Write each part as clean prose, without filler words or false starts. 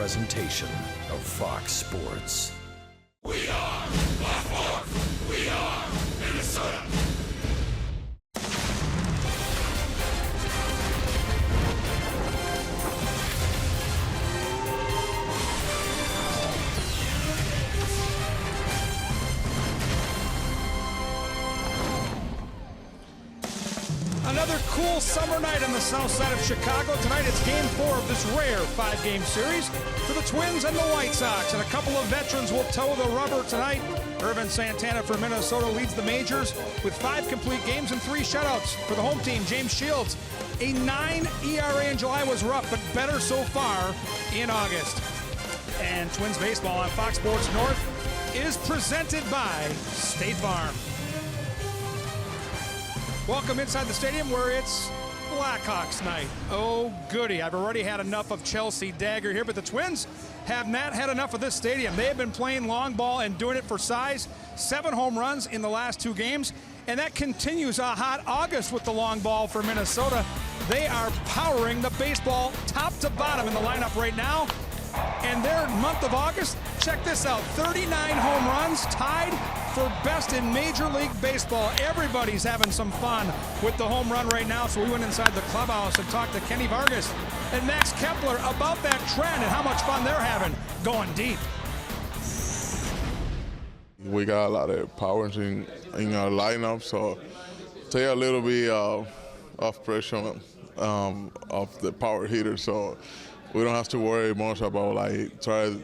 presentation of Fox Sports. We are Baltimore. We are Minnesota. Another cool summer night on the south side of Chicago. Tonight it's Game 4 of this rare 5-game series for the Twins and the White Sox. And a couple of veterans will toe the rubber tonight. Irvin Santana for Minnesota leads the majors with 5 complete games and 3 shutouts. For the home team, James Shields, a 9 ERA in July was rough, but better so far in August. And Twins baseball on Fox Sports North is presented by State Farm. Welcome inside the stadium where it's Blackhawks night. Oh, goody. I've already had enough of Chelsea Dagger here, but the Twins have not had enough of this stadium. They have been playing long ball and doing it for size. 7 home runs in the last 2 games, and that continues a hot August with the long ball for Minnesota. They are powering the baseball top to bottom in the lineup right now. And their month of August, check this out, 39 home runs, tied for best in Major League Baseball. Everybody's having some fun with the home run right now, so we went inside the clubhouse and talked to Kenny Vargas and Max Kepler about that trend and how much fun they're having going deep. We got a lot of powers in our lineup, so take a little bit of pressure of the power hitter, so we don't have to worry much about like try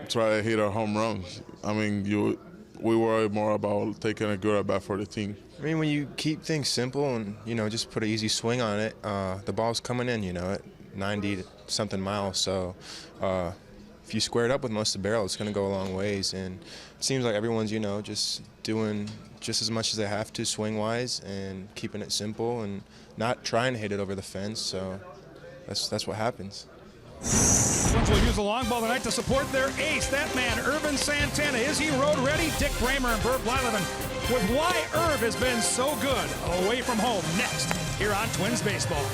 to hit our home runs. I mean, we worry more about taking a good at bat for the team. I mean, when you keep things simple and just put an easy swing on it, the ball's coming in, at 90 something miles. So if you square it up with most of the barrel, it's going to go a long ways. And it seems like everyone's just doing just as much as they have to swing-wise and keeping it simple and not trying to hit it over the fence. So that's what happens. Twins will use the long ball tonight to support their ace, that man, Irvin Santana. Is he road ready? Dick Bramer and Bert Blyleven with why Irv has been so good away from home next here on Twins Baseball.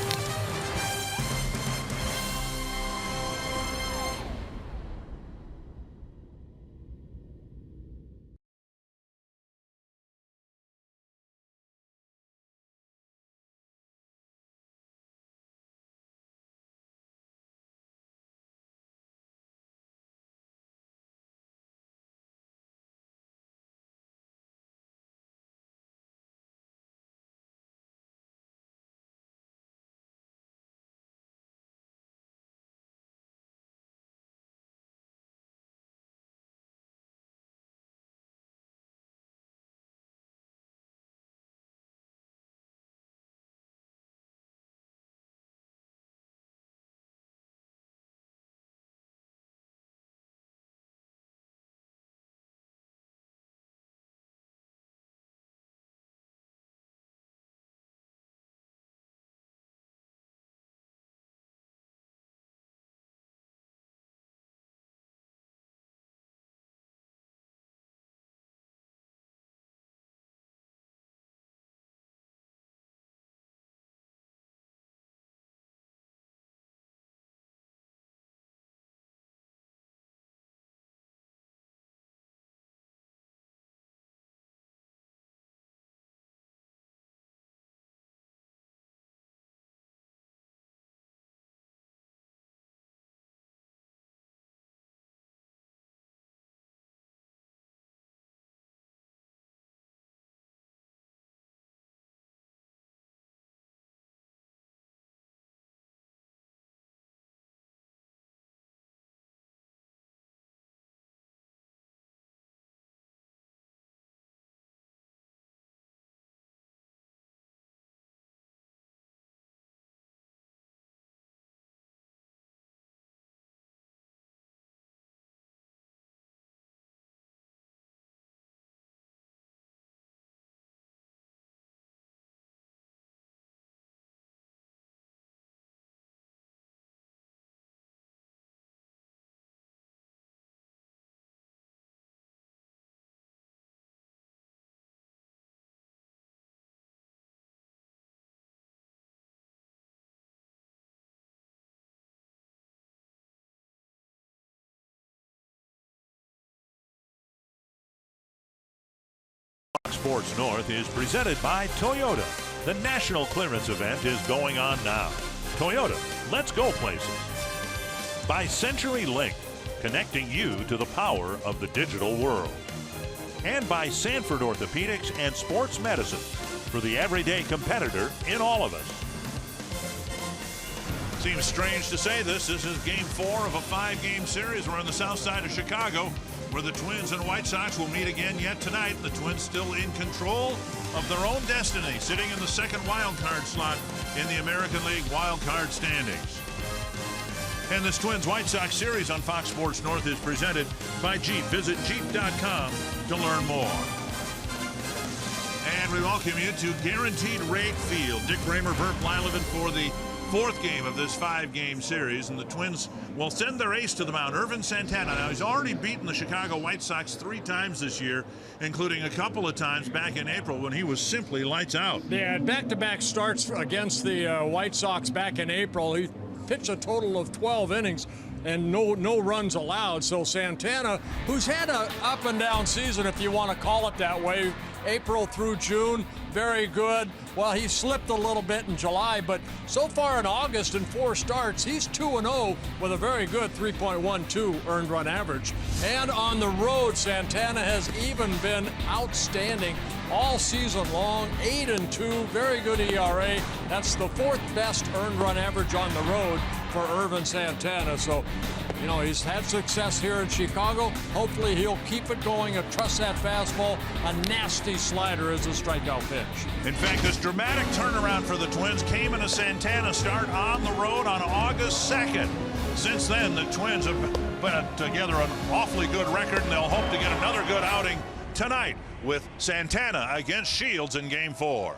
Fox Sports North is presented by Toyota. The national clearance event is going on now. Toyota, let's go places. By CenturyLink, connecting you to the power of the digital world. And by Sanford Orthopedics and Sports Medicine, for the everyday competitor in all of us. Seems strange to say this. This is game 4 of a 5-game series. We're on the south side of Chicago, where the Twins and White Sox will meet again yet tonight. The Twins still in control of their own destiny, sitting in the second wild card slot in the American League wild card standings. And this Twins-White Sox series on Fox Sports North is presented by Jeep. Visit Jeep.com to learn more. And we welcome you to Guaranteed Rate Field. Dick Bramer, Burt Blyleven for the 4th game of this 5-game series, and the Twins will send their ace to the mound, Ervin Santana. Now, he's already beaten the Chicago White Sox 3 times this year, including a couple of times back in April when he was simply lights out. Yeah, back-to-back starts against the White Sox back in April. He pitched a total of 12 innings and no runs allowed. So Santana, who's had an up-and-down season, if you want to call it that way, April through June, very good. Well, he slipped a little bit in July, but so far in August in 4 starts, he's 2-0 with a very good 3.12 earned run average. And on the road, Santana has even been outstanding all season long, 8-2, very good ERA. That's the 4th best earned run average on the road for Ervin Santana. So, you know, he's had success here in Chicago. Hopefully he'll keep it going and trust that fastball. A nasty slider is a strikeout pitch. In fact, this dramatic turnaround for the Twins came in a Santana start on the road on August 2nd. Since then, the Twins have put together an awfully good record, and they'll hope to get another good outing tonight with Santana against Shields in Game 4.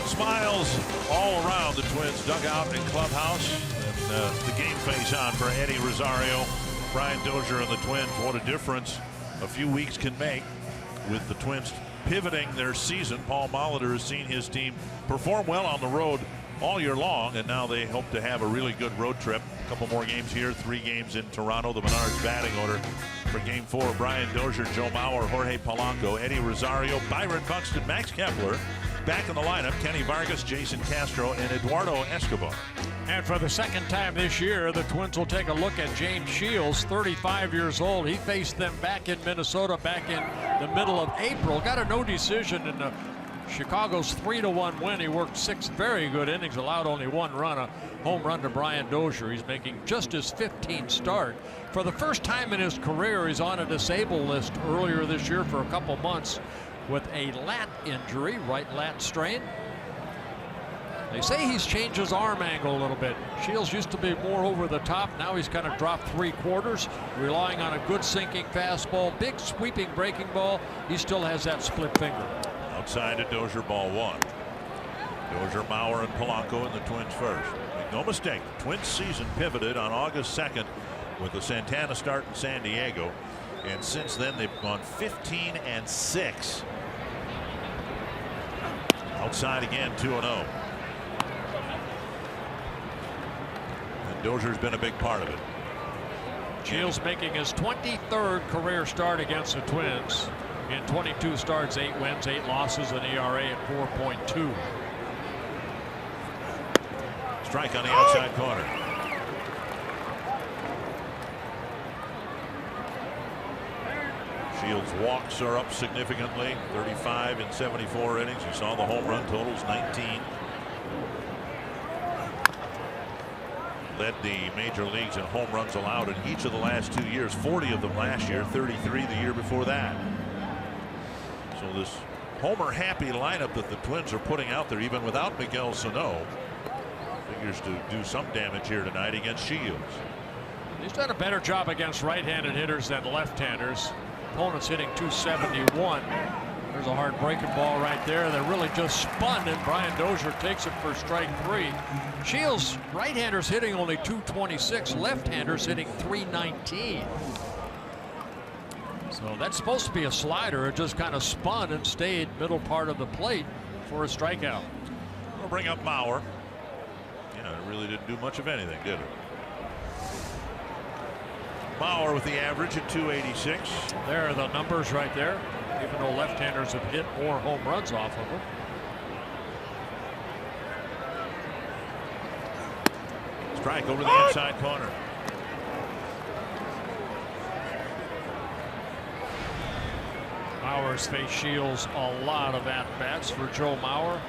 Smiles all around the Twins dugout and clubhouse. And the game face on for Eddie Rosario, Brian Dozier, and the Twins. What a difference a few weeks can make with the Twins pivoting their season. Paul Molitor has seen his team perform well on the road all year long, and now they hope to have a really good road trip A couple more games here, 3 games in Toronto. The Menards batting order for Game 4. Brian Dozier, Joe Mauer, Jorge Polanco, Eddie Rosario, Byron Buxton, Max Kepler. Back in the lineup, Kenny Vargas, Jason Castro, and Eduardo Escobar. And for the second time this year, the Twins will take a look at James Shields, 35 years old. He faced them back in Minnesota back in the middle of April. Got a no decision in Chicago's 3-1 win. He worked 6 very good innings, allowed only 1 run, a home run to Brian Dozier. He's making just his 15th start. For the first time in his career, he's on a disabled list earlier this year for a couple months with a lat injury, right lat strain. They say he's changed his arm angle a little bit. Shields used to be more over the top. Now he's kind of dropped 3/4, relying on a good sinking fastball, big sweeping breaking ball. He still has that split finger. Outside to Dozier, ball 1. Dozier, Mauer, and Polanco in the Twins first. Make no mistake, the Twins season pivoted on August 2nd with the Santana start in San Diego. And since then, they've gone 15-6. Outside again, 2-0. And Dozier's been a big part of it. Shields making his 23rd career start against the Twins. In 22 starts, 8 wins, 8 losses, an ERA at 4.2. Strike on the outside corner. Shields' walks are up significantly, 35 in 74 innings. You saw the home run totals, 19. Led the major leagues in home runs allowed in each of the last 2 years, 40 of them last year, 33 the year before that. So this homer-happy lineup that the Twins are putting out there, even without Miguel Sano, figures to do some damage here tonight against Shields. He's done a better job against right-handed hitters than left-handers. Opponents hitting 271. There's a hard breaking ball right there that really just spun, and Brian Dozier takes it for strike 3. Shields, right-handers hitting only 226, left-handers hitting 319. So that's supposed to be a slider. It just kind of spun and stayed middle part of the plate for a strikeout. We'll bring up Mauer. You know, it really didn't do much of anything, did it? Mauer with the average at 286. There are the numbers right there, even though left-handers have hit more home runs off of him. Strike over the inside corner. Mauer's faced Shields a lot of at-bats for Joe Mauer.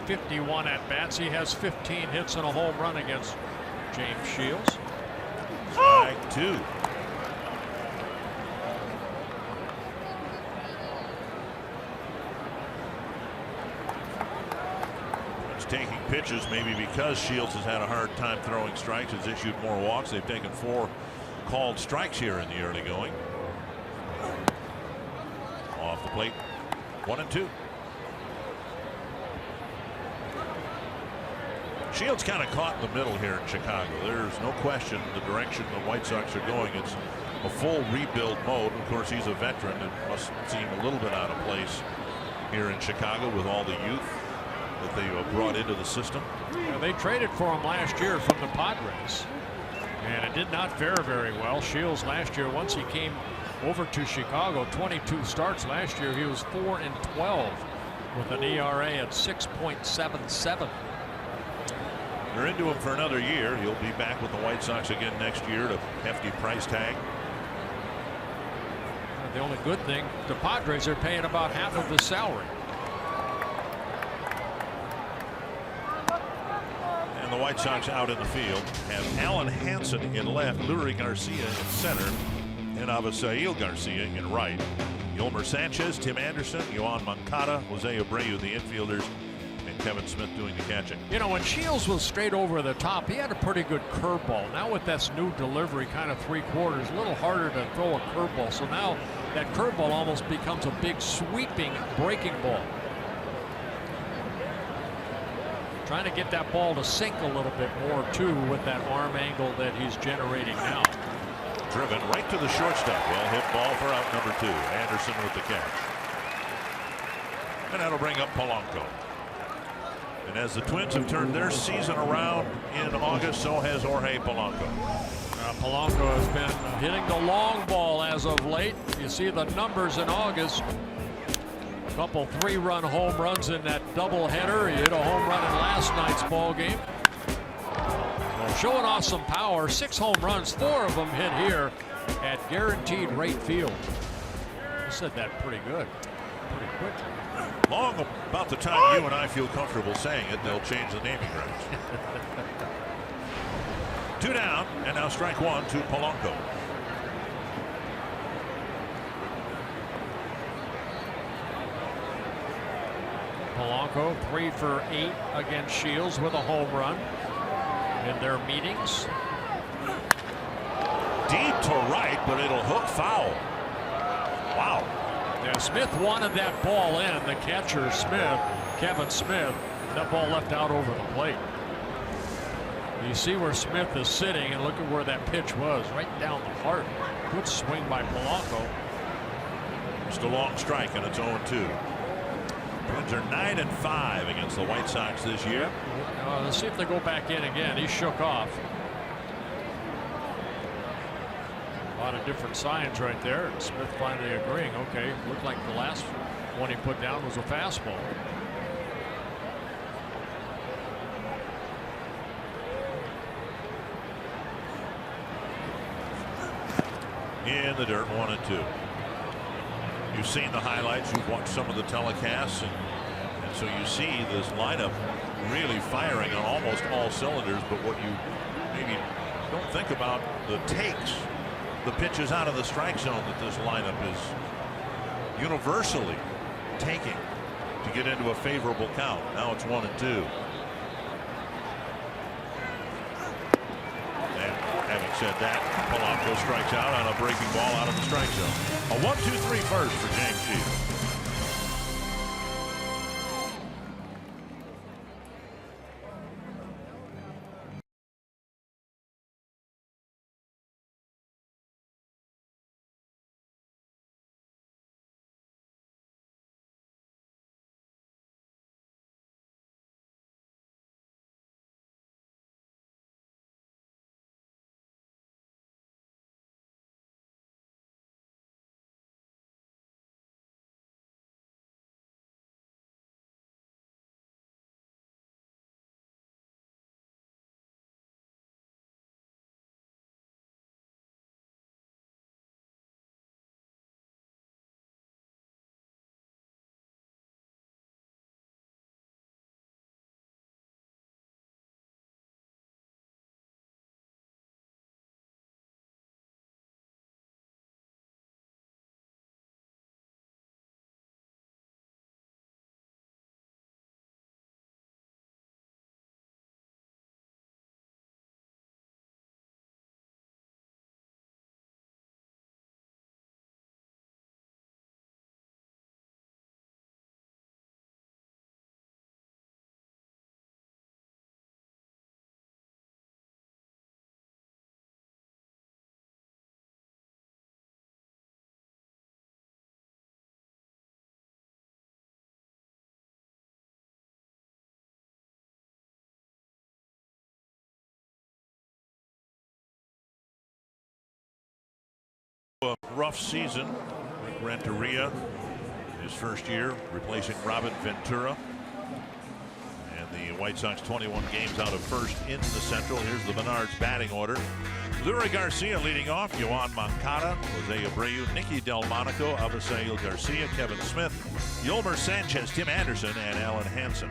51 at-bats. He has 15 hits and a home run against James Shields. Strike 2. It's taking pitches maybe because Shields has had a hard time throwing strikes, has issued more walks. They've taken 4 called strikes here in the early going. Off the plate, 1-2. Shields kind of caught in the middle here in Chicago. There's no question the direction the White Sox are going. It's a full rebuild mode. Of course, he's a veteran. It must seem a little bit out of place here in Chicago with all the youth that they brought into the system. Yeah, they traded for him last year from the Padres, and it did not fare very well. Shields last year, once he came over to Chicago, 22 starts last year, he was 4-12 with an ERA at 6.77. They're into him for another year. He'll be back with the White Sox again next year at a hefty price tag. The only good thing, the Padres are paying about half of his salary. And the White Sox out in the field have Alan Hansen in left, Lurie Garcia in center, and Avisail Garcia in right. Yolmer Sanchez, Tim Anderson, Yohan Moncada, Jose Abreu, the infielders, and Kevin Smith doing the catching. You know, when Shields was straight over the top, he had a pretty good curveball. Now with this new delivery, kind of 3/4, a little harder to throw a curveball. So now that curveball almost becomes a big sweeping breaking ball. Trying to get that ball to sink a little bit more too with that arm angle that he's generating now. Driven right to the shortstop. Well hit ball for out number 2. Anderson with the catch. And that'll bring up Polanco. And as the Twins have turned their season around in August, so has Jorge Polanco. Polanco has been hitting the long ball as of late. You see the numbers in August. A couple 3-run home runs in that doubleheader. He hit a home run in last night's ball game. So showing off some power. 6 home runs, 4 of them hit here at Guaranteed Rate Field. I said that pretty good, pretty quickly. Long about the time you and I feel comfortable saying it, they'll change the naming rights. 2 down, and now strike 1 to Polanco. Polanco 3 for 8 against Shields with a home run in their meetings. Deep to right, but it'll hook foul. Wow. Yeah, Smith wanted that ball in. The catcher, Smith, Kevin Smith, that ball left out over the plate. You see where Smith is sitting, and look at where that pitch was, right down the heart. Good swing by Polanco. Just a long strike, and it's 0-2. Twins are 9-5 against the White Sox this year. Let's see if they go back in again. He shook off. A lot of different signs right there. And Smith finally agreeing. Okay, looked like the last one he put down was a fastball. In the dirt, 1-2. You've seen the highlights, you've watched some of the telecasts, and so you see this lineup really firing on almost all cylinders. But what you maybe don't think about, the takes, the pitches out of the strike zone that this lineup is universally taking to get into a favorable count. Now it's 1-2. Having said that, Polanco strikes out on a breaking ball out of the strike zone. A 1-2-3 first for James Shields. A rough season. Renteria, his first year, replacing Robin Ventura. And the White Sox 21 games out of first in the Central. Here's the Menards batting order. Lurie Garcia leading off. Yoan Moncada, Jose Abreu, Nicky Delmonico, Avisail Garcia, Kevin Smith, Yolmer Sanchez, Tim Anderson, and Alan Hansen.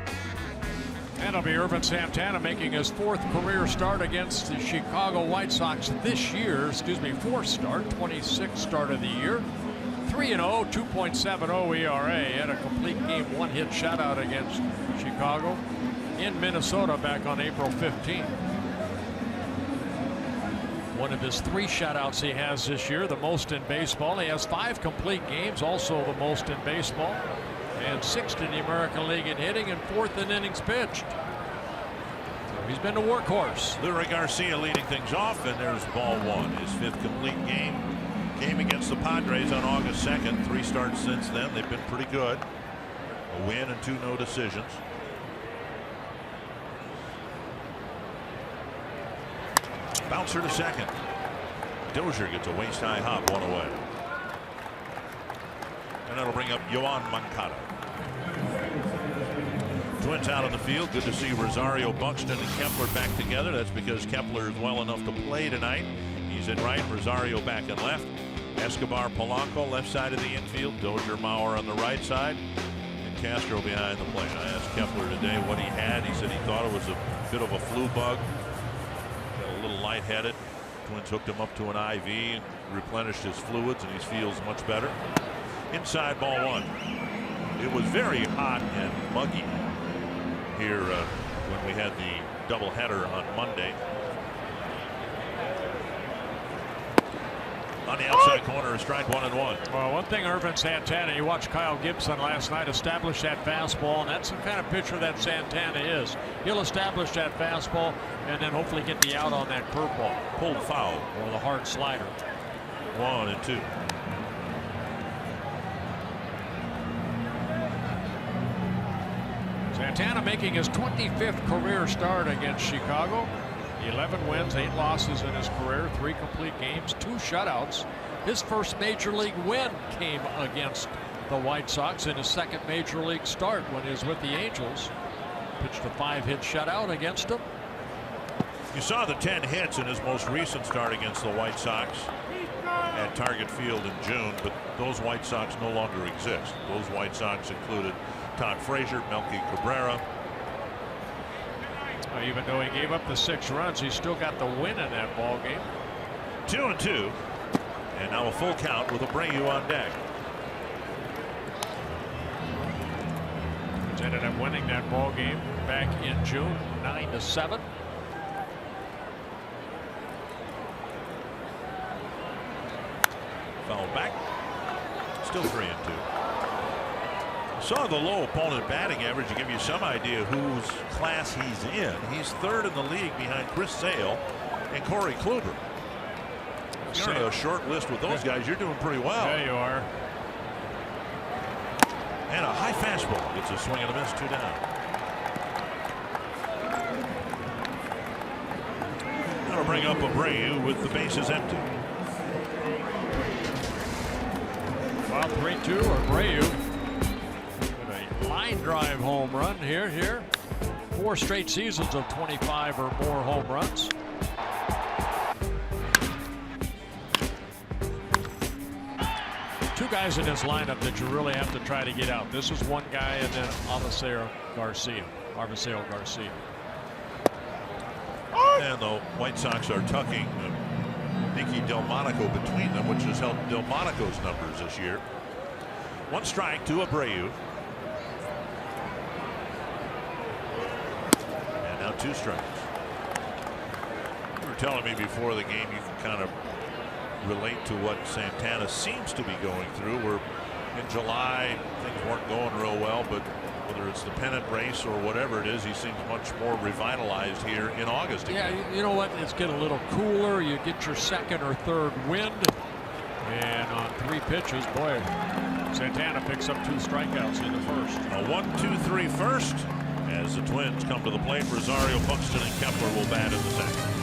And it'll be Irvin Santana making his 4th career start against the Chicago White Sox this year. Excuse me, 4th start, 26th start of the year. 3-0, 2.70 ERA. Had a complete game, 1-hit shutout against Chicago in Minnesota back on April 15th. One of his 3 shutouts he has this year, the most in baseball. He has 5 complete games, also the most in baseball. And 6th in the American League in hitting and 4th in innings pitched. So he's been a workhorse. Lurie Garcia leading things off, and there's ball 1. His 5th complete game. Game against the Padres on August 2nd. 3 starts since then. They've been pretty good. A win and 2 no decisions. Bouncer to second. Dozier gets a waist-high hop, one away. And that'll bring up Yoan Moncada. Twins out on the field. Good to see Rosario, Buxton, and Kepler back together. That's because Kepler is well enough to play tonight. He's in right, Rosario back in left. Escobar, Polanco left side of the infield. Dozier, Mauer on the right side. And Castro behind the plate. I asked Kepler today what he had. He said he thought it was a bit of a flu bug. Got a little lightheaded. Twins hooked him up to an IV, replenished his fluids, and he feels much better. Inside ball one. It was very hot and muggy here when we had the doubleheader on Monday. On the outside corner, a strike, 1-1. Well, one thing, Irvin Santana, you watched Kyle Gibson last night establish that fastball, and that's the kind of pitcher that Santana is. He'll establish that fastball and then hopefully get the out on that curveball. Pulled foul. Or the hard slider. 1-2. Santana making his 25th career start against Chicago. 11 wins, 8 losses in his career, 3 complete games, 2 shutouts. His first major league win came against the White Sox in his second major league start when he was with the Angels. Pitched a 5-hit shutout against them. You saw the 10 hits in his most recent start against the White Sox at Target Field in June, but those White Sox no longer exist. Those White Sox included Todd Frazier, Melky Cabrera. Even though he gave up the 6 runs, he still got the win in that ball game. 2-2, and now a full count with Abreu on deck. He's ended up winning that ball game back in June, 9-7. Foul back, still 3-2. Saw the low opponent batting average to give you some idea whose class he's in. He's 3rd in the league behind Chris Sale and Corey Kluber. You're on a short list with those guys. You're doing pretty well. There you are. And a high fastball gets a swing and a miss, 2 down. That'll bring up Abreu with the bases empty. Well, 3-2 Abreu. Line drive home run here. 4 straight seasons of 25 or more home runs. Two guys in this lineup that you really have to try to get out. This is one guy, and then Arvisail Garcia. And the White Sox are tucking Nicky Delmonico between them, which has helped Delmonico's numbers this year. 1 strike to Abreu. And now 2 strikes. You were telling me before the game you can kind of relate to what Santana seems to be going through. Where in July things weren't going real well, but whether it's the pennant race or whatever it is, he seems much more revitalized here in August again. Yeah, you know what? It's getting a little cooler. You get your 2nd or 3rd wind, and on 3 pitches, boy, Santana picks up 2 strikeouts in the first. A 1-2-3 first as the Twins come to the plate. Rosario, Buxton, and Kepler will bat in the second.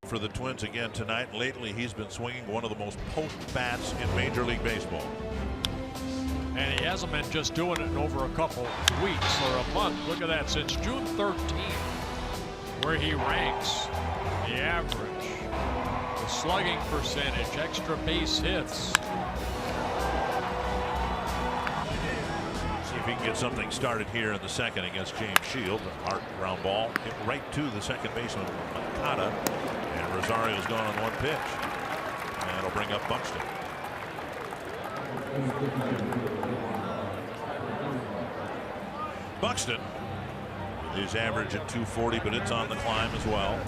for the Twins again tonight. Lately, he's been swinging one of the most potent bats in Major League Baseball. And he hasn't been just doing it in over a couple weeks or a month. Look at that, since June 13th, where he ranks the average, the slugging percentage, extra base hits. See if he can get something started here in the second against James Shields. A hard ground ball hit right to the second baseman, Makata. And Rosario's gone on one pitch. And it'll bring up Buxton. Buxton, his average at 240, but it's on the climb as well.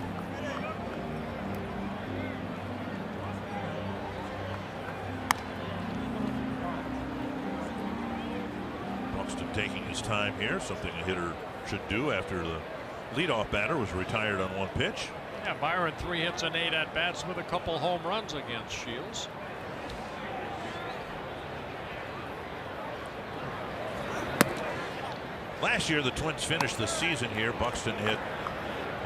Buxton taking his time here, something a hitter should do after the leadoff batter was retired on one pitch. Yeah, Byron 3 hits and 8 at bats with a couple home runs against Shields. Last year, the Twins finished the season here. Buxton hit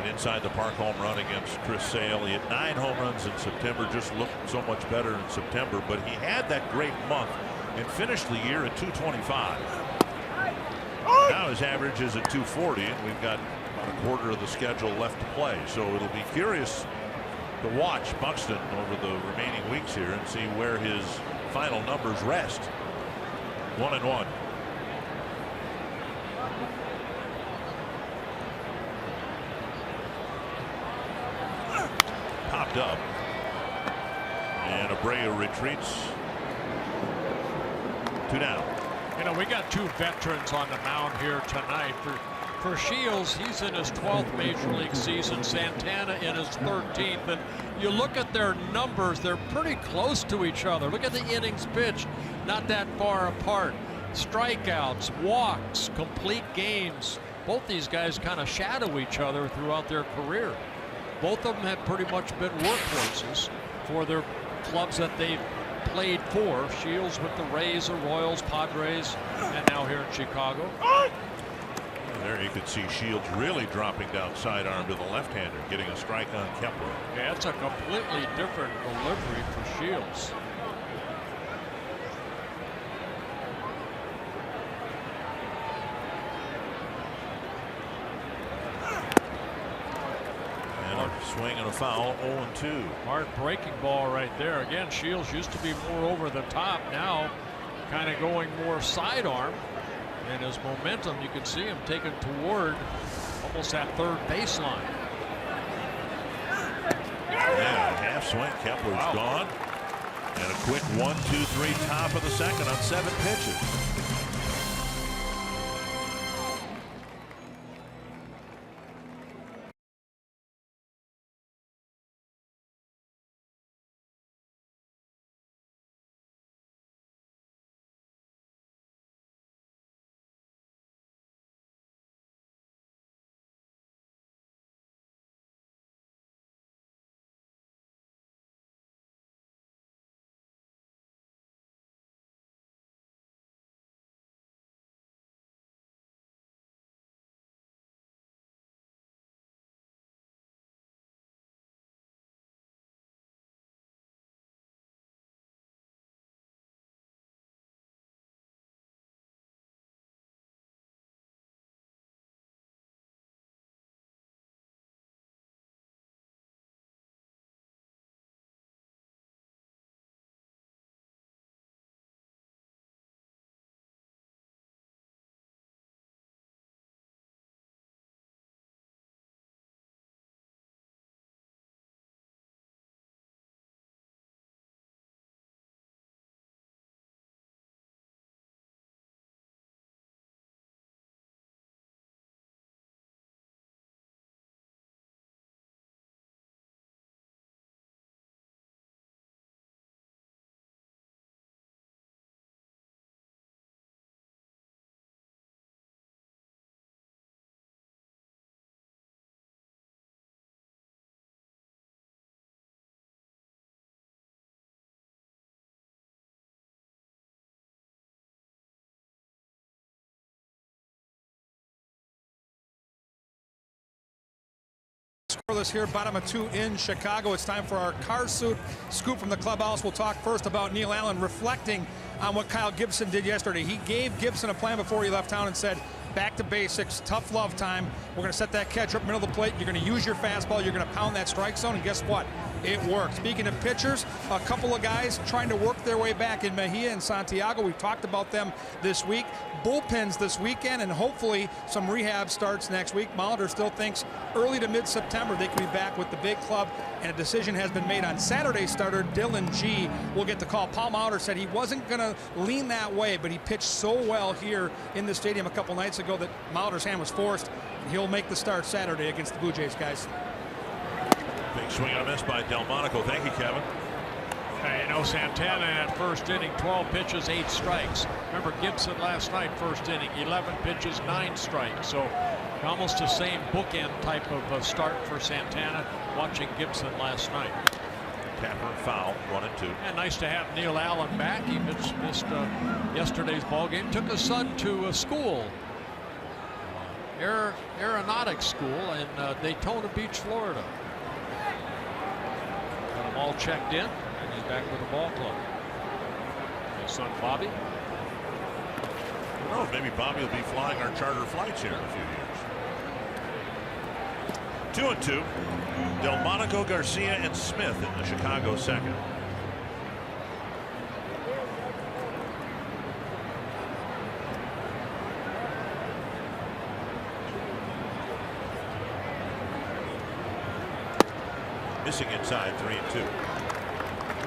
an inside the park home run against Chris Sale. He had 9 home runs in September, just looked so much better in September, but he had that great month and finished the year at 225. Now his average is at 240, and we've got about a quarter of the schedule left to play. So it'll be curious to watch Buxton over the remaining weeks here and see where his final numbers rest. 1-1. Popped up, and Abreu retreats. 2 down. You know, we got 2 veterans on the mound here tonight. For Shields, he's in his 12th Major League season. Santana in his 13th. And you look at their numbers, they're pretty close to each other. Look at the innings pitched, not that far apart. Strikeouts, walks, complete games. Both these guys kind of shadow each other throughout their career. Both of them have pretty much been workhorses for their clubs that they've played for. Shields with the Rays, the Royals, Padres, and now here in Chicago. There you could see Shields really dropping down sidearm to the left-hander, getting a strike on Kepler. Yeah, it's a completely different delivery for Shields. Swing and a foul, 0-2. Hard breaking ball right there. Again, Shields used to be more over the top. Now kind of going more sidearm. And his momentum, you can see him taken toward almost that third baseline. Yeah, half swing. Kepler's gone. And a quick 1-2-3 top of the second on 7 pitches. Scoreless here, bottom of 2 in Chicago. It's time for our car suit scoop from the clubhouse. We'll talk first about Neil Allen reflecting on what Kyle Gibson did yesterday. He gave Gibson a plan before he left town and said, back to basics, tough love time. We're going to set that catch up middle of the plate. You're going to use your fastball. You're going to pound that strike zone, and guess what? It worked. Speaking of pitchers, a couple of guys trying to work their way back in Mejia and Santiago. We've talked about them this week. Bullpens this weekend, and hopefully some rehab starts next week. Molitor still thinks early to mid-September they could be back with the big club, and a decision has been made on Saturday's starter Dylan G. will get the call. Paul Molitor said he wasn't going to lean that way, but he pitched so well here in the stadium a couple nights ago that Molitor's hand was forced, and he'll make the start Saturday against the Blue Jays, guys. Big swing and a miss by Delmonico. Thank you, Kevin. You know, Santana in that first inning, 12 pitches, 8 strikes. Remember Gibson last night, first inning, 11 pitches, 9 strikes. So almost the same bookend type of start for Santana watching Gibson last night. Tapper foul, 1-2. And nice to have Neil Allen back. He missed yesterday's ball game. Took his son to a school, aeronautics school in Daytona Beach, Florida. Got them all checked in, and he's back with the ball club. His son Bobby. Who knows? Maybe Bobby will be flying our charter flights here in a few years. 2-2. Delmonico, Garcia, and Smith in the Chicago second. Missing inside, 3-2.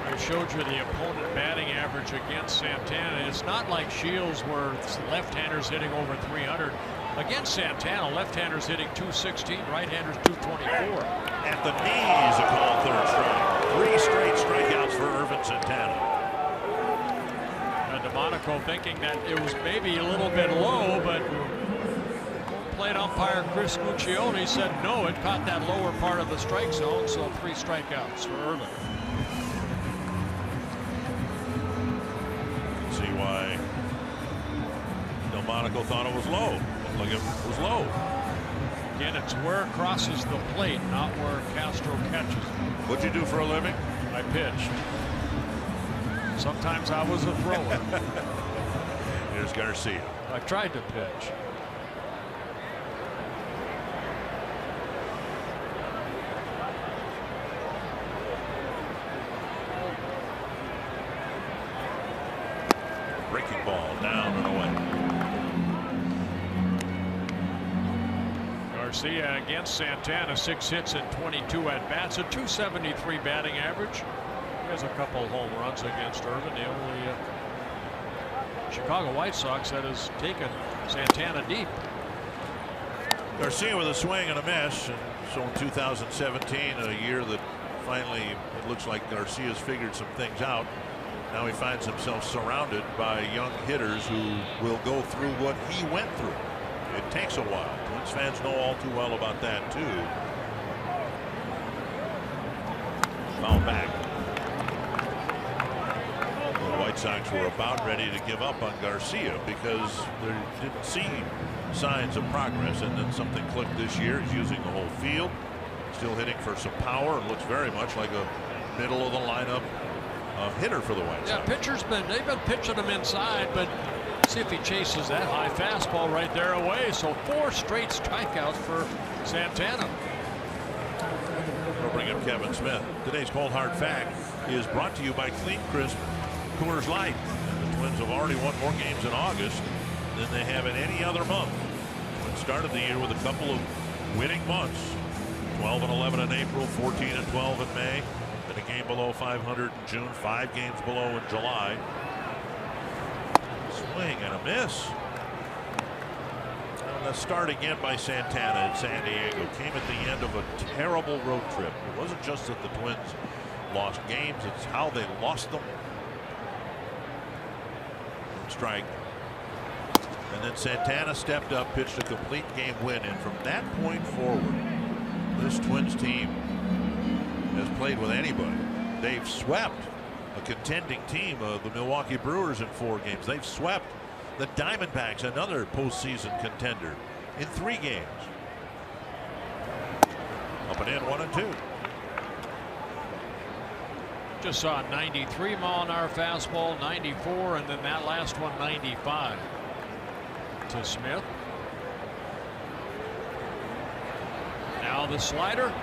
I showed you the opponent batting average against Santana. It's not like Shields where left-handers hitting over 300. Against Santana, left-handers hitting 216, right-handers 224. At the knees, a called third strike. 3 straight strikeouts for Irvin Santana. And Delmonico thinking that it was maybe a little bit low, but plate umpire Chris Guccione said no, it caught that lower part of the strike zone, so 3 strikeouts for Irvin. See why Delmonico thought it was low. Look, it was low. Again, it's where it crosses the plate, not where Castro catches it. What'd you do for a living? I pitched. Sometimes I was a thrower. Here's Garcia. I tried to pitch. Breaking ball down and away. Garcia against Santana, 6 hits and 22 at bats, a .273 batting average. He has a couple home runs against Irvin. The only Chicago White Sox that has taken Santana deep. Garcia with a swing and a miss. And so in 2017, a year that finally it looks like Garcia's figured some things out. Now he finds himself surrounded by young hitters who will go through what he went through. It takes a while. Twins fans know all too well about that too. Foul back. The White Sox were about ready to give up on Garcia because they didn't see signs of progress, and then something clicked this year. He's using the whole field, still hitting for some power, and looks very much like a middle of the lineup hitter for the White Sox. Yeah, they've been pitching him inside, but see if he chases that high fastball right there away. So 4 straight strikeouts for Santana. We'll bring up Kevin Smith. Today's Cold Hard Fact is brought to you by Clean Crisp Coors Light. The Twins have already won more games in August than they have in any other month. Twins started the year with a couple of winning months. 12-11 in April, 14-12 in May. Then a game below 500 in June, 5 games below in July. Swing and a miss. And the start again by Santana in San Diego came at the end of a terrible road trip. It wasn't just that the Twins lost games, it's how they lost them. Strike. And then Santana stepped up, pitched a complete game win, and from that point forward, this Twins team has played with anybody. They've swept a contending team of the Milwaukee Brewers in 4 games. They've swept the Diamondbacks, another postseason contender, in 3 games. Up and in, 1-2. Just saw a 93 mile an hour fastball, 94, and then that last one 95 to Smith. Now the slider.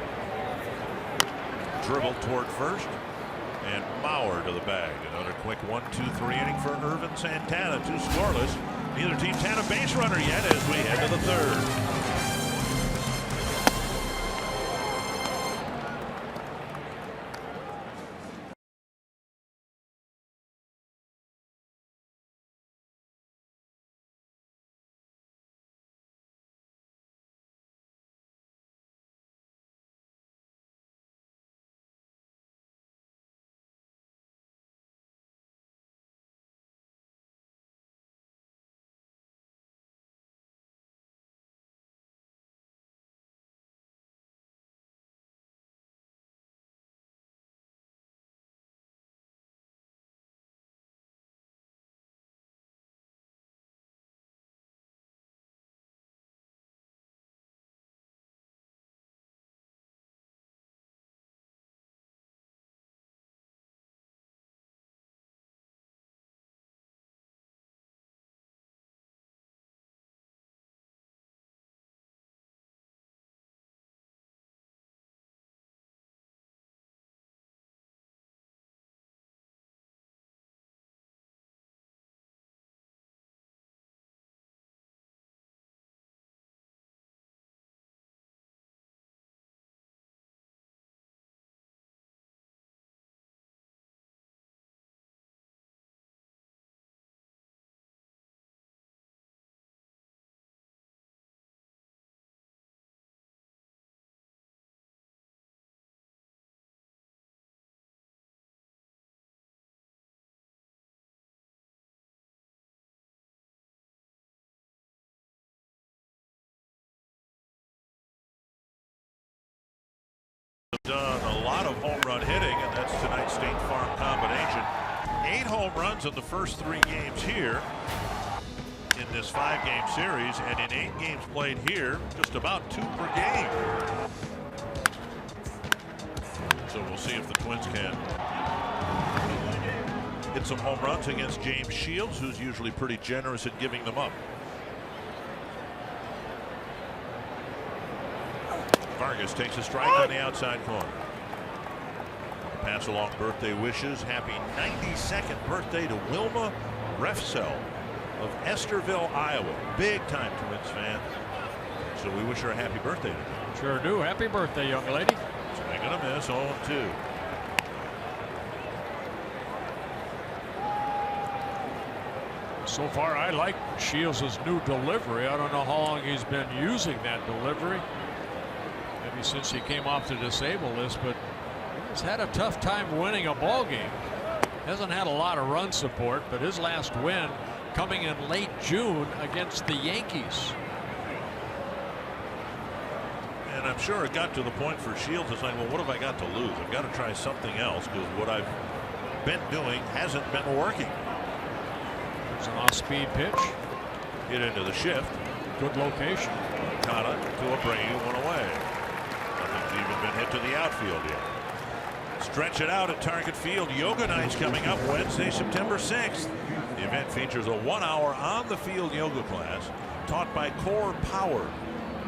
Dribbled toward first, and Mauer to the bag. Another quick 1-2-3 inning for Irvin Santana. 2 scoreless. Neither team's had a base runner yet as we head to the third. Done a lot of home run hitting, and that's tonight's State Farm combination. 8 home runs in the first 3 games here in this 5-game series, and in 8 games played here, just about 2 per game. So we'll see if the Twins can hit some home runs against James Shields, who's usually pretty generous at giving them up. Vargas takes a strike on the outside corner. Pass along birthday wishes. Happy 92nd birthday to Wilma Refsell of Esterville, Iowa. Big time Twins fan. So we wish her a happy birthday today. Sure do. Happy birthday, young lady. Swing and a miss, 0-2. So far, I like Shields' new delivery. I don't know how long he's been using that delivery. Maybe since he came off the disabled list, but he's had a tough time winning a ball game. Hasn't had a lot of run support, but his last win coming in late June against the Yankees. And I'm sure it got to the point for Shields of saying, well, what have I got to lose? I've got to try something else because what I've been doing hasn't been working. There's an off-speed pitch. Hit into the shift. Good location. Kata to Abreu, 1 away. Nothing's even been hit to the outfield yet. Stretch it out at Target Field. Yoga Night's coming up Wednesday, September 6th. The event features a 1-hour on-the-field yoga class taught by Core Power.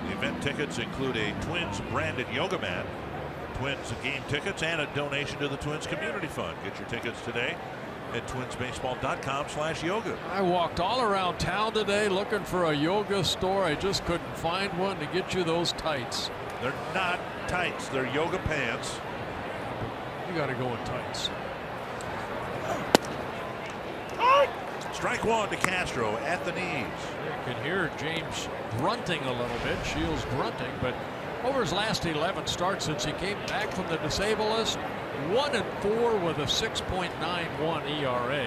The event tickets include a Twins branded yoga mat, Twins game tickets, and a donation to the Twins Community Fund. Get your tickets today at twinsbaseball.com/yoga. I walked all around town today looking for a yoga store. I just couldn't find one to get you those tights. They're not tights, they're yoga pants. You got to go in tights. Strike 1 to Castro at the knees. You can hear James grunting a little bit. Shields grunting, but over his last 11 starts since he came back from the disabled list, 1-4 with a 6.91 ERA.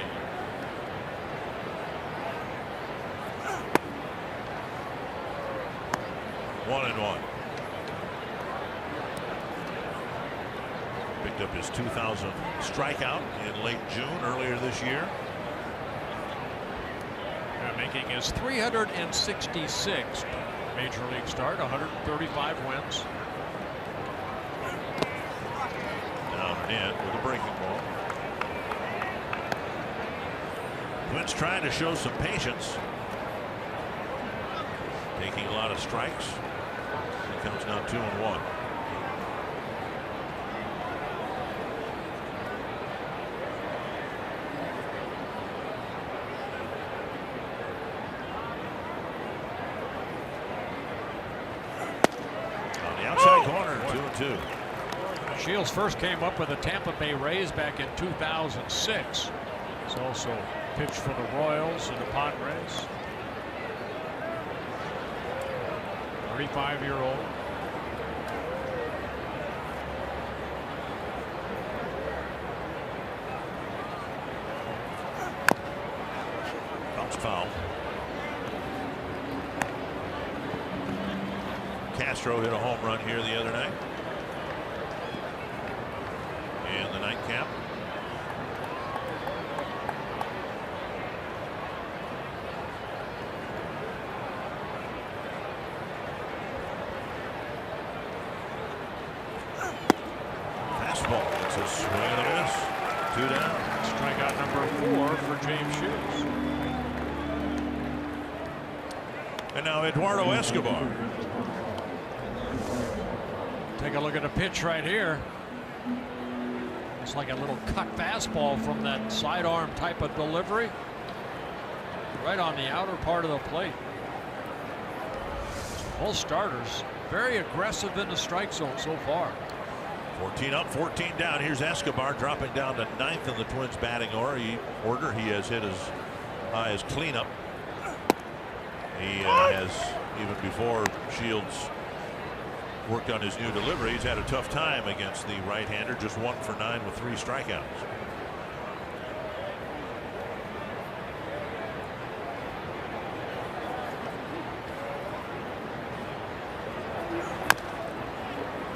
One and one. Picked up his 2000th strikeout in late June earlier this year. Making his 366th major league start, 135 wins. in with a breaking ball. Twins trying to show some patience. Taking a lot of strikes. It comes now 2-1. On the outside corner, 2-2. Shields first came up with the Tampa Bay Rays back in 2006. He's also pitched for the Royals and the Padres. 35-year-old. Bounce foul. Castro hit a home run here the other night. And the nightcap. Fastball. It's a swing and a miss. 2 down. Strikeout number 4 for James Shields. And now Eduardo Escobar. Take a look at a pitch right here. It's like a little cut fastball from that sidearm type of delivery. Right on the outer part of the plate. Both starters very aggressive in the strike zone so far. 14 up, 14 down. Here's Escobar dropping down to 9th in the Twins batting order. He has hit as high as cleanup. He has, even before Shields worked on his new delivery, he's had a tough time against the right-hander. Just 1 for 9 with 3 strikeouts.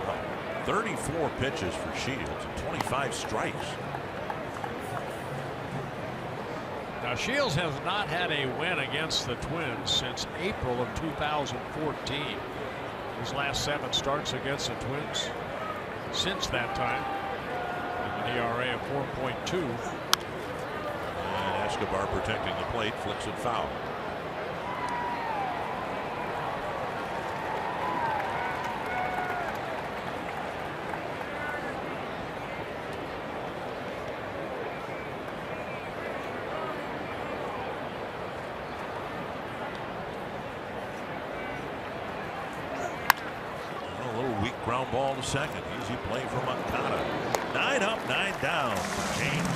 Well, 34 pitches for Shields and 25 strikes. Now Shields has not had a win against the Twins since April of 2014. His last 7 starts against the Twins since that time. With an ERA of 4.2. And Escobar protecting the plate, flicks it foul. Ground ball to second. Easy play from Moncada. 9 up, 9 down. James.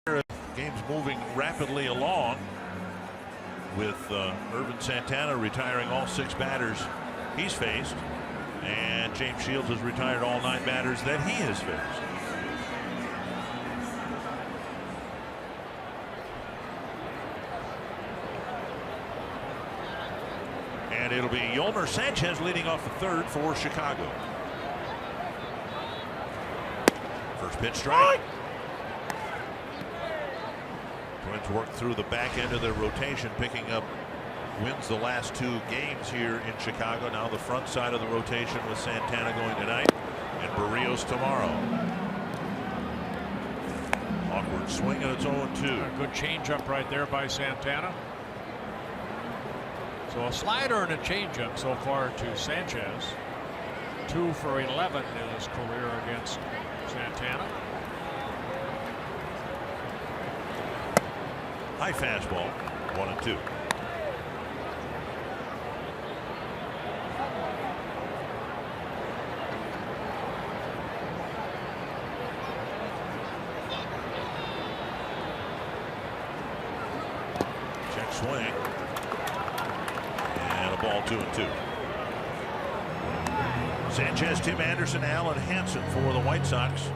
Game's moving rapidly along with Irvin Santana retiring all 6 batters he's faced, and James Shields has retired all 9 batters that he has faced. And it'll be Yolmer Sanchez leading off the 3rd for Chicago. First pitch strike. Twins work through the back end of their rotation, picking up wins the last 2 games here in Chicago. Now the front side of the rotation with Santana going tonight and Barrios tomorrow. Awkward swing, and it's 0-2. A good changeup right there by Santana. So a slider and a changeup so far to Sanchez. 2 for 11 in his career against Santana. High fastball, 1-2. Check swing. And a ball, 2-2. Sanchez, Tim Anderson, Alan Hansen for the White Sox.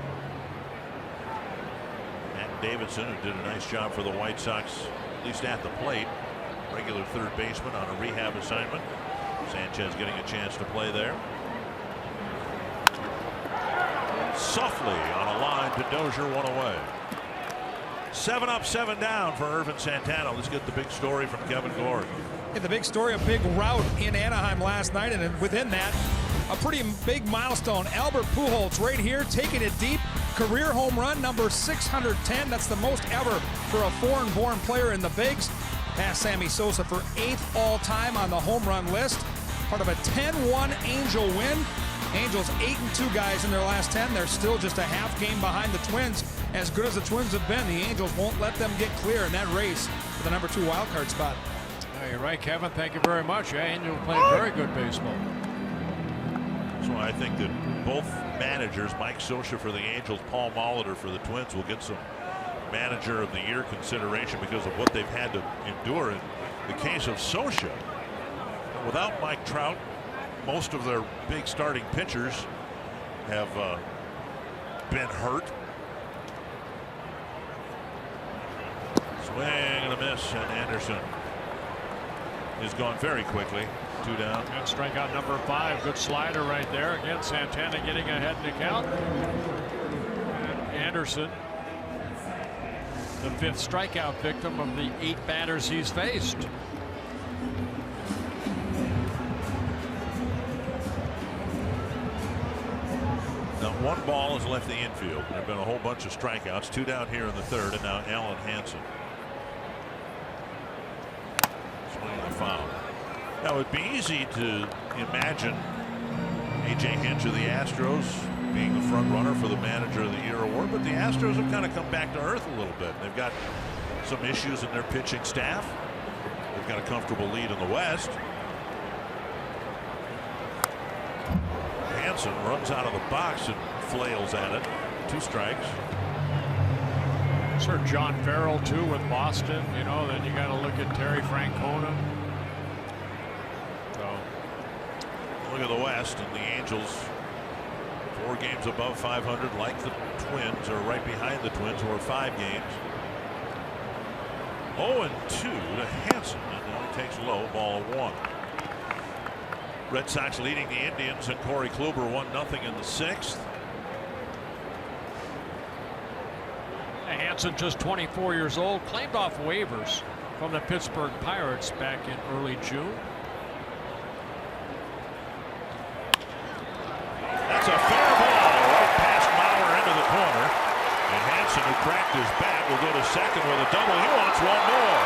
Davidson, who did a nice job for the White Sox, at least at the plate. Regular third baseman on a rehab assignment. Sanchez getting a chance to play there. Softly on a line to Dozier, 1 away. 7 up, 7 down for Irvin Santana. Let's get the big story from Kevin Gord. The big story, a big rout in Anaheim last night, and within that, a pretty big milestone. Albert Pujols right here, taking it deep. Career home run number 610. That's the most ever for a foreign-born player in the bigs. Past Sammy Sosa for 8th all-time on the home run list. Part of a 10-1 Angel win. Angels 8-2 guys in their last 10. They're still just a half game behind the Twins. As good as the Twins have been, the Angels won't let them get clear in that race for the number 2 wild card spot. You're right, Kevin. Thank you very much. Yeah, Angels playing very good baseball. So I think that both managers, Mike Scioscia for the Angels, Paul Molitor for the Twins, will get some manager of the year consideration because of what they've had to endure. In the case of Scioscia, without Mike Trout, most of their big starting pitchers have been hurt. Swing and a miss, and Anderson is gone very quickly. 2 down. And strikeout number 5. Good slider right there. Again, Santana getting ahead in the count. And Anderson, the 5th strikeout victim of the 8 batters he's faced. Now 1 ball has left the infield. There have been a whole bunch of strikeouts. 2 down here in the 3rd, and now Alan Hansen. Swing and a foul. Now it'd be easy to imagine A.J. Hinch of the Astros being the front runner for the Manager of the Year award, but the Astros have kind of come back to earth a little bit. They've got some issues in their pitching staff. They've got a comfortable lead in the West. Hansen runs out of the box and flails at it. 2 strikes. Sir John Farrell too with Boston. You know, then you got to look at Terry Francona. Look at the West, and the Angels 4 games above 500, like the Twins, or right behind the Twins, who are 5 games. 0-2 to Hansen, and now he takes low, ball 1. Red Sox leading the Indians, and Corey Kluber 1-0 in the 6th. Hansen, just 24 years old, claimed off waivers from the Pittsburgh Pirates back in early June. That's a fair ball right past Mauer into the corner, and Hansen, who cracked his bat, will go to second with a double. He wants 1 more,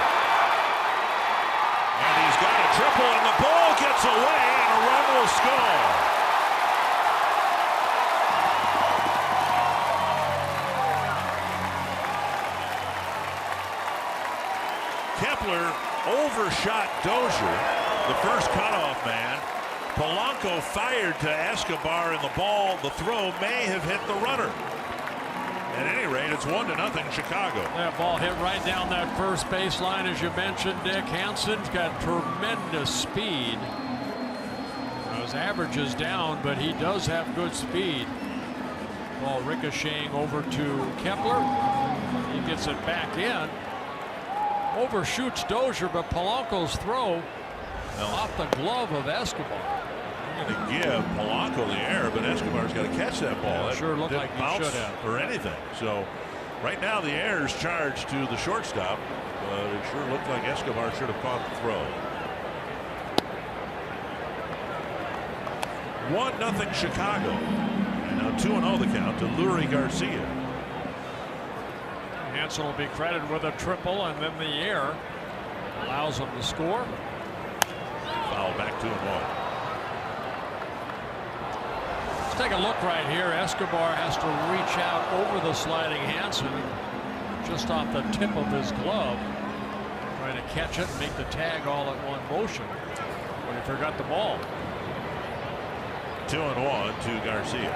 and he's got a triple, and the ball gets away, and a run will score. Kepler overshot Dozier, the first cutoff man. Polanco fired to Escobar, and the throw may have hit the runner. At any rate, it's 1-0 Chicago. That ball hit right down that first baseline, as you mentioned, Dick. Hansen's got tremendous speed. His average is down, but he does have good speed. Ball ricocheting over to Kepler. He gets it back in. Overshoots Dozier, but Polanco's throw off the glove of Escobar. I'm going to give Polanco the error, but Escobar's got to catch that ball. It sure looked like he should have. Or anything. So right now the error is charged to the shortstop, but it sure looked like Escobar should have caught the throw. 1-0 Chicago. And now 2-0 the count to Lurie Garcia. Hansen will be credited with a triple, and then the air allows him to score. Foul back 2-1. Let's take a look right here. Escobar has to reach out over the sliding Hansen, just off the tip of his glove, trying to catch it and make the tag all at one motion, but he forgot the ball. 2-1 to Garcia.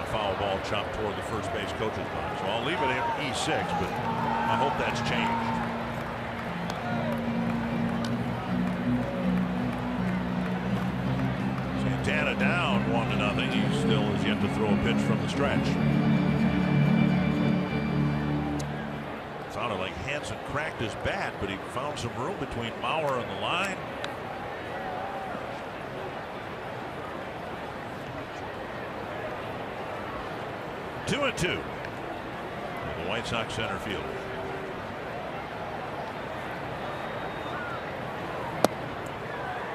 Foul ball chopped toward the first base coach's box. So I'll leave it at E6, but I hope that's changed. Santana down 1-0. He still has yet to throw a pitch from the stretch. Sounded like Hansen cracked his bat, but he found some room between Mauer and the line. Two and two. The White Sox center field.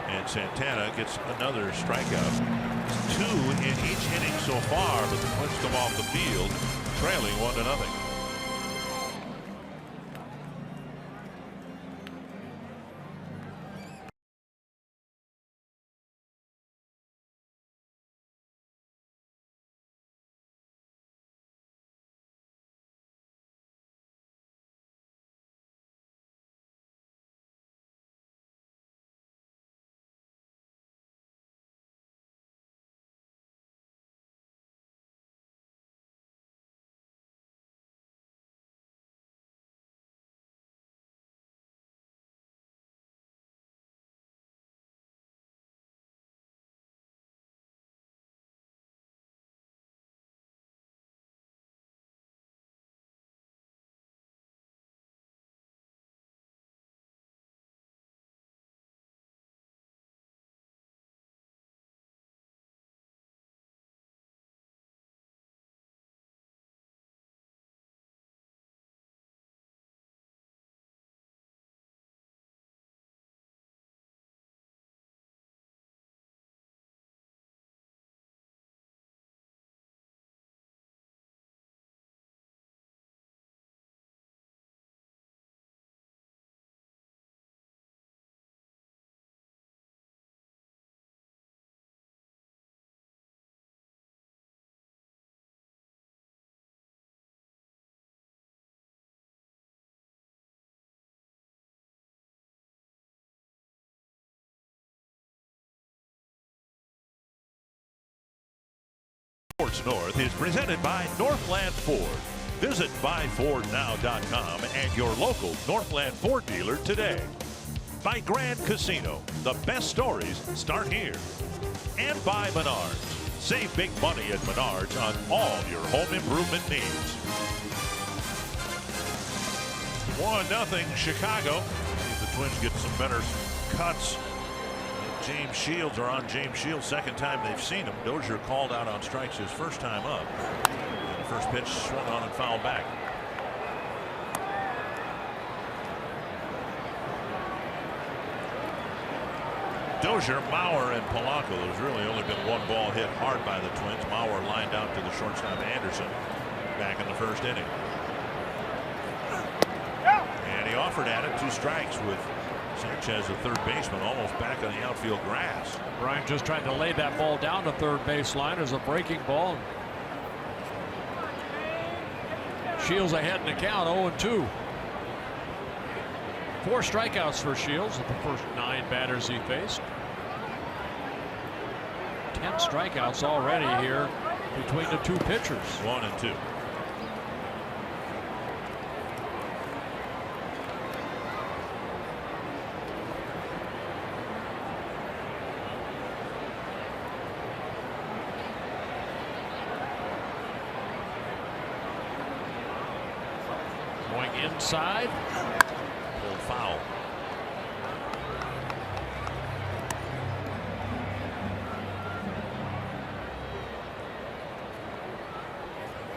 And Santana gets another strikeout. 2 in each inning so far, but the Twins come off the field trailing 1-0. Sports North is presented by Northland Ford. Visit buyfordnow.com and your local Northland Ford dealer today. By Grand Casino, the best stories start here. And by Menards. Save big money at Menards on all your home improvement needs. 1-0 Chicago. See if the Twins get some better cuts. James Shields are on James Shields' second time they've seen him. Dozier called out on strikes his first time up. And the first pitch swung on and fouled back. Dozier, Mauer, and Polanco. There's really only been one ball hit hard by the Twins. Mauer lined out to the shortstop Anderson back in the first inning. And he offered at it 2 strikes with Sanchez, the third baseman, almost back on the outfield grass. Bryant just tried to lay that ball down to third baseline as a breaking ball. Shields ahead in the count, 0-2. 4 strikeouts for Shields at the first 9 batters he faced. 10 strikeouts already here between the two pitchers. 1 and 2. Going inside. Pulled foul.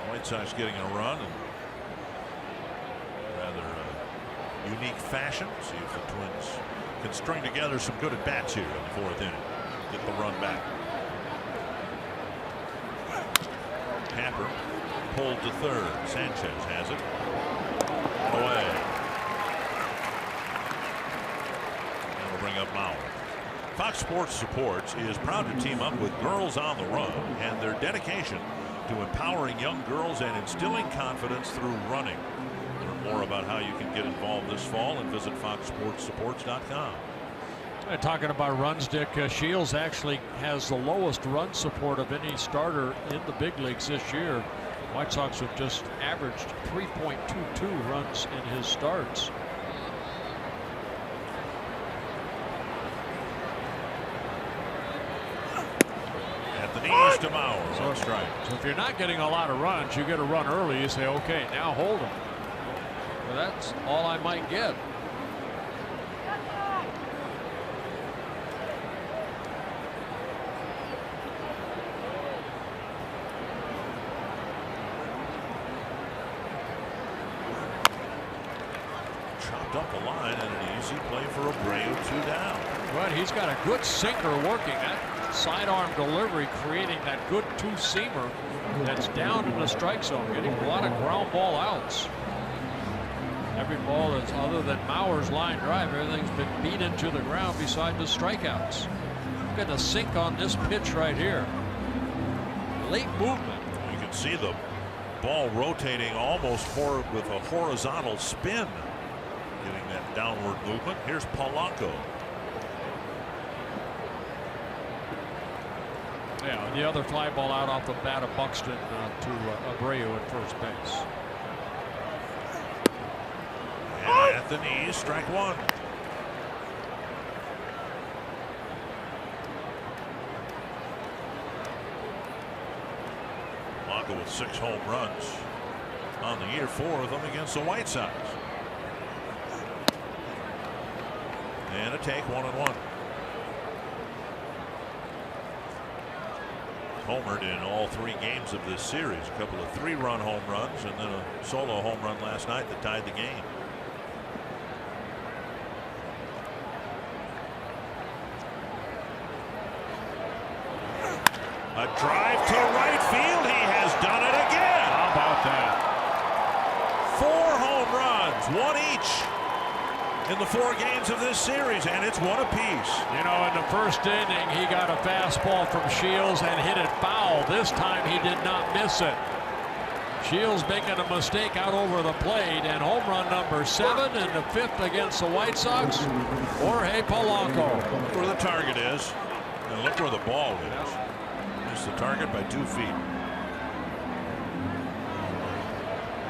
White Sox getting a run in rather unique fashion. See if the Twins can string together some good at-bats here in the 4th inning. Get the run back. Hamper pulled to third. Sanchez has it. Away. And we'll bring up Mauer. Fox Sports Supports is proud to team up with Girls on the Run and their dedication to empowering young girls and instilling confidence through running. Learn more about how you can get involved this fall and visit foxsportssupports.com. Talking about runs, Dick, Shields actually has the lowest run support of any starter in the big leagues this year. White Sox have just averaged 3.22 runs in his starts. At the knees to Mauer on strike. So if you're not getting a lot of runs, you get a run early. You say, okay, now hold them. Well, that's all I might get. Up the line and an easy play for Abreu, 2 down. But he's got a good sinker working. That sidearm delivery creating that good two-seamer that's down in the strike zone, getting a lot of ground ball outs. Every ball that's other than Mauer's line drive, everything's been beat into the ground beside the strikeouts. Look at the sink on this pitch right here. Late movement. You can see the ball rotating almost with a horizontal spin. Getting that downward movement. Here's Polanco. Yeah, the other fly ball out off the bat of Buxton to Abreu at first base. And at the knees, strike 1. Polanco with 6 home runs on the year, 4 of them against the White Sox. And a take, 1-1. Homered in all 3 games of this series. A couple of 3-run home runs and then a solo home run last night that tied the game. A drive to right field. He has done it again. How about that? 4 home runs, 1 each in the 4 games of this series, and it's 1 apiece. You know, in the first inning, he got a fastball from Shields and hit it foul. This time, he did not miss it. Shields making a mistake out over the plate, and home run number 7 and the 5th against the White Sox. Jorge Polanco. Where the target is, and look where the ball is. Missed the target by 2 feet.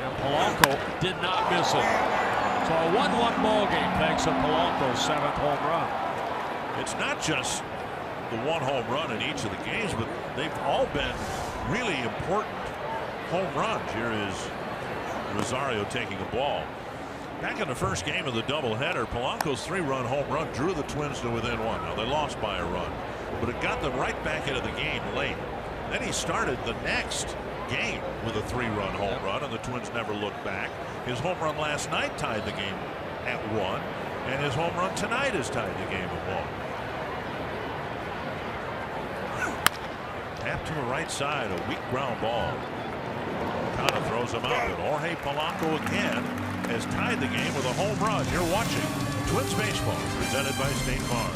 And Polanco did not miss it. So a 1-1 ball game thanks to Polanco's 7th home run. It's not just the 1 home run in each of the games, but they've all been really important home runs. Here is Rosario taking the ball. Back in the first game of the doubleheader, Polanco's 3-run home run drew the Twins to within 1. Now they lost by a run, but it got them right back into the game late. Then he started the next game with a 3-run home run, and the Twins never looked back. His home run last night tied the game at 1, and his home run tonight has tied the game at 1. Tap to the right side, a weak ground ball. Kind of throws him out, but Jorge Polanco again has tied the game with a home run. You're watching Twins Baseball, presented by State Farm.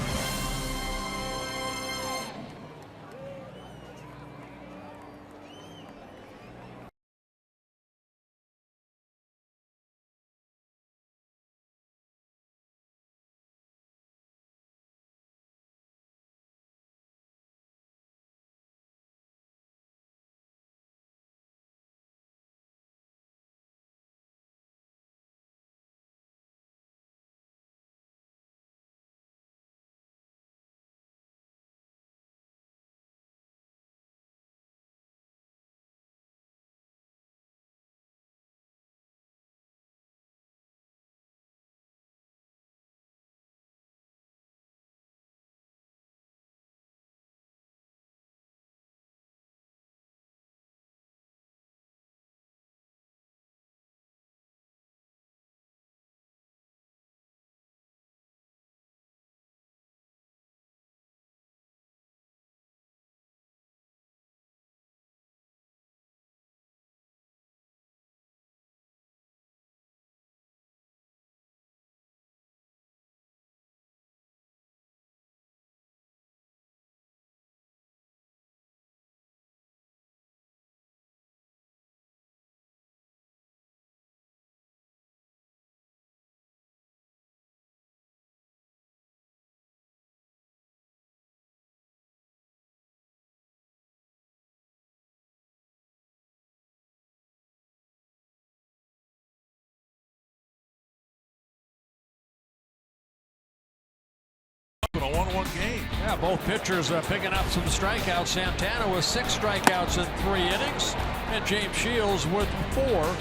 a 1-1 game. Yeah, both pitchers picking up some strikeouts. Santana with 6 strikeouts in 3 innings, and James Shields with 4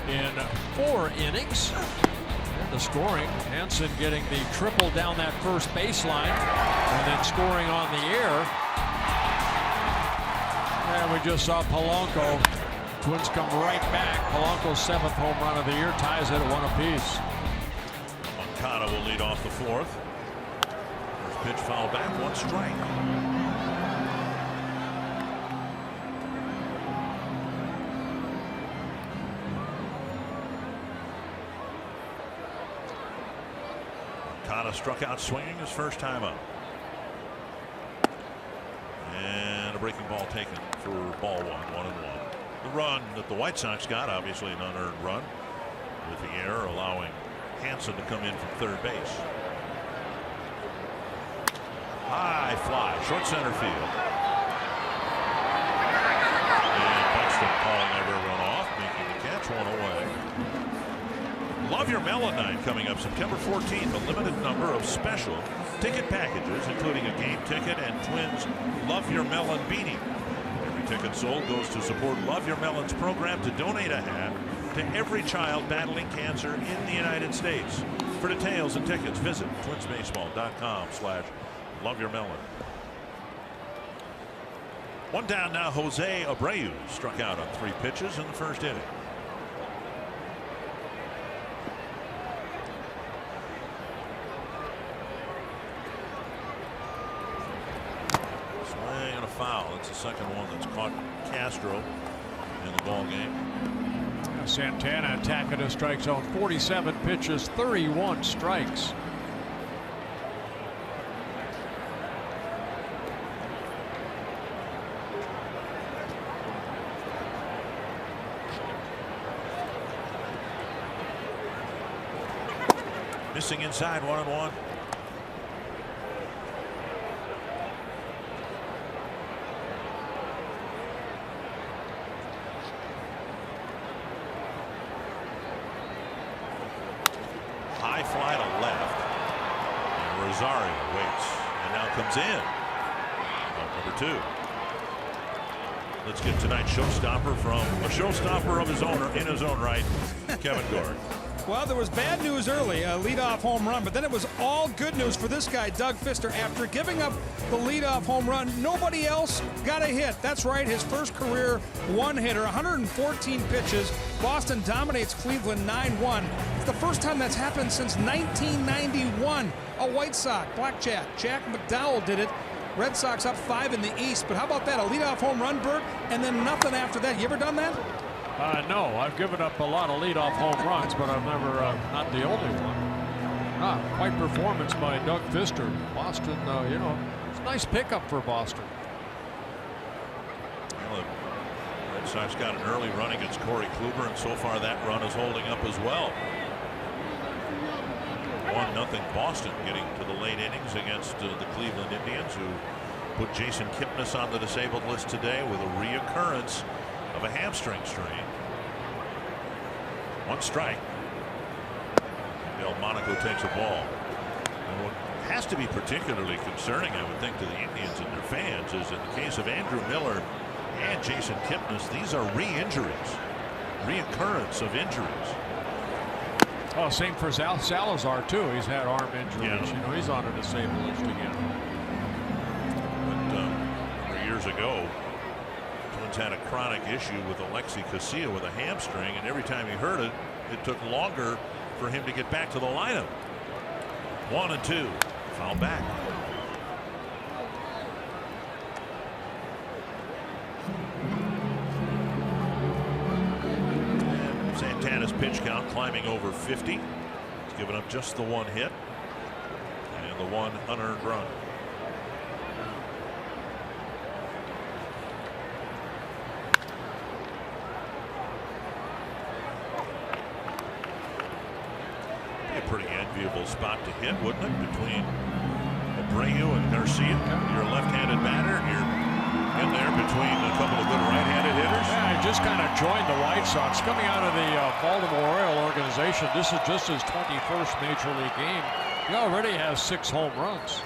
in 4 innings. And the scoring, Hansen getting the triple down that first baseline, and then scoring on the air. And we just saw Polanco. Twins come right back. Polanco's 7th home run of the year, ties it at 1 apiece. Moncada will lead off the 4th. First pitch foul back, 1 strike. Moncada struck out swinging his first time up. And a breaking ball taken for ball 1, 1-1. The run that the White Sox got, obviously an unearned run, with the error allowing Hansen to come in from third base. High fly, short center field. And Buxton calling everyone off, making the catch, 1 away. Love Your Melon Night coming up September 14th. A limited number of special ticket packages, including a game ticket and Twins Love Your Melon beanie. Ticket sold goes to support Love Your Melon's program to donate a hat to every child battling cancer in the United States. For details and tickets, visit twinsbaseball.com/loveyourmelon. 1 down now. Jose Abreu struck out on 3 pitches in the first inning. Foul. It's the second one that's caught Castro in the ball game. Santana attacking a strike zone. 47 pitches, 31 strikes. Missing inside, 1-1. High fly to left, and Rosario waits and now comes in. Number 2. Let's get tonight's showstopper from a showstopper of his own in his own right, Kevin Gord. Well, there was bad news early, a leadoff home run, but then it was all good news for this guy, Doug Fister. After giving up the leadoff home run, nobody else got a hit. That's right, his first career one-hitter, 114 pitches. Boston dominates Cleveland 9-1. It's the first time that's happened since 1991. A White Sox, Jack McDowell did it. Red Sox up 5 in the East, but how about that? A leadoff home run, Bert, and then nothing after that. You ever done that? No, I've given up a lot of leadoff home runs, but I've never, not the only one. Quite performance by Doug Fister. Boston, you know, it's a nice pickup for Boston. Well, the Red Sox got an early run against Corey Kluber, and so far that run is holding up as well. 1-0 Boston, getting to the late innings against the Cleveland Indians, who put Jason Kipnis on the disabled list today with a reoccurrence of a hamstring strain. 1 strike. Monaco takes a ball. And what has to be particularly concerning, I would think, to the Indians and their fans is in the case of Andrew Miller and Jason Kipnis, these are re-injuries, reoccurrence of injuries. Oh, same for Salazar too. He's had arm injuries. Yeah. You know, he's on a disabled list again. But years ago, Twins had a chronic issue with Alexi Casilla with a hamstring, and every time he hurt it, it took longer for him to get back to the lineup. 1-2, foul back. And Santana's pitch count climbing over 50. He's given up just the 1 hit and the 1 unearned run. Pretty enviable spot to hit, wouldn't it? Between Abreu and Garcia, you're a left-handed batter, and you're in there between a couple of good right-handed hitters. Yeah, he just kind of joined the White Sox, coming out of the Baltimore Orioles organization. This is just his 21st Major League game. He already has 6 home runs.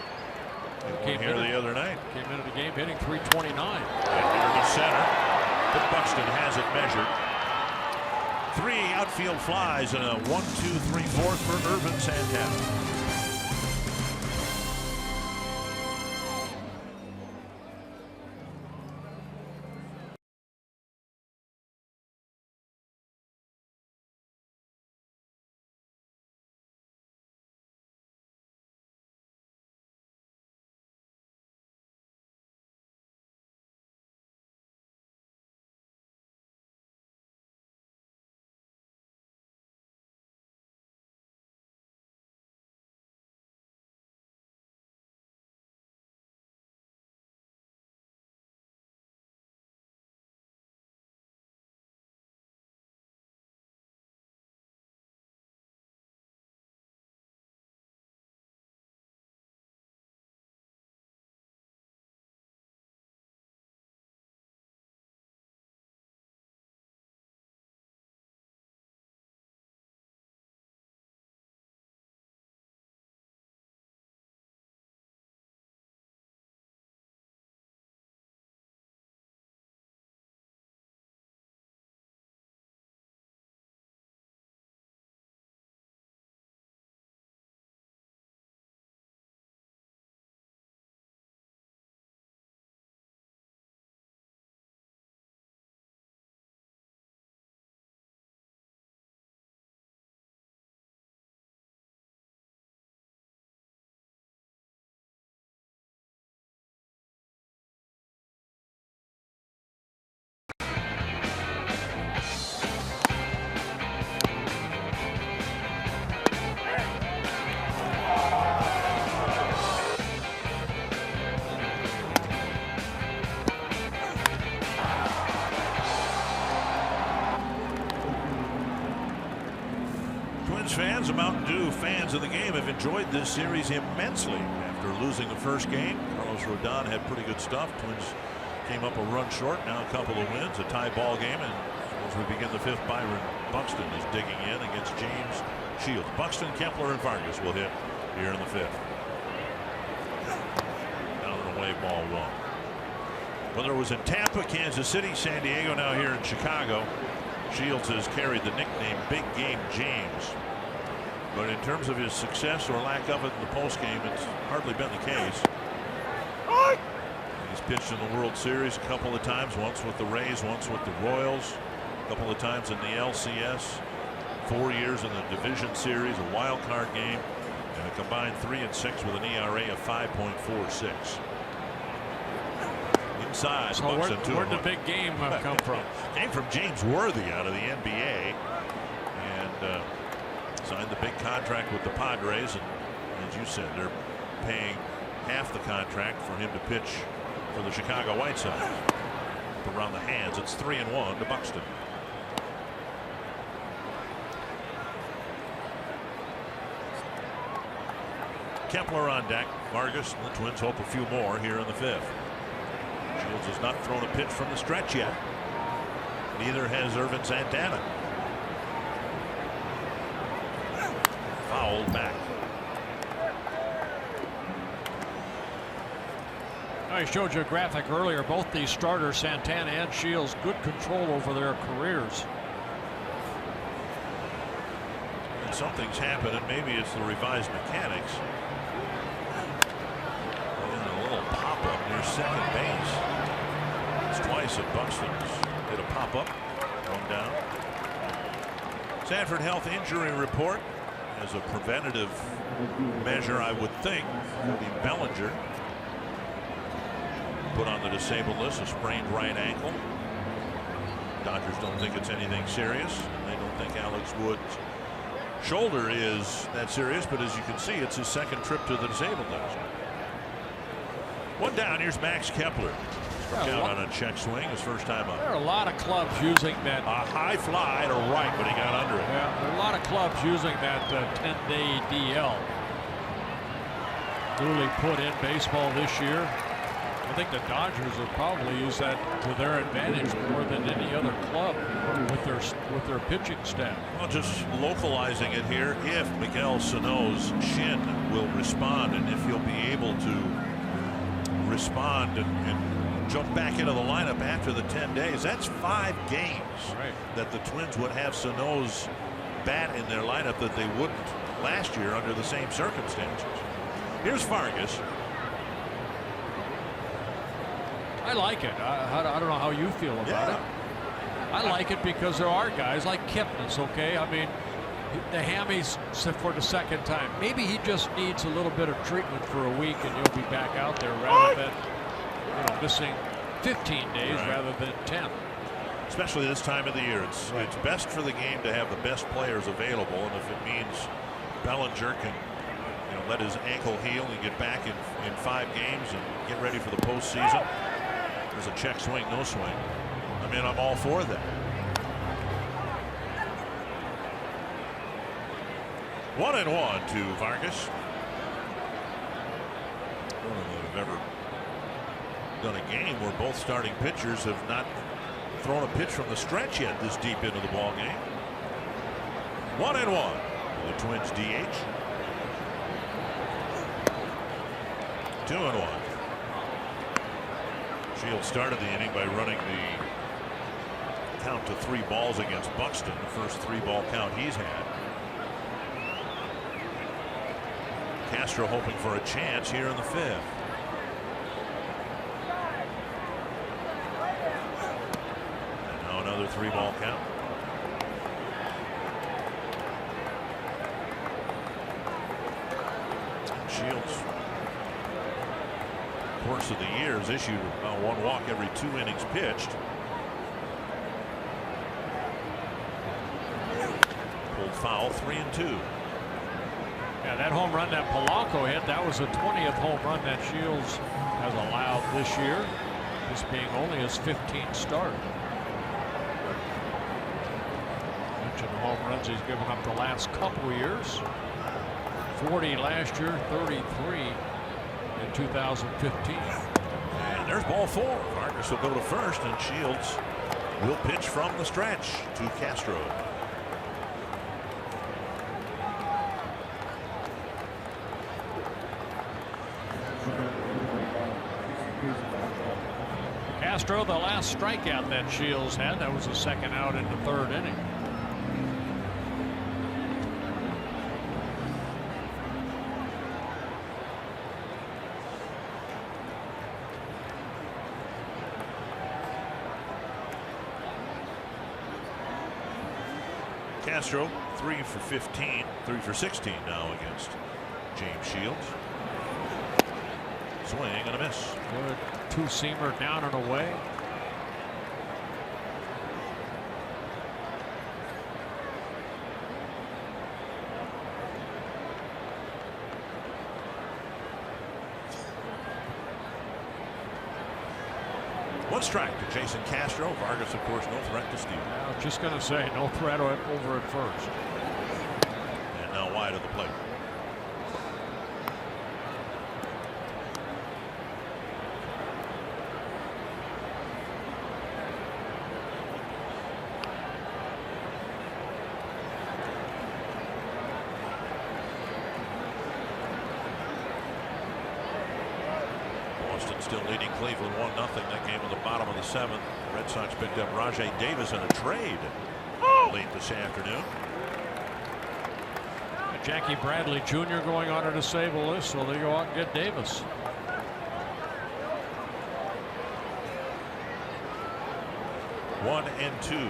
Came here the other night. Came into the game hitting .329. And here to center. But Buxton has it measured. 3 outfield flies and a 1, 2, 3, 4 for Irvin Santana. Fans, Mountain Dew fans of the game, have enjoyed this series immensely. After losing the first game, Carlos Rodon had pretty good stuff. Twins came up a run short. Now a couple of wins, a tie ball game, and as we begin the 5th, Byron Buxton is digging in against James Shields. Buxton, Kepler, and Vargas will hit here in the 5th. Down and away, ball 1. Whether it was in Tampa, Kansas City, San Diego, now here in Chicago, Shields has carried the nickname Big Game James. But in terms of his success or lack of it in the postgame, it's hardly been the case. He's pitched in the World Series a couple of times, once with the Rays, once with the Royals, a couple of times in the LCS, 4 years in the Division Series, a wild card game, and a combined 3 and 6 with an ERA of 5.46. Inside, so where'd the big game come from? Came from James Worthy out of the NBA, and signed the big contract with the Padres, and as you said, they're paying half the contract for him to pitch for the Chicago White Sox. Around the hands, it's 3-1 to Buxton. Kepler on deck. Vargas and the Twins hope a few more here in the 5th. Shields has not thrown a pitch from the stretch yet. Neither has Irvin Santana. Fouled back. I showed you a graphic earlier. Both these starters, Santana and Shields, good control over their careers. And something's happened, and maybe it's the revised mechanics. And a little pop-up near second base. It's twice at Buxton's. Did a pop-up. One down. Sanford Health injury report. As a preventative measure, I would think, the Bellinger put on the disabled list, a sprained right ankle. Dodgers don't think it's anything serious. They don't think Alex Wood's shoulder is that serious, but as you can see, it's his second trip to the disabled list. One down. Here's Max Kepler. Struck out on a check swing his first time up. There are a lot of clubs using that. A high fly to right, but he got under it. Yeah, there are a lot of clubs using that 10-day DL. Newly put in baseball this year. I think the Dodgers will probably use that to their advantage more than any other club with their pitching staff. Well, just localizing it here, if Miguel Sano's shin will respond and if he'll be able to respond and jump back into the lineup after the 10 days. That's 5 games that the Twins would have Sano's bat in their lineup that they wouldn't last year under the same circumstances. Here's Vargas. I like it. I don't know how you feel about it. I like it because there are guys like Kipnis, okay? I mean, the hammies for the second time. Maybe he just needs a little bit of treatment for a week and he'll be back out there rather than missing 15 days rather than 10. Especially this time of the year. It's best for the game to have the best players available, and if it means Bellinger can let his ankle heal and get back in 5 games and get ready for the postseason. There's a check swing, no swing. I mean, I'm all for that. 1-1 to Vargas. I don't know if I've ever done a game where both starting pitchers have not thrown a pitch from the stretch yet this deep into the ball game. 1-1. The Twins DH. 2-1. Shields started the inning by running the count to 3 balls against Buxton, the first 3-ball count he's had. Castro hoping for a chance here in the 5th. And now another 3-ball count. Shields, course of the year, has issued 1 walk every 2 innings pitched. Pulled foul, 3-2. Yeah, that home run that Polanco hit, that was the 20th home run that Shields has allowed this year, this being only his 15th start. Mentioned the home runs he's given up the last couple years. 40 last year, 33 in 2015. And there's ball 4. Vargas will go to first, and Shields will pitch from the stretch to Castro. Castro, the last strikeout that Shields had, that was the second out in the 3rd inning. Castro 3 for 15, 3 for 16 now against James Shields. Swing and a miss. Good 2-seamer down and away. One strike to Jason Castro. Vargas, of course, no threat to steal. I was just going to say, no threat over at first. And now wide of the plate. Still leading Cleveland 1-0. That game in the bottom of the 7th. The Red Sox picked up Rajai Davis in a trade late this afternoon. Jackie Bradley Jr. going on a disabled list, so they go out and get Davis. One and 2.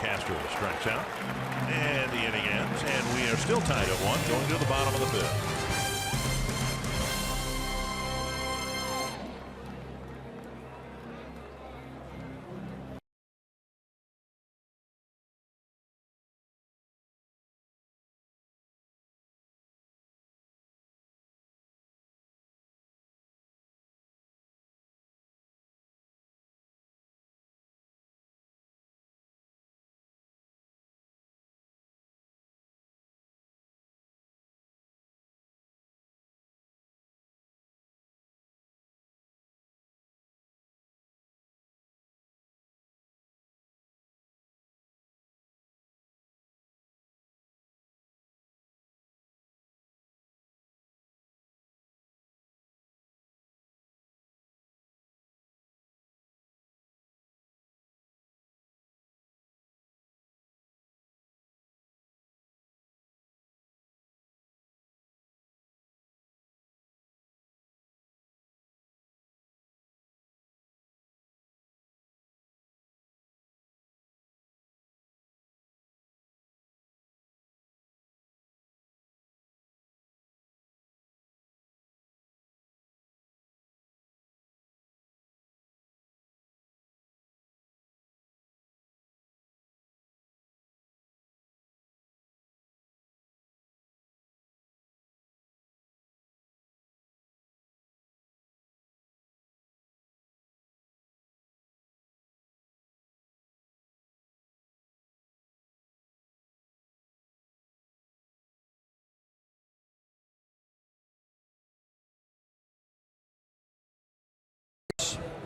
Castro strikes out, and the inning ends, and we are still tied at 1 going to the bottom of the 5th.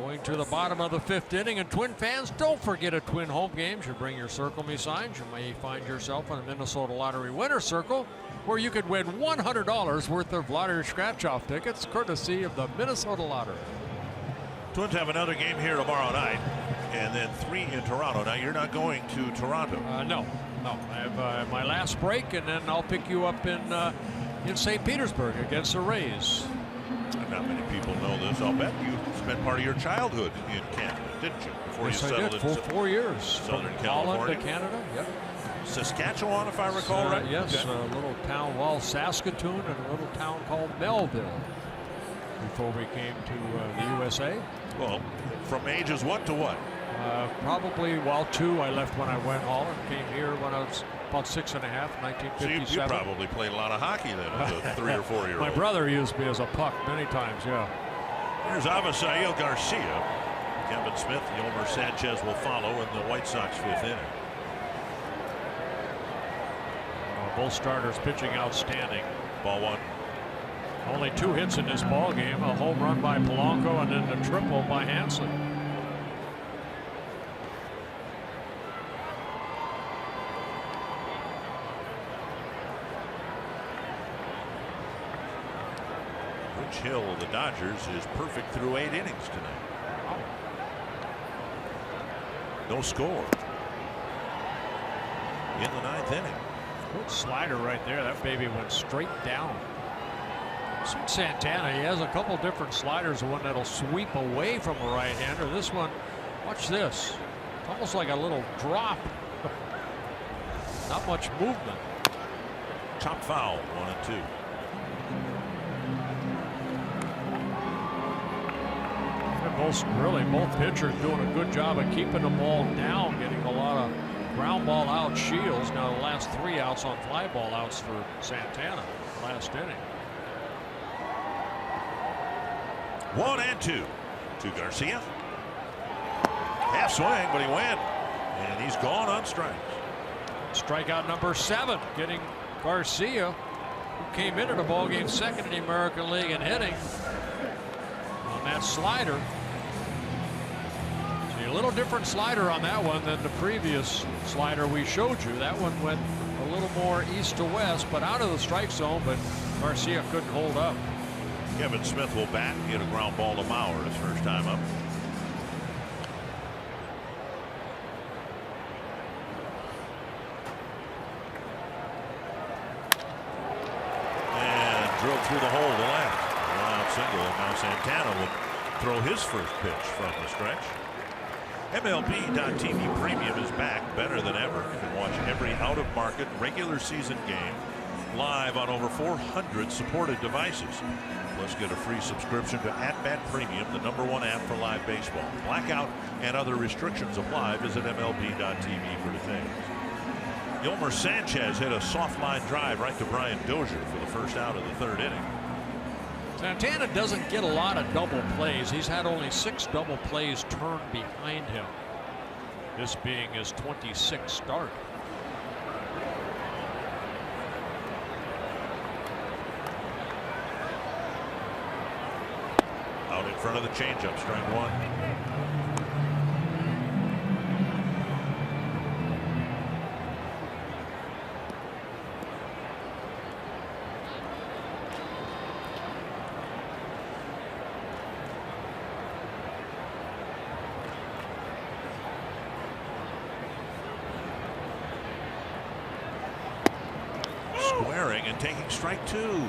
Going to the bottom of the 5th inning, and Twin fans, don't forget at Twin home games, you bring your Circle Me signs. You may find yourself in a Minnesota Lottery winner circle where you could win $100 worth of lottery scratch-off tickets courtesy of the Minnesota Lottery. Twins have another game here tomorrow night, and then 3 in Toronto. Now, you're not going to Toronto. No. I have my last break, and then I'll pick you up in St. Petersburg against the Rays. Not many people know this. I'll bet you spent part of your childhood in Canada, didn't you? Before Yes, you I settled did. in Four years. Southern From California. Holland to Canada. Yep. Saskatchewan, if I recall right. Yes, Okay. a little town, Saskatoon, and a little town called Melville before we came to the USA. Well, from ages what to what? Probably, 2. I left when I went Holland. Came here when I was about 6 and a half, So 1957. you probably played a lot of hockey then as a 3 or 4 year old. My brother used me as a puck many times, yeah. Here's Avisail Garcia. Kevin Smith, Yolmer Sanchez will follow in the White Sox 5th inning. Both starters pitching outstanding. Ball 1. Only 2 hits in this ball game, a home run by Polanco and then the triple by Hansen. Rich Hill of the Dodgers is perfect through 8 innings tonight. No score in the 9th inning. Good slider right there. That baby went straight down. Santana, he has a couple different sliders. One that'll sweep away from a right-hander. This one, watch this. It's almost like a little drop. Not much movement. Chop foul, 1-2. Both pitchers doing a good job of keeping the ball down, getting a lot of ground ball out Shields. Now the last 3 outs on fly ball outs for Santana last inning. 1-2 to Garcia. Half swing, but he went, and he's gone on strikes. Strikeout number 7, getting Garcia, who came into the ball game second in the American League in hitting on that slider. See, a little different slider on that one than the previous slider we showed you. That one went a little more east to west, but out of the strike zone, but Garcia couldn't hold up. Kevin Smith will bat. He hit a ground ball to Mauer his first time up. And drilled through the hole to left. Wild single, and now Santana will throw his first pitch from the stretch. MLB.TV Premium is back better than ever. You can watch every out-of-market regular season game live on over 400 supported devices. Plus, get a free subscription to @Bat Premium, the #1 app for live baseball. Blackout and other restrictions apply. Visit MLB.TV for details. Yolmer Sanchez hit a soft line drive right to Brian Dozier for the first out of the 3rd inning. Santana doesn't get a lot of double plays. He's had only 6 double plays turned behind him, this being his 26th start. Out in front of the changeup, strike 1. Squaring and taking strike 2.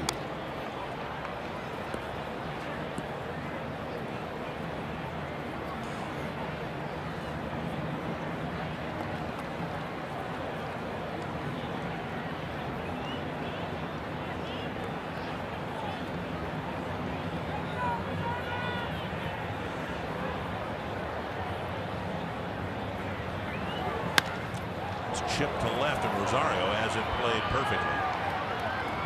Chipped to left, and Rosario has it played perfectly.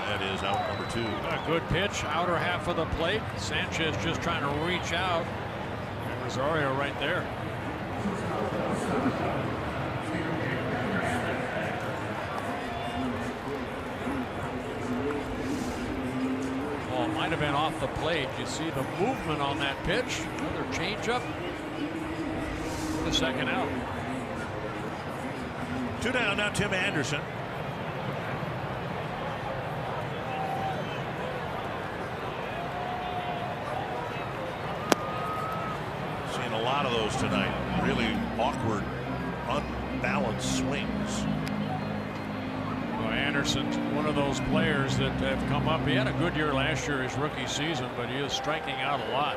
That is out number 2. A good pitch, outer half of the plate. Sanchez just trying to reach out, and Rosario right there. Might have been off the plate. You see the movement on that pitch. Another changeup. The second out. 2 down now. Tim Anderson. Seen a lot of those tonight. Really awkward, unbalanced swings. Well, Anderson's one of those players that have come up. He had a good year last year, his rookie season, but he is striking out a lot.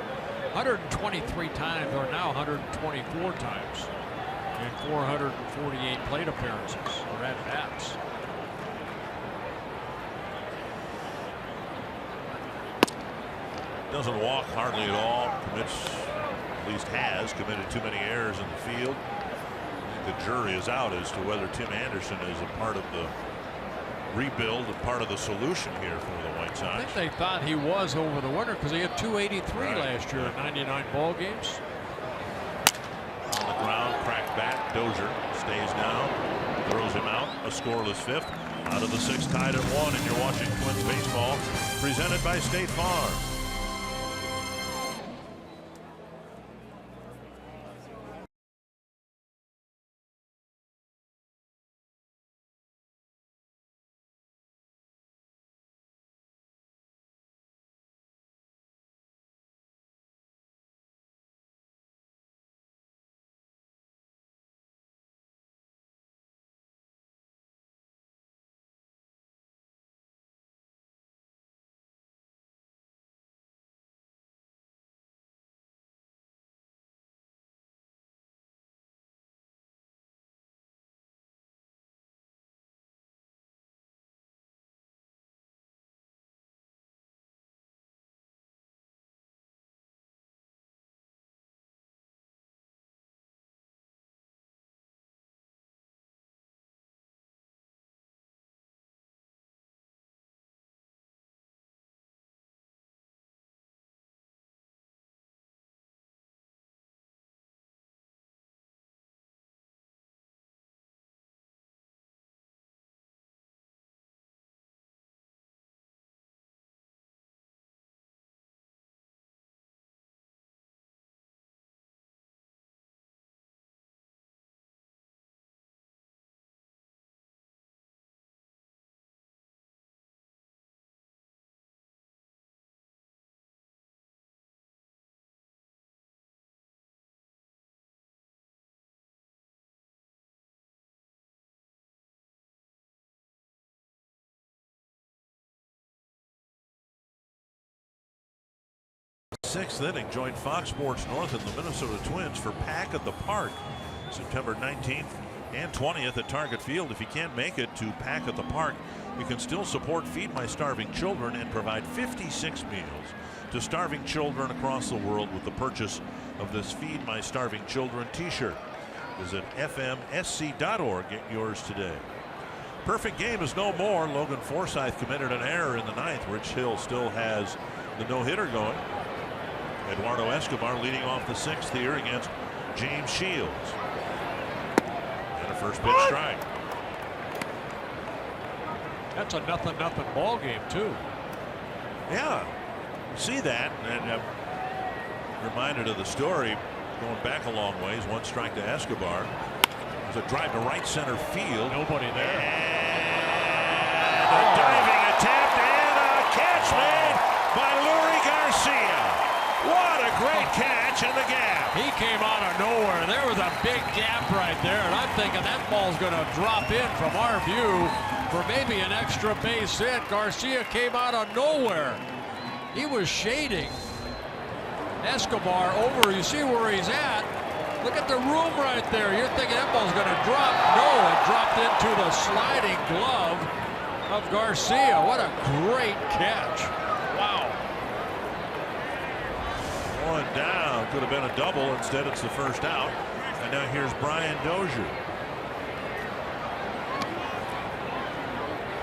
123 times, or now 124 times, in 448 plate appearances or at bats. Doesn't walk hardly at all. Commits, at least has committed too many errors in the field. I think the jury is out as to whether Tim Anderson is a part of the rebuild and part of the solution here for the White Sox. I think they thought he was over the winter because he had 283 last year in 99 ball games. On the ground, cracked bat. Dozier stays down, throws him out. A scoreless fifth. Out of the sixth, tied at 1, and you're watching Twins baseball, presented by State Farm. Sixth inning, joined Fox Sports North and the Minnesota Twins for Pack at the Park, September 19th and 20th at Target Field. If you can't make it to Pack at the Park, you can still support Feed My Starving Children and provide 56 meals to starving children across the world with the purchase of this Feed My Starving Children t-shirt. Visit fmsc.org. Get yours today. Perfect game is no more. Logan Forsythe committed an error in the ninth. Rich Hill still has the no-hitter going. Eduardo Escobar leading off the sixth here against James Shields. And a first pitch strike. That's a nothing ball game too. Yeah, see that, and I'm reminded of the story going back a long ways. One strike to Escobar. There's a drive to right center field. Nobody there. And a diving attempt and a catch made by Lurie Garcia. What a great catch in the gap. He came out of nowhere. There was a big gap right there, and I'm thinking that ball's going to drop in from our view for maybe an extra base hit. Garcia came out of nowhere. He was shading Escobar over. You see where he's at. Look at the room right there. You're thinking that ball's going to drop. No, it dropped into the sliding glove of Garcia. What a great catch. Wow. One down. Could have been a double. Instead, it's the first out. And now here's Brian Dozier.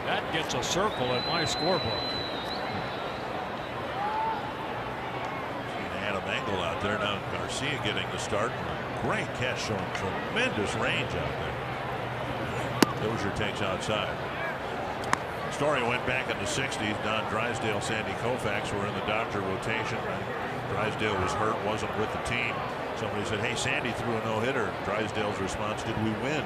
That gets a circle in my scorebook. Adam Engel out there. Now Garcia getting the start. Great catch, showing tremendous range out there. Dozier takes outside. Story went back in the 60s. Don Drysdale, Sandy Koufax were in the Dodger rotation. Drysdale was hurt, wasn't with the team. Somebody said, "Hey, Sandy threw a no-hitter." Drysdale's response, "Did we win?"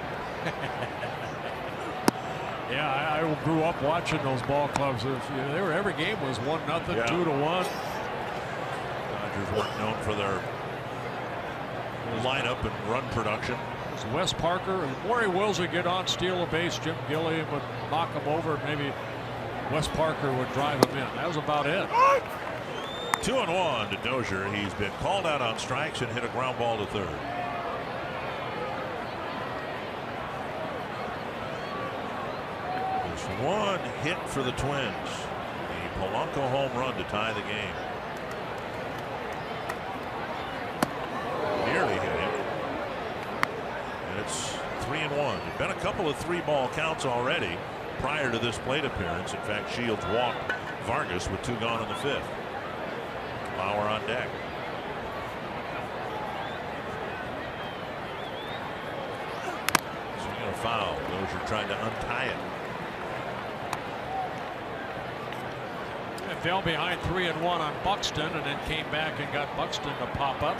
Yeah, I grew up watching those ball clubs. Every game was 1-0, 2-1. Dodgers weren't known for their lineup and run production. It was Wes Parker and Maury Wills would get on, steal a base. Jim Gilliam would knock him over. Maybe Wes Parker would drive him in. That was about it. 2-1 to Dozier. He's been called out on strikes and hit a ground ball to third. There's one hit for the Twins. The Polanco home run to tie the game. Nearly hit him. And it's 3-1. There's been a couple of 3-ball counts already prior to this plate appearance. In fact, Shields walked Vargas with 2 gone in the 5th. Lauer on deck. Swing and a foul. Dozier trying to untie it. It fell behind 3-1 on Buxton and then came back and got Buxton to pop up.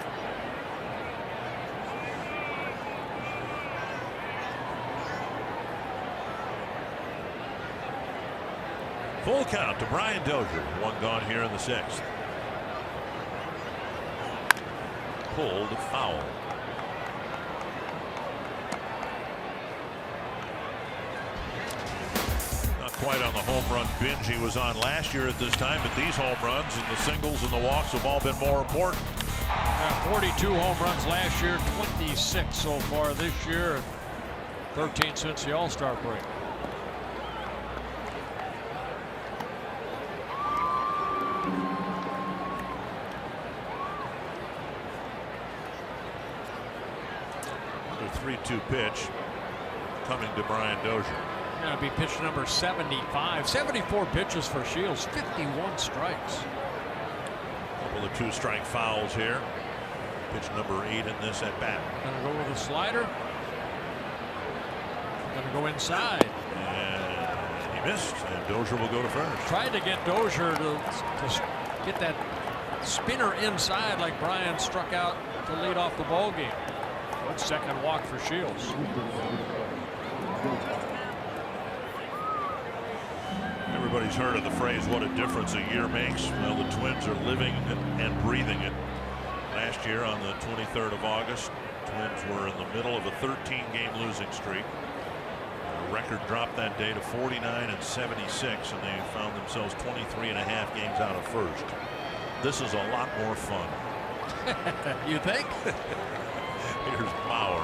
Full count to Brian Dozier. 1 gone here in the 6th. Pulled foul. Not quite on the home run binge he was on last year at this time, but these home runs and the singles and the walks have all been more important. 42 home runs last year, 26 so far this year, and 13 since the All-Star break. The 3-2 pitch coming to Brian Dozier. Going to be pitch number 75. 74 pitches for Shields, 51 strikes. Couple of 2-strike fouls here. Pitch number 8 in this at bat. Going to go with a slider. Going to go inside. And he missed, and Dozier will go to first. Tried to get Dozier to get that spinner inside like Brian struck out to lead off the ball game. Good second walk for Shields. Everybody's heard of the phrase, what a difference a year makes. Well, the Twins are living and breathing it. Last year on the 23rd of August, Twins were in the middle of a 13-game losing streak. The record dropped that day to 49-76, and they found themselves 23 and a half games out of first. This is a lot more fun. You think? Here's Bauer.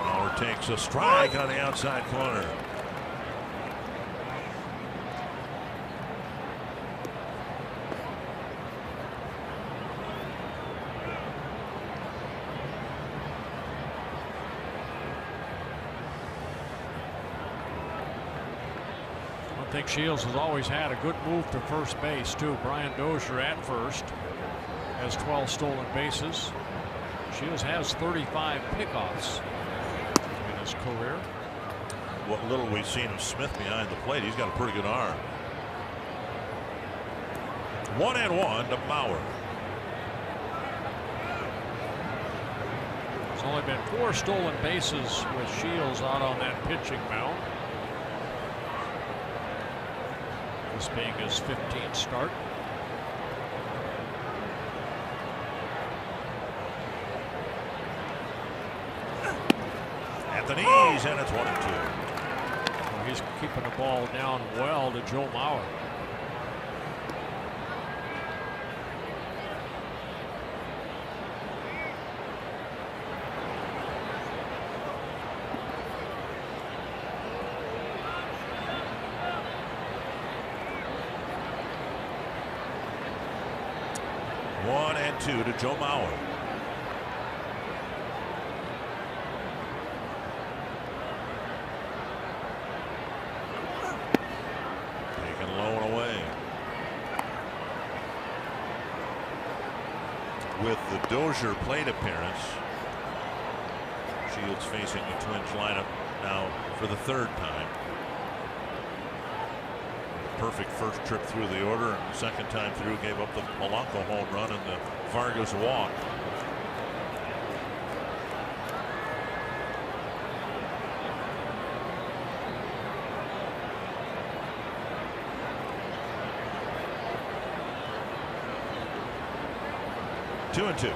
Bauer takes a strike on the outside corner. I think Shields has always had a good move to first base too. Brian Dozier at first has 12 stolen bases. Shields has 35 pickoffs in his career. What little we've seen of Smith behind the plate, he's got a pretty good arm. 1-1 to Bauer. There's only been 4 stolen bases with Shields out on that pitching mound. This being his 15th start. At the knees, and it's 1-2. So he's keeping the ball down well to Joe Mauer. To Joe Mauer. Taken low and away. with the Dozier plate appearance. Shields facing the Twins lineup now for the 3rd time. Perfect first trip through the order, and the 2nd time through gave up the Polanco home run and the Vargas walk. Two and two.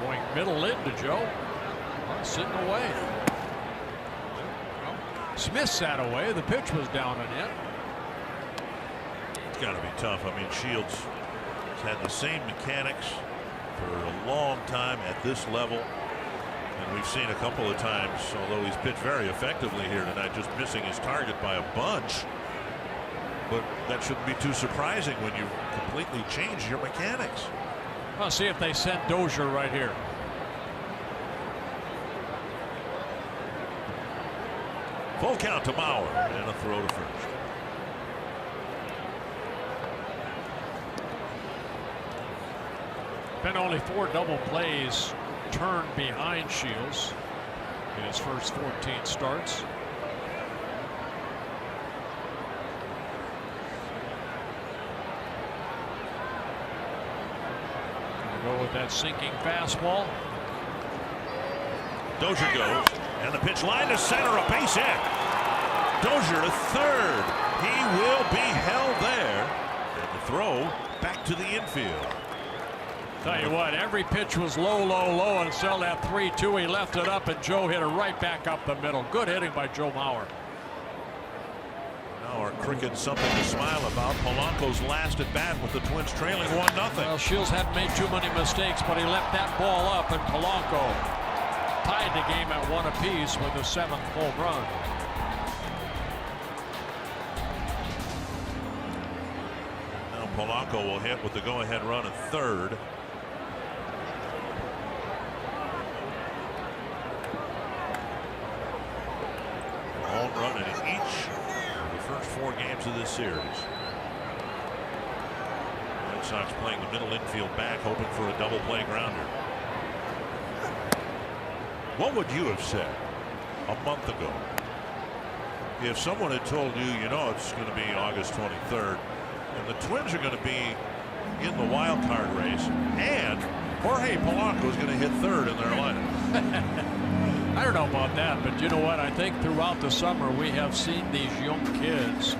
Going middle into Joe. Sitting away. Smith sat away. The pitch was down and in. It's got to be tough. I mean, Shields has had the same mechanics for a long time at this level. And we've seen a couple of times, although he's pitched very effectively here tonight, just missing his target by a bunch. But that shouldn't be too surprising when you completely change your mechanics. Let's see if they send Dozier right here. Full count to Mauer and a throw to first. Been only 4 double plays turned behind Shields in his first 14 starts. Go with that sinking fastball. Dozier goes, and the pitch line to center, a base hit. Dozier to 3rd. He will be held there. And the throw back to the infield. Tell you what, every pitch was low, low, low until that 3-2. He left it up, and Joe hit it right back up the middle. Good hitting by Joe Mauer. Now our Crickets something to smile about. Polanco's last at bat with the Twins trailing 1-0. Well, Shields hadn't made too many mistakes, but he left that ball up, and Polanco tied the game at 1 apiece with a 7th home run. Now Polanco will hit with the go-ahead run at 3rd. Home run in each of the first 4 games of this series. Red Sox playing the middle infield back, hoping for a double play grounder. What would you have said a month ago if someone had told you, you know, it's going to be August 23rd and the Twins are going to be in the wild card race and Jorge Polanco is going to hit 3rd in their lineup? I don't know about that, but you know what? I think throughout the summer we have seen these young kids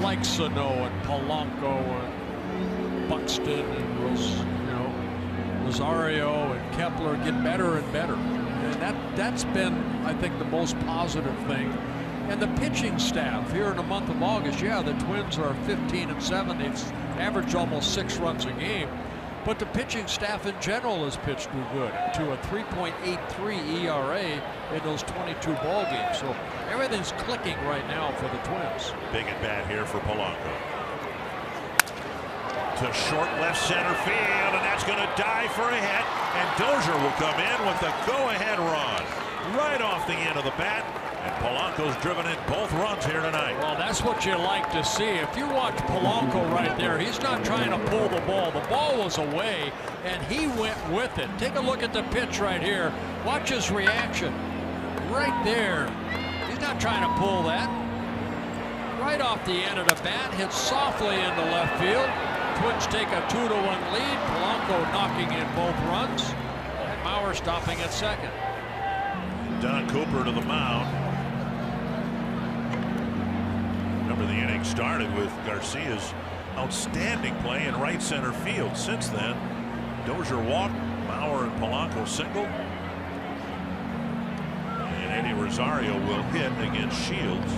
like Sano and Polanco and Buxton and Rosario and Kepler get better and better. And that's been, I think, the most positive thing. And the pitching staff here in the month of August, yeah, the Twins are 15-7. They've averaged almost 6 runs a game. But the pitching staff in general has pitched good to a 3.83 ERA in those 22 ball games. So everything's clicking right now for the Twins. Big at bat here for Polanco. To short left center field, and that's going to die for a hit. And Dozier will come in with the go-ahead run right off the end of the bat. And Polanco's driven in both runs here tonight. Well, that's what you like to see. If you watch Polanco right there, he's not trying to pull the ball. The ball was away, and he went with it. Take a look at the pitch right here. Watch his reaction. Right there. He's not trying to pull that. Right off the end of the bat, hits softly into left field. Twins take a 2-1 lead. Polanco knocking in both runs. And Mauer stopping at 2nd. Don Cooper to the mound. Remember, the inning started with Garcia's outstanding play in right center field. Since then, Dozier walked, Mauer and Polanco singled. And Eddie Rosario will hit against Shields.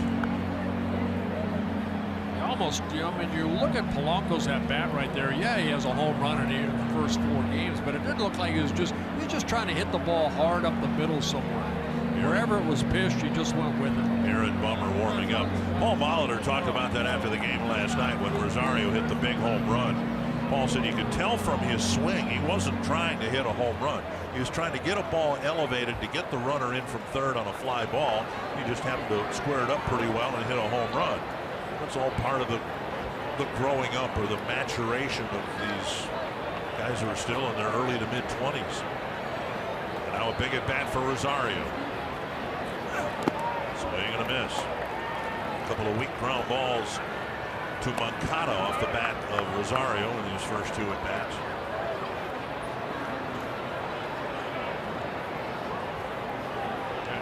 Almost, I mean, you look at Polanco's at bat right there. Yeah, he has a home run in the first 4 games, but it didn't look like he's just trying to hit the ball hard up the middle somewhere. Wherever it was pitched, he just went with it. Aaron Bummer warming up. Paul Molitor talked about that after the game last night when Rosario hit the big home run. Paul said you could tell from his swing he wasn't trying to hit a home run. He was trying to get a ball elevated to get the runner in from 3rd on a fly ball. He just happened to square it up pretty well and hit a home run. That's all part of the growing up or the maturation of these Guys who are still in their early to mid 20s. And now a big at bat for Rosario. Swing and a miss. A couple of weak ground balls to Moncada off the bat of Rosario in these first 2 at bats.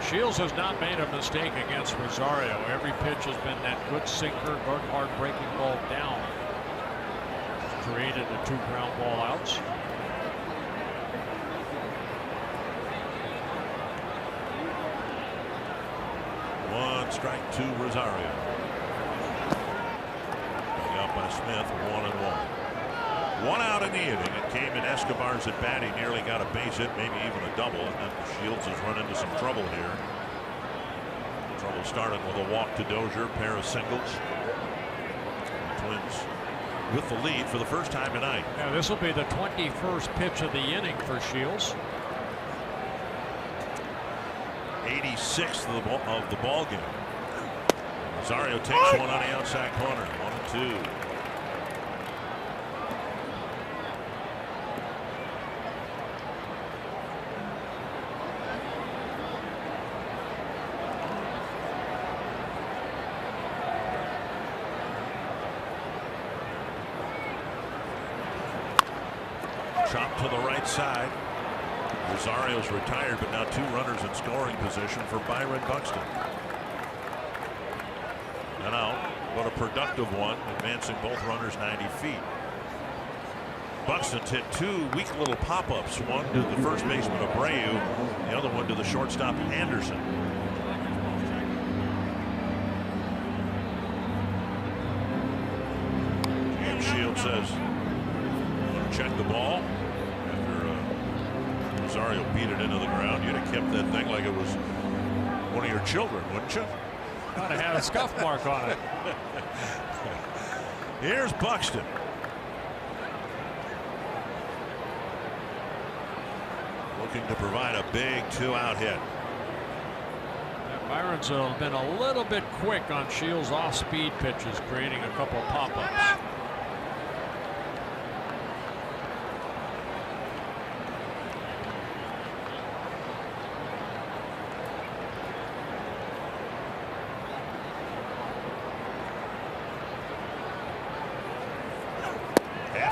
Shields has not made a mistake against Rosario. Every pitch has been that good sinker, good hard breaking ball down. Created the 2 ground ball outs. One strike to Rosario. Going out by Smith, 1-1. 1 out in the inning. It came in Escobar's at bat. He nearly got a base hit, maybe even a double. And then Shields has run into some trouble here. Trouble starting with a walk to Dozier, pair of singles. The Twins with the lead for the first time tonight. Yeah, this will be the 21st pitch of the inning for Shields. 86th of the ball game. Rosario takes one on the outside corner. 1-2. Chop to the right side. Rosario's retired, but now 2 runners in scoring position for Byron Buxton. And out, but a productive one, advancing both runners 90 feet. Buxton's hit 2 weak little pop-ups, one to the first baseman Abreu, the other one to the shortstop Anderson. And Shields says, check the ball. Rosario beat it into the ground. You'd have kept that thing like it was one of your children, wouldn't you? Gotta have a scuff mark on it. Here's Buxton. Looking to provide a big 2-out hit. Byron's been a little bit quick on Shields' off-speed pitches, creating a couple pop-ups.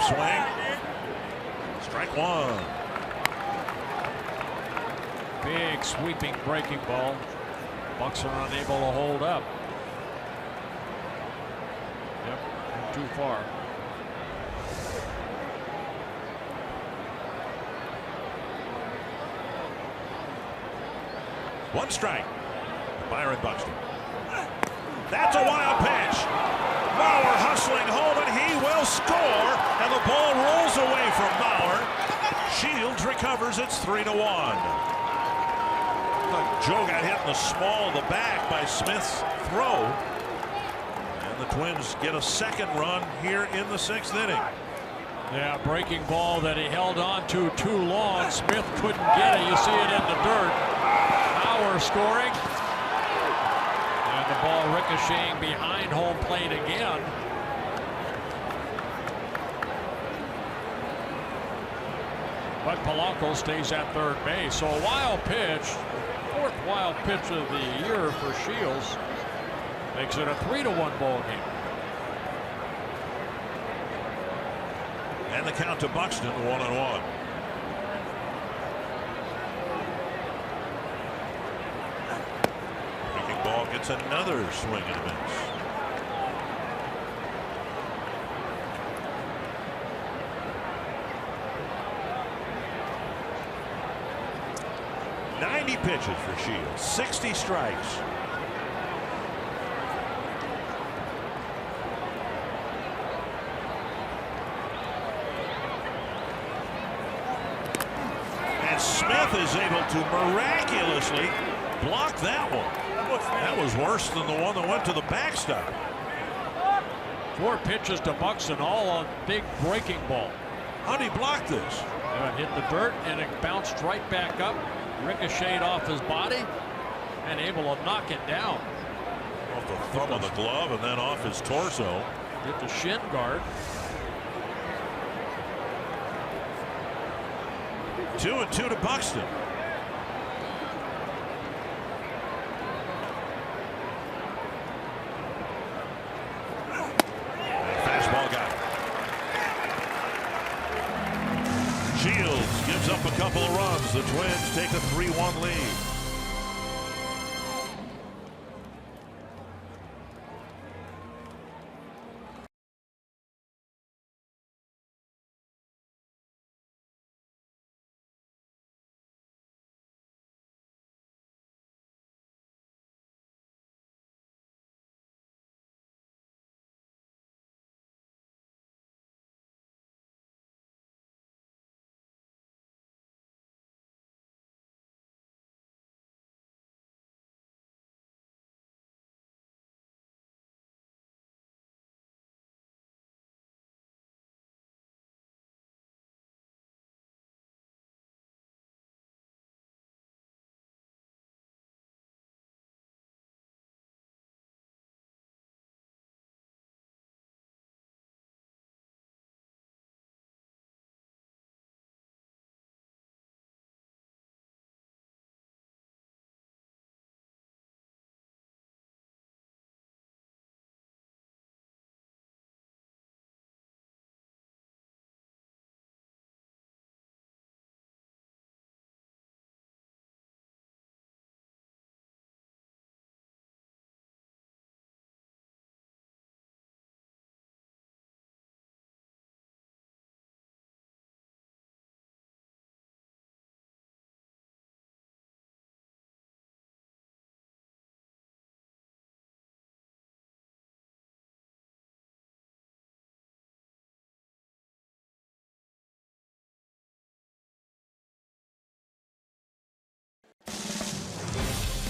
Swing. Strike 1. Big sweeping breaking ball. Bucks are unable to hold up. Yep, too far. One strike. Byron Buxton. That's a wild pitch. Bauer hustling home, and he will score, and the ball rolls away from Bauer. Shields recovers. It's 3-1. Joe got hit in the small of the back by Smith's throw, and the Twins get a second run here in the 6th inning. Yeah, breaking ball that he held on to too long. Smith couldn't get it. You see it in the dirt. Bauer scoring. The ball ricocheting behind home plate again. But Polanco stays at third base. So a wild pitch, 4th wild pitch of the year for Shields, makes it a 3-1 ball game. And the count to Buxton, 1-1. Ball gets another swing and a miss. "90 pitches for Shields, 60 strikes. And Smith is able to miraculously block that one. That was worse than the one that went to the backstop. 4 pitches to Buxton, all on big breaking ball. How did he block this? Hit the dirt, and it bounced right back up, ricocheted off his body, and able to knock it down. Off the thumb of the glove and then off his torso. Hit the shin guard. 2-2 to Buxton. Fastball got it. Shields gives up a couple of runs. The Twins take a 3-1 lead.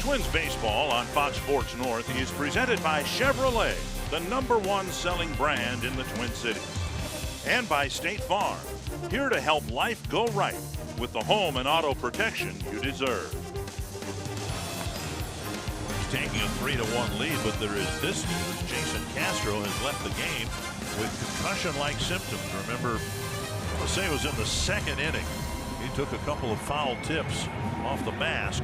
Twins baseball on Fox Sports North is presented by Chevrolet, the #1 selling brand in the Twin Cities, and by State Farm, here to help life go right with the home and auto protection you deserve. He's taking a 3-1 lead, but there is this news. Jason Castro has left the game with concussion-like symptoms. Remember, I want to say it was in the 2nd inning. He took a couple of foul tips off the mask.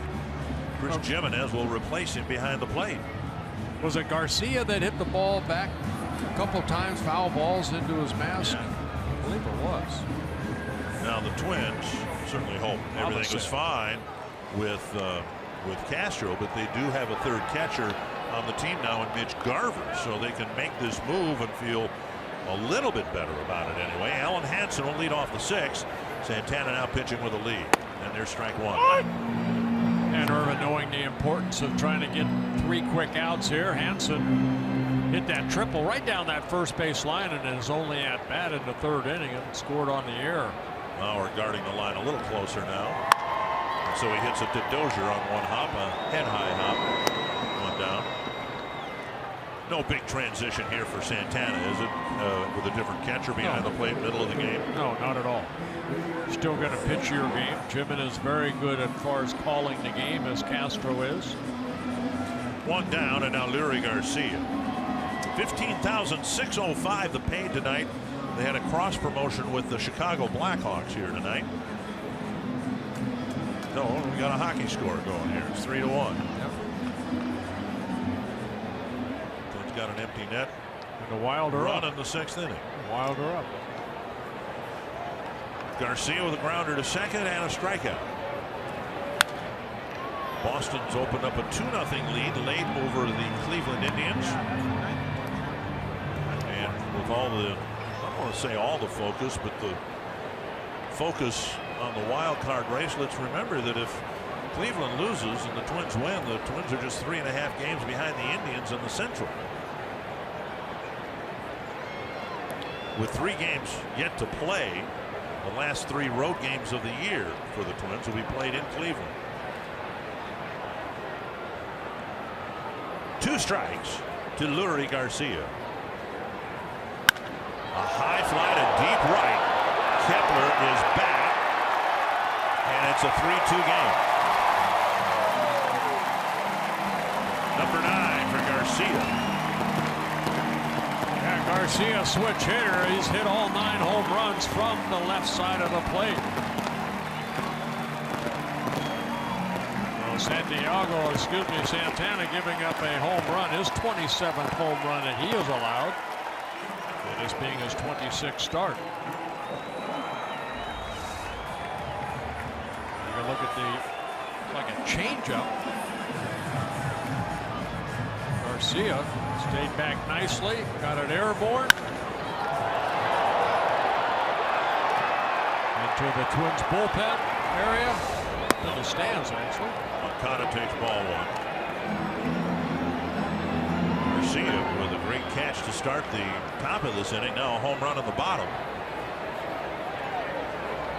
Chris Jimenez will replace him behind the plate. Was it Garcia that hit the ball back a couple times, foul balls into his mask? Yeah. I believe it was. Now the Twins certainly hope everything was fine with Castro, but they do have a third catcher on the team now in Mitch Garver, so they can make this move and feel a little bit better about it anyway. Alan Hansen will lead off the 6th. Santana now pitching with a lead, and there's strike 1. And Irvin, knowing the importance of trying to get 3 quick outs here, Hansen hit that triple right down that first base line and is only at bat in the 3rd inning and scored on the air. Now we're guarding the line a little closer now. And so he hits it to Dozier on one hop, a head high hop, 1 down. No big transition here for Santana, is it? With a different catcher behind the plate, middle of the game? No, not at all. Still going to pitch your game. Jimenez is very good as far as calling the game, as Castro is. 1 down, and now Lurie Garcia. 15,605 the paid tonight. They had a cross promotion with the Chicago Blackhawks here tonight. No, we got a hockey score going here. It's 3-1. Yep. It's got an empty net. And the Wild are run up in the 6th inning. Wild are up. Garcia with a grounder to second and a strikeout. Boston's opened up a 2-0 lead late over the Cleveland Indians. And with all the, I don't want to say all the focus, but the focus on the wild card race, let's remember that if Cleveland loses and the Twins win, the Twins are just 3.5 games behind the Indians in the Central. With 3 games yet to play, the last 3 road games of the year for the Twins will be played in Cleveland. 2 strikes to Lurie Garcia. A high fly to deep right. Kepler is back, and it's a 3-2 game. Number 9 for Garcia. Garcia, switch hitter. He's hit all 9 home runs from the left side of the plate. Santana giving up a home run, his 27th home run that he has allowed. And this being his 26th start. You can look at like a changeup. Garcia stayed back nicely, got it airborne. Into the Twins bullpen area. In the stands, actually. Moncada takes ball one. Garcia with a great catch to start the top of this inning. Now a home run in the bottom.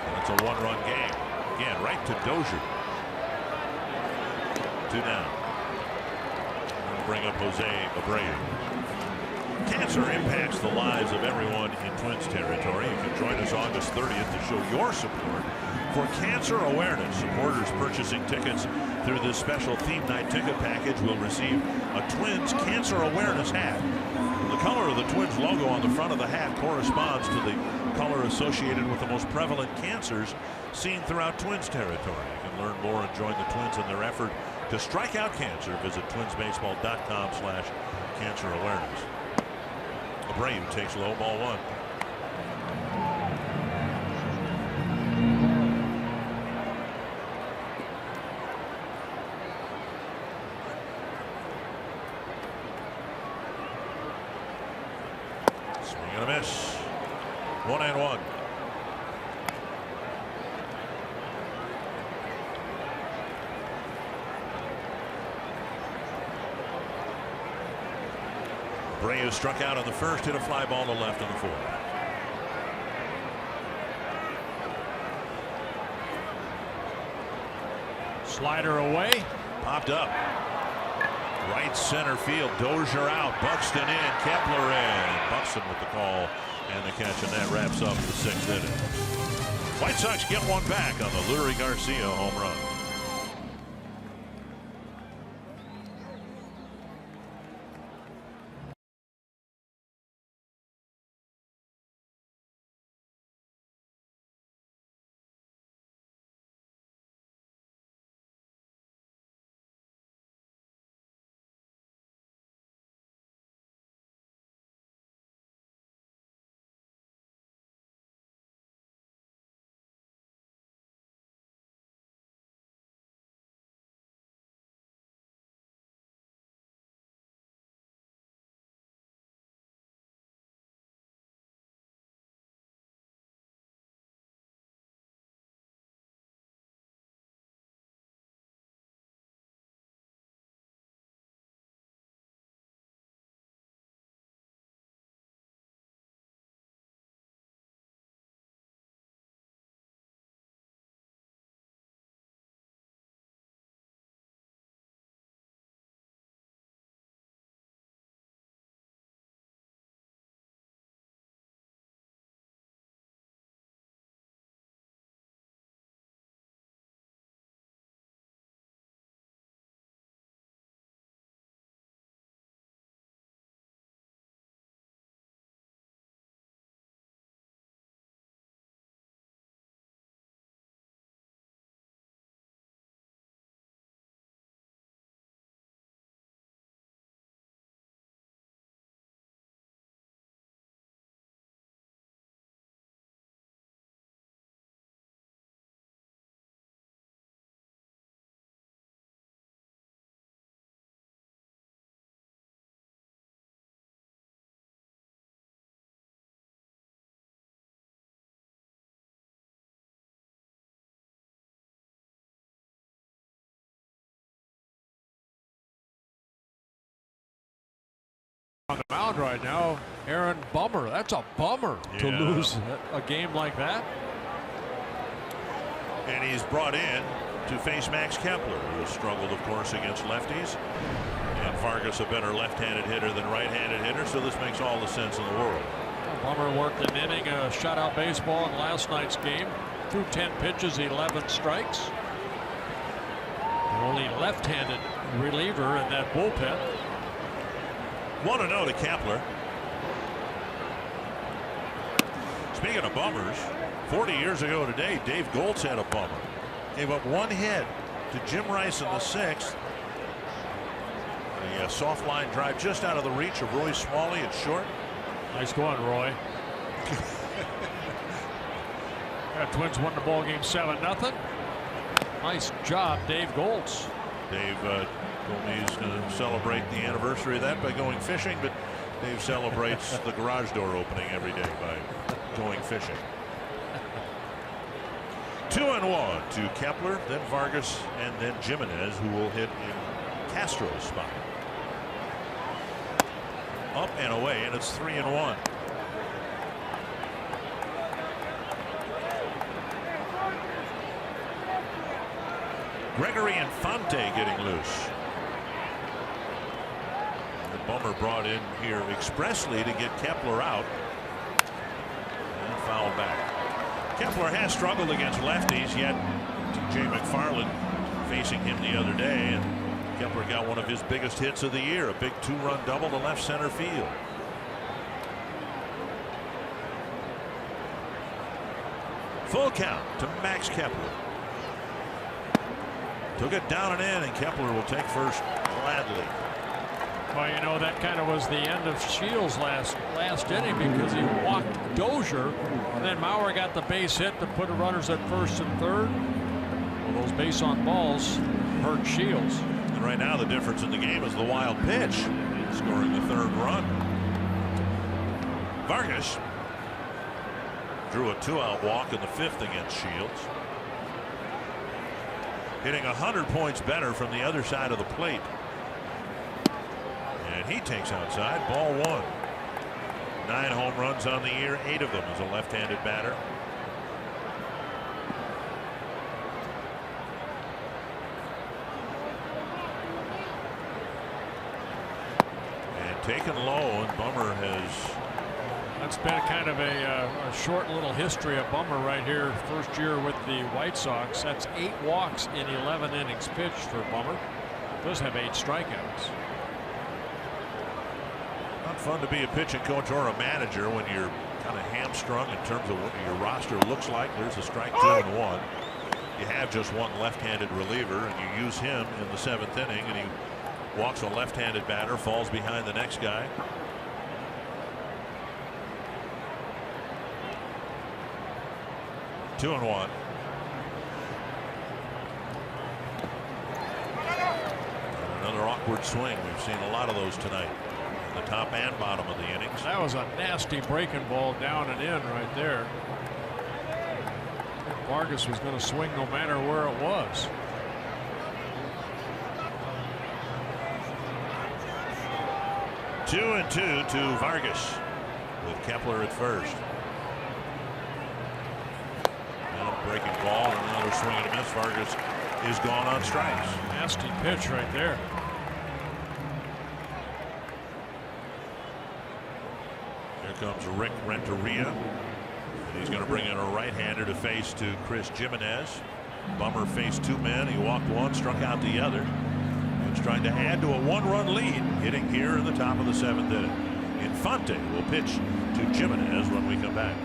And it's a one-run game. Again, right to Dozier. 2 down. We'll bring up Jose Abreu. Cancer impacts the lives of everyone in Twins territory. You can join us August 30th to show your support for cancer awareness. Supporters purchasing tickets through this special theme night ticket package will receive a Twins cancer awareness hat. The color of the Twins logo on the front of the hat corresponds to the color associated with the most prevalent cancers seen throughout Twins territory. You can learn more and join the Twins in their effort to strike out cancer. Visit twinsbaseball.com/cancer awareness. Abreu takes low, ball 1. Swing and a miss. 1-1. Abreu struck out on the first, hit a fly ball to left on the 4th. Slider away. Popped up. Right center field. Dozier out. Buxton in. Kepler in. Buxton with the call and the catch, and that wraps up the 6th inning. White Sox get one back on the Leury Garcia home run. On the mound right now, Aaron Bummer. That's a bummer to lose a game like that. And he's brought in to face Max Kepler, who has struggled, of course, against lefties. And Vargas a better left-handed hitter than right-handed hitter, so this makes all the sense in the world. Bummer worked an inning of shutout baseball in last night's game. Threw 10 pitches, 11 strikes. The only left-handed reliever in that bullpen. 1-0 to Kepler. Speaking of bummers, 40 years ago today, Dave Goltz had a bummer. Gave up 1 hit to Jim Rice in the 6th. A soft line drive just out of the reach of Roy Smalley at short. Nice going, Roy. Twins won the ball game 7-0. Nice job, Dave Goltz. Dave told me he's going to celebrate the anniversary of that by going fishing, but Dave celebrates the garage door opening every day by going fishing. 2-1 to Kepler, then Vargas, and then Jimenez, who will hit in Castro's spot. Up and away, and it's 3-1. Gregory Infante getting loose. The Bummer brought in here expressly to get Kepler out. And fouled back. Kepler has struggled against lefties, yet T.J. McFarland facing him the other day, and Kepler got one of his biggest hits of the year, a big 2-run double to left center field. Full count to Max Kepler. Took it down and in, and Kepler will take first gladly. Well, you know, that kind of was the end of Shields last inning because he walked Dozier, and then Maurer got the base hit to put the runners at first and third. Well, those base on balls hurt Shields. And right now the difference in the game is the wild pitch, scoring the 3rd run. Vargas drew a 2-out walk in the 5th against Shields. Hitting 100 points better from the other side of the plate. And he takes outside, ball 1. 9 home runs on the year, 8 of them as a left-handed batter. And taken low, and Bummer has. That's been kind of a short little history of Bummer right here. First year with the White Sox. That's 8 walks in 11 innings pitched for Bummer. Does have 8 strikeouts. Not fun to be a pitching coach or a manager when you're kind of hamstrung in terms of what your roster looks like. There's a strike 2 and 1. You have just one left-handed reliever, and you use him in the 7th inning, and he walks a left-handed batter, falls behind the next guy. Two and 1. Another awkward swing. We've seen a lot of those tonight. The top and bottom of the innings. That was a nasty breaking ball down and in right there. Vargas was going to swing no matter where it was. Two and 2 to Vargas with Kepler at first. Breaking ball and another swing and a miss. Vargas is gone on strikes. Nasty pitch right there. Here comes Rick Renteria. And he's going to bring in a right-hander to face to Chris Jimenez. Bummer faced 2 men. He walked 1, struck out the other. He's trying to add to a 1-run lead, hitting here in the top of the 7th inning. Infante will pitch to Jimenez when we come back.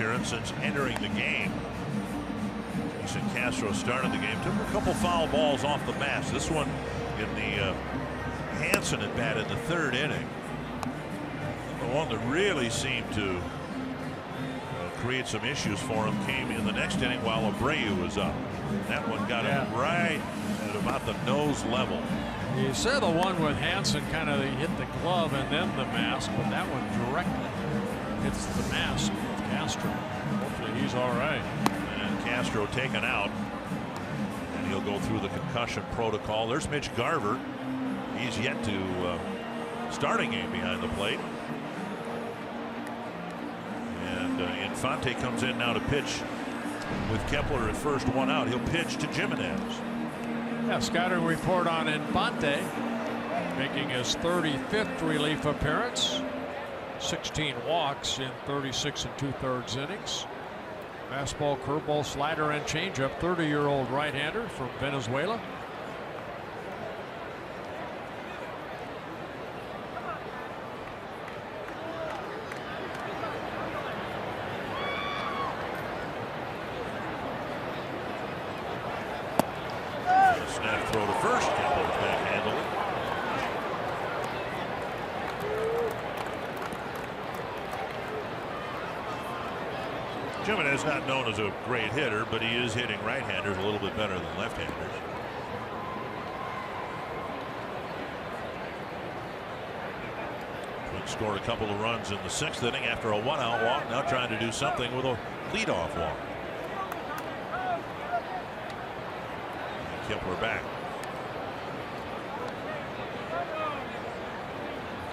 appearance since entering the game. Jason Castro started the game, took a couple foul balls off the mask. This one in the Hansen at bat in the 3rd inning. The one that really seemed to create some issues for him came in the next inning while Abreu was up. That one got him right at about the nose level. You said the one with Hansen kind of hit the glove and then the mask, but that one directly hits the mask of Castro. Hopefully he's all right. And Castro taken out, and he'll go through the concussion protocol. There's Mitch Garver. He's yet to start a game behind the plate. And Infante comes in now to pitch with Kepler at first, 1 out. He'll pitch to Jimenez. Yeah, scouting report on Infante, making his 35th relief appearance. 16 walks in 36 2/3 innings. Fastball, curveball, slider, and changeup. 30-year-old right-hander from Venezuela. Snap throw to first. Kepler's backhanded it. Jimenez not known as a great hitter, but he is hitting right-handers a little bit better than left-handers. Twins scored a couple of runs in the 6th inning after a 1-out walk. Now trying to do something with a leadoff walk. And Kepler back.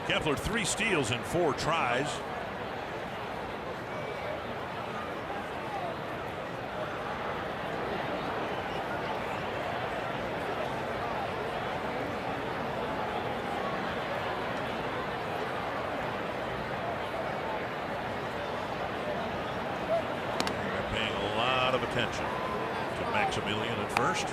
Kepler 3 steals in 4 tries. Attention to Maximilian at first.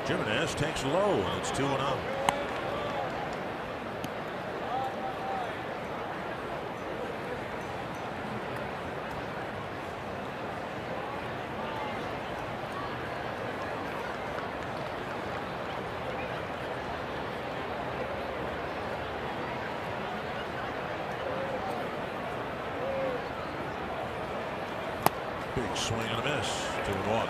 Jimenez takes low, and it's 2-0. Big swing and a miss. 2-1.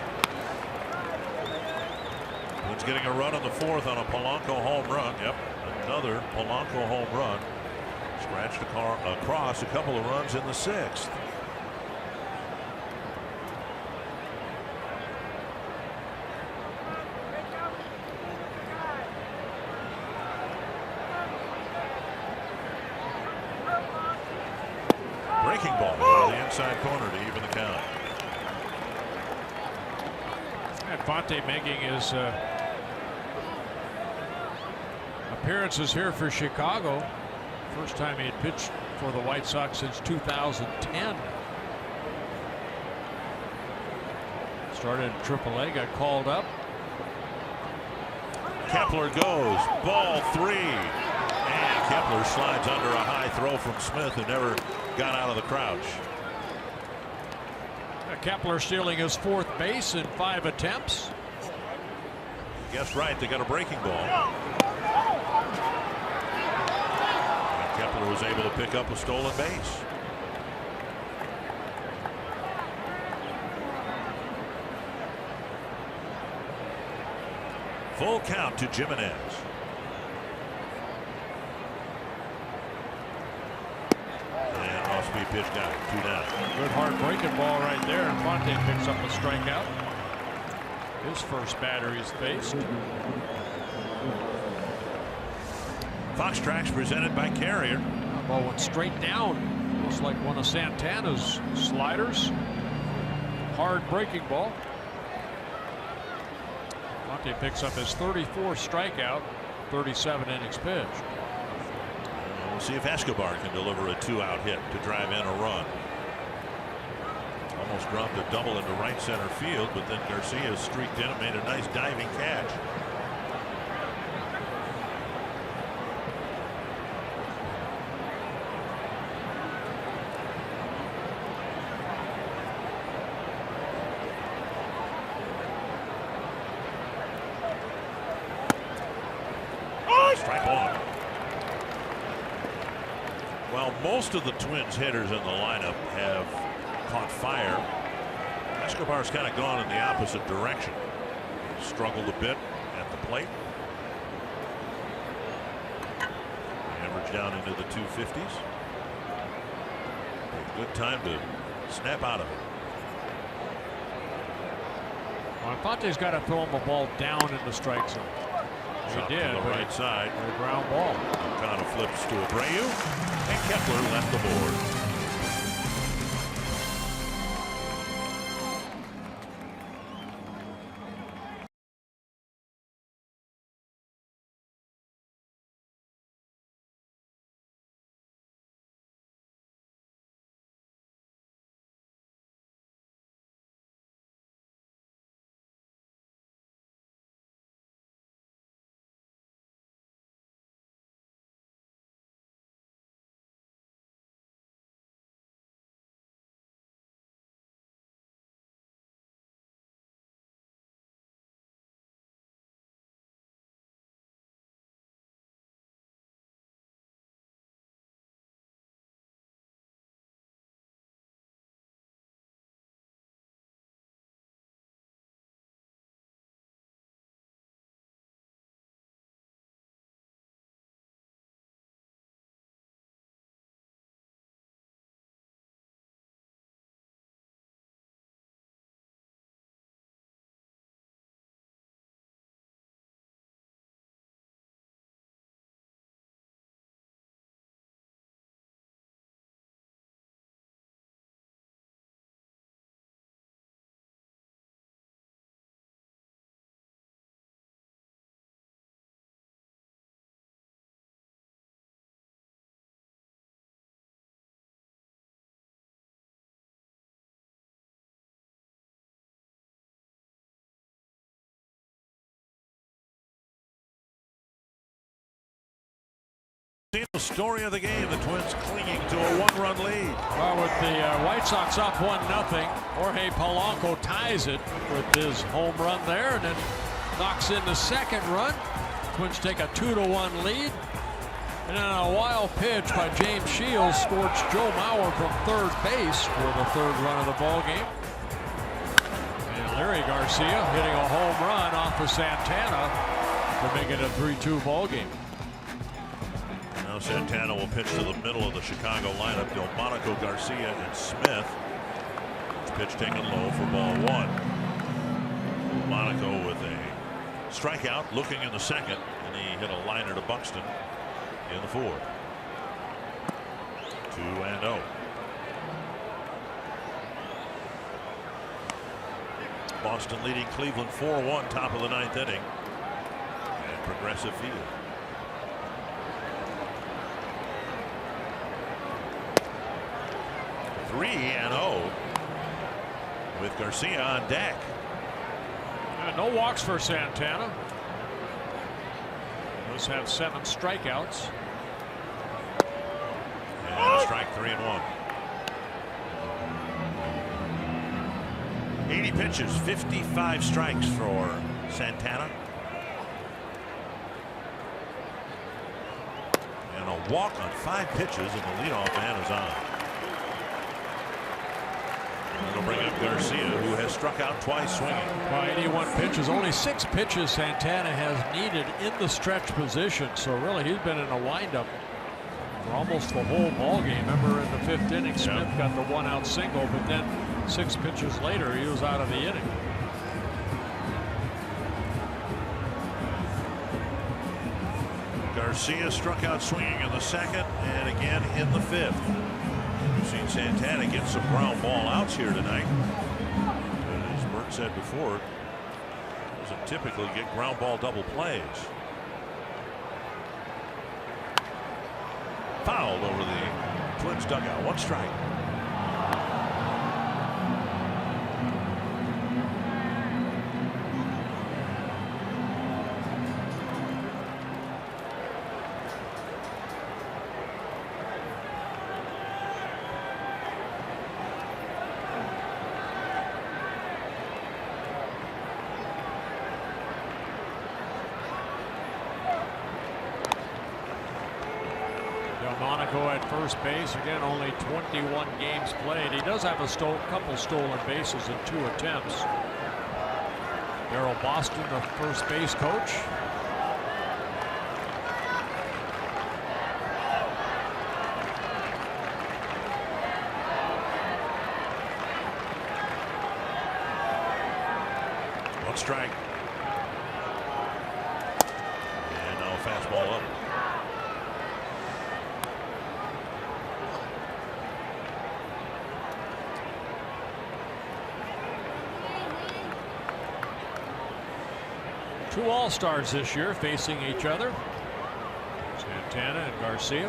Twins getting a run on the 4th on a Polanco home run. Yep, another Polanco home run. Scratched across a couple of runs in the 6th. Breaking ball to the inside corner to even the count. Infante making his appearances here for Chicago. First time he had pitched for the White Sox since 2010. Started in AAA, got called up. Kepler goes, ball 3. And Kepler slides under a high throw from Smith, who never got out of the crouch. Kepler stealing his 4th base in 5 attempts. Guess right, they got a breaking ball. And Kepler was able to pick up a stolen base. Full count to Jimenez. Off-speed pitch got it. 2 down. Good hard breaking ball right there. Infante picks up a strikeout. His first batter he's faced. Fox Tracks presented by Carrier. Ball went straight down. Looks like one of Santana's sliders. Hard breaking ball. Infante picks up his 34th strikeout. 37 innings pitched. We'll see if Escobar can deliver a 2-out hit to drive in a run. Almost dropped a double into right center field, but then Garcia streaked in and made a nice diving catch. Strike one. Well, most of the Twins hitters in the lineup have caught fire. Escobar's kind of gone in the opposite direction. Struggled a bit at the plate. Average down into the 250s. A good time to snap out of it. Well, I thought he's got to throw him a ball down in the strike zone. He did. On the right side. A ground ball. Kind of flips to Abreu, and Kepler left the board. The story of the game, the Twins clinging to a one-run lead. Well, with the White Sox up 1-0, Jorge Polanco ties it with his home run there and then knocks in the second run. Twins take a 2-1 lead. And then a wild pitch by James Shields scorched Joe Mauer from third base for the third run of the ball game. And Larry Garcia hitting a home run off of Santana to make it a 3-2 ball game. Now Santana will pitch to the middle of the Chicago lineup. Delmonico, Garcia, and Smith. Pitch taken low for ball one. Delmonico with a strikeout, looking in the second, and he hit a liner to Buxton in the fourth. 2-0. Boston leading Cleveland 4-1, top of the ninth inning at Progressive Field. (3-0) with Garcia on deck. No walks for Santana. Those have 7 strikeouts. And a strike, 3-1. 80 pitches, 55 strikes for Santana. And a walk on 5 pitches, and the leadoff man is on. It'll bring up Garcia, who has struck out twice swinging. By 81 pitches, only 6 pitches Santana has needed in the stretch position. So really, he's been in a windup for almost the whole ball game. Remember, in the 5th inning, Smith got the 1-out single, but then 6 pitches later, he was out of the inning. Garcia struck out swinging in the 2nd and again in the 5th. We've seen Santana get some ground ball outs here tonight. But as Bert said before, doesn't typically get ground ball double plays. fouled over the Twins dugout. 1 strike. Monaco at first base. Again, only 21 games played. He does have a couple stolen bases in 2 attempts. Darryl Boston, the first base coach. One strike. And now a fastball up. Two All-Stars this year facing each other. Santana and Garcia.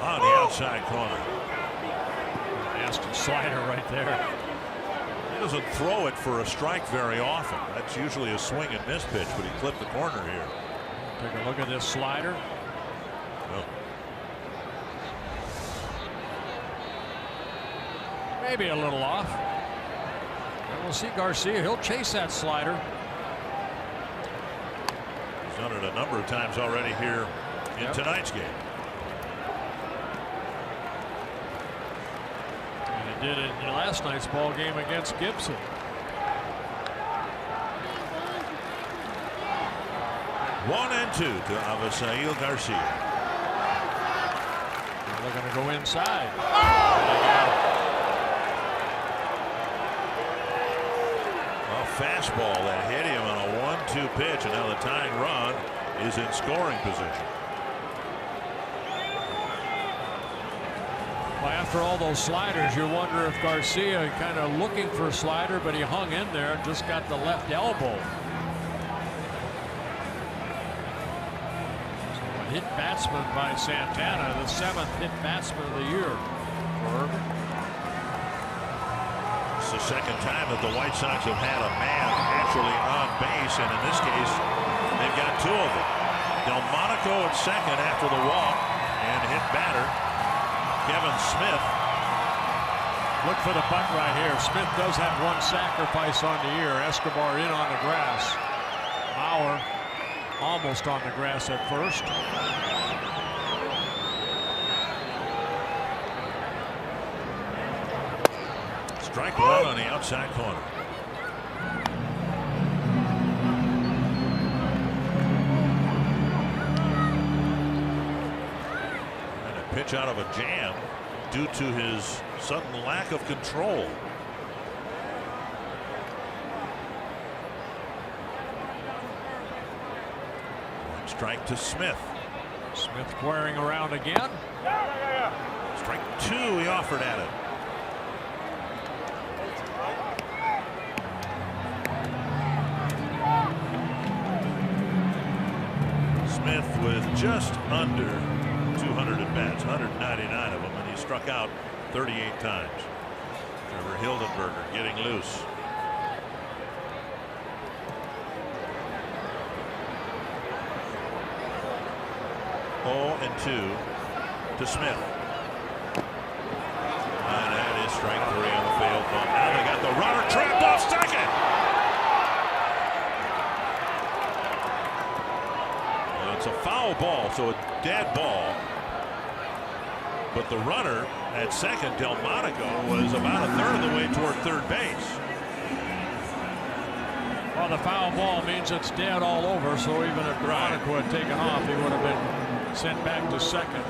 On the outside corner. Nasty slider right there. He doesn't throw it for a strike very often. That's usually a swing and miss pitch, but he clipped the corner here. Take a look at this slider. Oh. Maybe a little off. We'll see Garcia. He'll chase that slider. He's done it a number of times already here in tonight's game. And he did it in last night's ball game against Gibson. One and 2 to Avisail Garcia. They're going to go inside. Fastball that hit him on a 1-2 pitch, and now the tying run is in scoring position. Well, after all those sliders, you wonder if Garcia kind of looking for a slider, but he hung in there and just got the left elbow. So a hit batsman by Santana, the 7th hit batsman of the year for Urban. It's the second time that the White Sox have had a man actually on base, and in this case they've got 2 of them. Delmonico at second after the walk, and hit batter Kevin Smith. Look for the bunt right here. Smith does have 1 sacrifice on the year. Escobar in on the grass. Mauer almost on the grass at first. Strike 1 on the outside corner. And a pitch out of a jam due to his sudden lack of control. One strike to Smith. Smith squaring around again. Strike 2 he offered at it. Smith with just under 200 at bats, 199 of them, and he struck out 38 times. Trevor Hildenberger getting loose. Oh, and 2 to Smith. And that is strike 3 on the failed bump. Now they got the runner trapped off second. It's a foul ball, so a dead ball. But the runner at second, Delmonico, was about a third of the way toward third base. Well, the foul ball means it's dead all over, so even if Delmonico had taken off, he would have been sent back to second.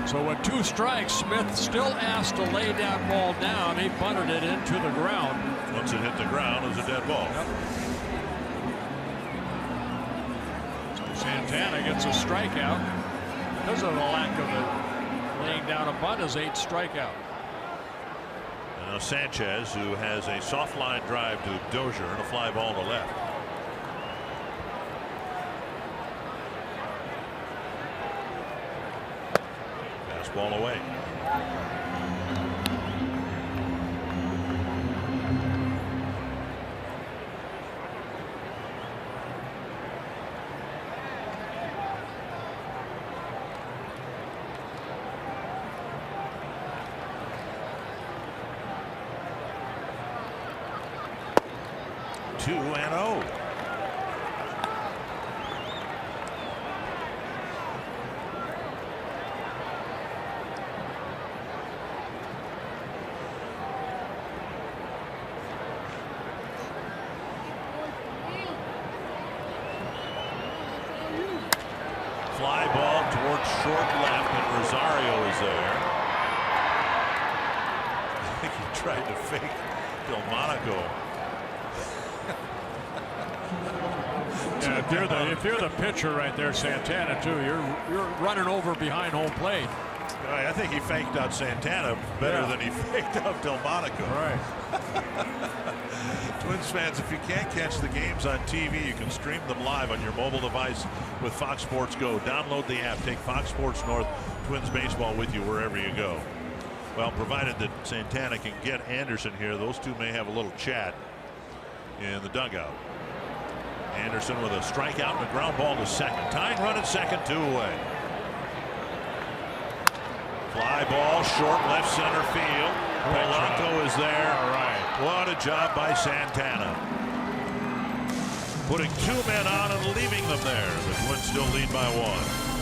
So with 2 strikes, Smith still asked to lay that ball down. He bunted it into the ground. Once it hit the ground, it was a dead ball. Yep. Santana gets a strikeout because of the lack of it. Laying down a bunt is 8 strikeout. And now Sanchez, who has a soft line drive to Dozier and a fly ball to left. ball away. Two and oh. Fly ball towards short left, and Rosario is there. I think he tried to fake Delmonico. Yeah, if you're the pitcher right there, Santana too, you're running over behind home plate. I think he faked out Santana better than he faked out Delmonico. Right. Twins fans, if you can't catch the games on TV, you can stream them live on your mobile device with Fox Sports Go. Download the app. Take Fox Sports North Twins baseball with you wherever you go. Well, provided that Santana can get Anderson here, those two may have a little chat in the dugout. Anderson with a strikeout and a ground ball to second. Tying run at second, 2 away. Fly ball, short left center field. Polanco is there. All right. What a job by Santana. Putting 2 men on and leaving them there. The Twins still lead by 1.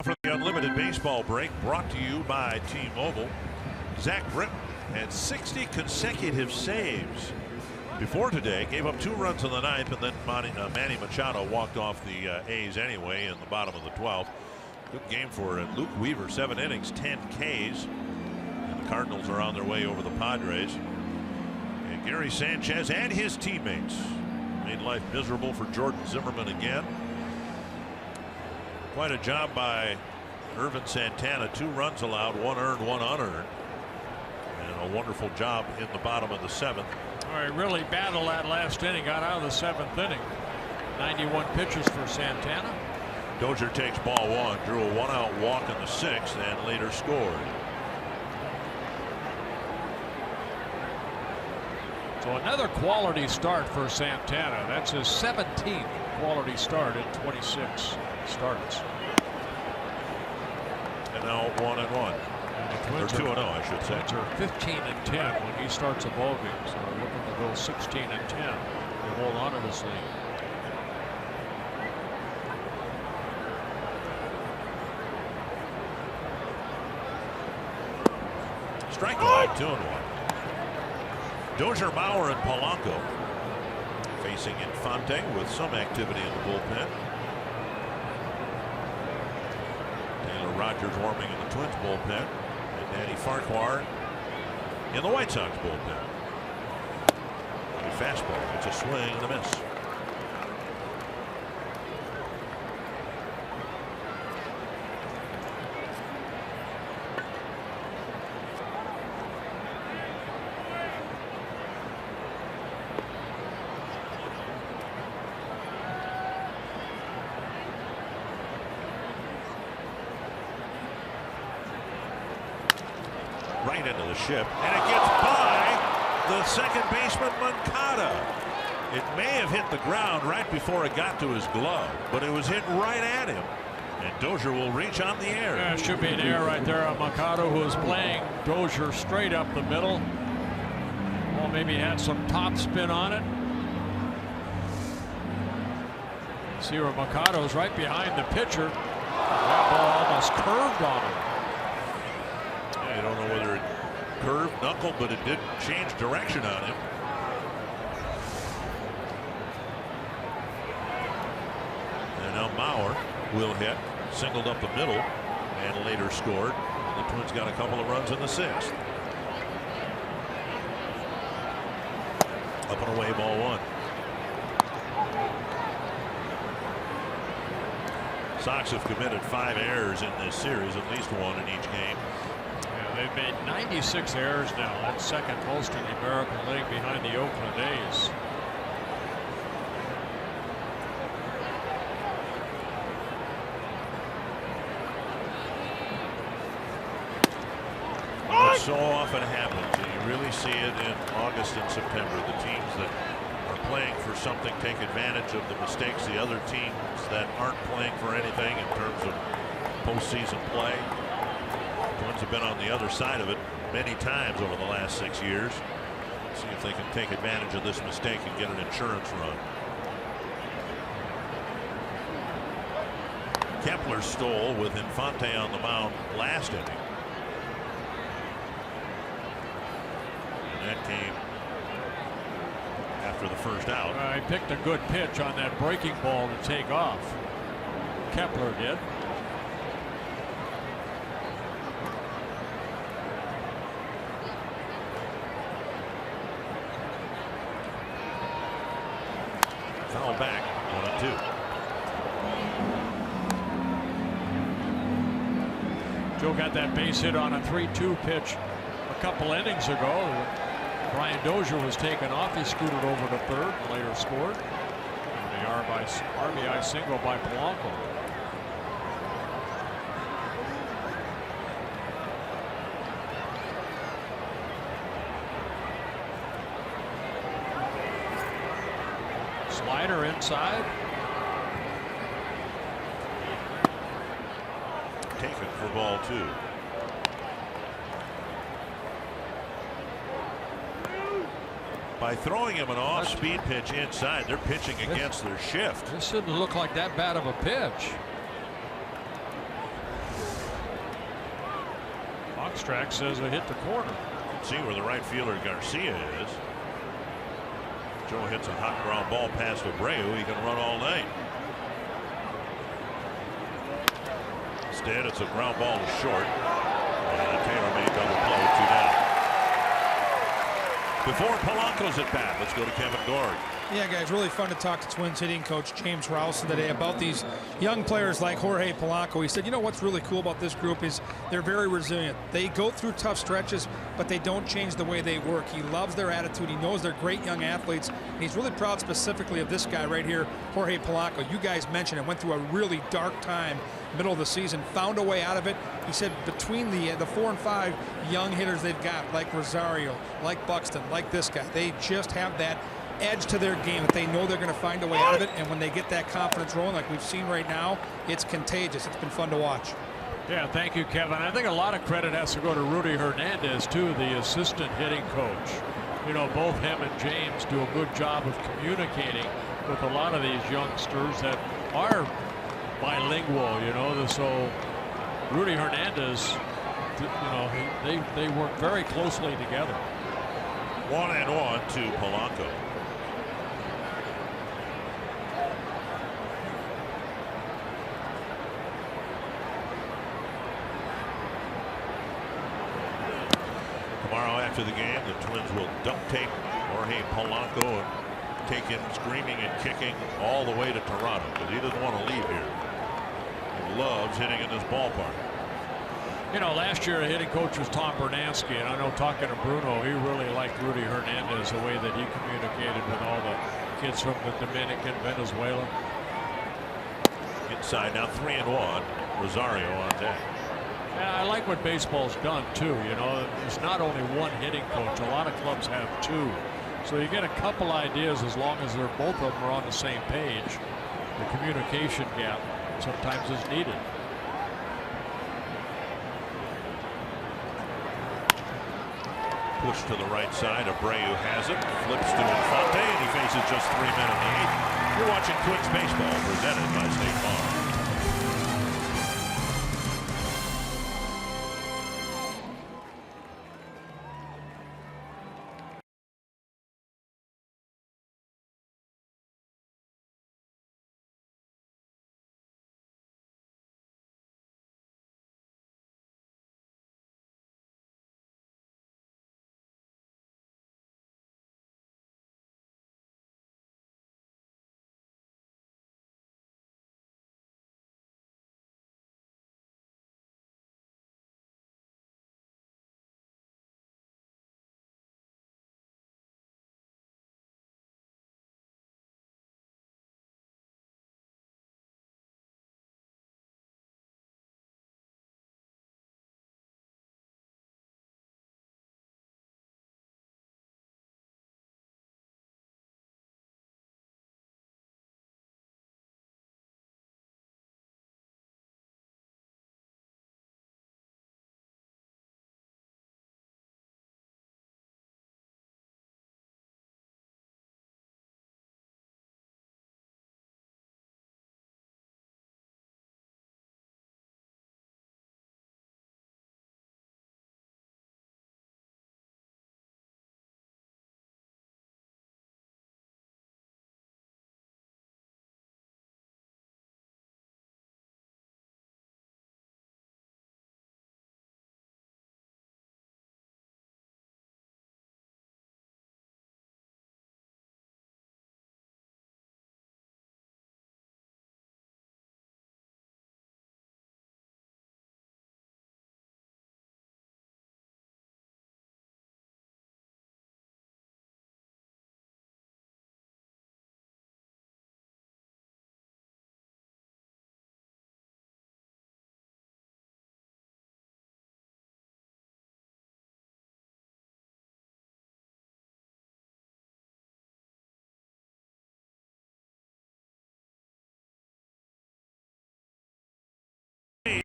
For the Unlimited Baseball break, brought to you by T-Mobile. Zach Britton had 60 consecutive saves before today. Gave up 2 runs in the 9th, and then Manny Machado walked off the A's anyway in the bottom of the 12th. Good game for Luke Weaver. 7 innings, 10 Ks. And the Cardinals are on their way over the Padres. And Gary Sanchez and his teammates made life miserable for Jordan Zimmerman again. Quite a job by Irvin Santana. 2 runs allowed, 1 earned, 1 unearned. And a wonderful job in the bottom of the 7th. All right, really battled that last inning. Got out of the 7th inning. 91 pitches for Santana. Dozier takes ball 1, drew a 1-out walk in the 6th, and later scored. So another quality start for Santana. That's his 17th quality start in 26 starts. And now 1-1. Or 2-0, I should say. Twins are 15-10 when he starts a ball game. So they're looking to go 16-10 to hold on to this lead. Strike call, 2-1. Dozier, Bauer, and Polanco facing Infante with some activity in the bullpen. Taylor Rogers warming in the Twins bullpen, and Danny Farquhar in the White Sox bullpen. fastball. It's a swing and a miss. Right into the ship, and it gets by the second baseman Moncada. It may have hit the ground right before it got to his glove, but it was hit right at him, and Dozier will reach on the air. Yeah, it should be an error right there on Moncada, who is playing Dozier straight up the middle. Well, maybe he had some top spin on it. See where Moncada's right behind the pitcher. That ball almost curved on him. I don't know whether it curved, knuckled, but it did change direction on him. And now Mauer will hit, singled up the middle, and later scored. The Twins got a couple of runs in the sixth. Up and away, ball one. Sox have committed 5 errors in this series, at least one in each game. They've made 96 errors now. That's second most in the American League behind the Oakland A's. It so often happens, and you really see it in August and September. The teams that are playing for something take advantage of the mistakes the other teams that aren't playing for anything in terms of postseason play. Twins have been on the other side of it many times over the last 6 years. See if they can take advantage of this mistake and get an insurance run. Kepler stole with Infante on the mound last inning. And that came after the first out. He picked a good pitch on that breaking ball to take off. Kepler did. Foul back, 1-2. Joe got that base hit on a 3-2 pitch a couple innings ago. Brian Dozier was taken off. He scooted over to third and later scored. And the RBI single by Polanco. Slider inside. Taken for ball 2. By throwing him an off-speed pitch inside, they're pitching against their shift. This shouldn't look like that bad of a pitch. Foxtrax says it hit the corner. See where the right fielder Garcia is. Joe hits a hot ground ball past Abreu. He can run all night. Instead, it's a ground ball to short. And Taylor made double play, 2 down. Before Polanco's at bat, let's go to Kevin Gord. Yeah, guys, really fun to talk to Twins hitting coach James Rowson today about these young players like Jorge Polanco. He said, you know what's really cool about this group is they're very resilient. They go through tough stretches, but they don't change the way they work. He loves their attitude. He knows they're great young athletes. And he's really proud specifically of this guy right here, Jorge Polanco. You guys mentioned it, went through a really dark time, middle of the season, found a way out of it. He said between the 4 and 5 young hitters they've got, like Rosario, like Buxton, like this guy, they just have that edge to their game that they know they're going to find a way out of it. And when they get that confidence rolling like we've seen right now, it's contagious. It's been fun to watch. Yeah, thank you, Kevin. I think a lot of credit has to go to Rudy Hernandez too, the assistant hitting coach. You know, both him and James do a good job of communicating with a lot of these youngsters that are bilingual, you know. So Rudy Hernandez, you know, they work very closely together. 1-1 to Polanco. Tomorrow after the game, the Twins will duct tape Jorge Polanco take him screaming and kicking all the way to Toronto because he doesn't want to leave here. He loves hitting in this ballpark. You know, last year a hitting coach was Tom Bernansky, and I know talking to Bruno, he really liked Rudy Hernandez, the way that he communicated with all the kids from the Dominican, Venezuela. Inside now, 3-1. Rosario on deck. Yeah, I like what baseball's done too. You know, there's not only one hitting coach. A lot of clubs have two. So you get a couple ideas as long as both of them are on the same page. The communication gap sometimes is needed. Push to the right side. Abreu has it. Flips to Infante, and he faces just 3 men in the 8th. You're watching Twins baseball presented by State Farm.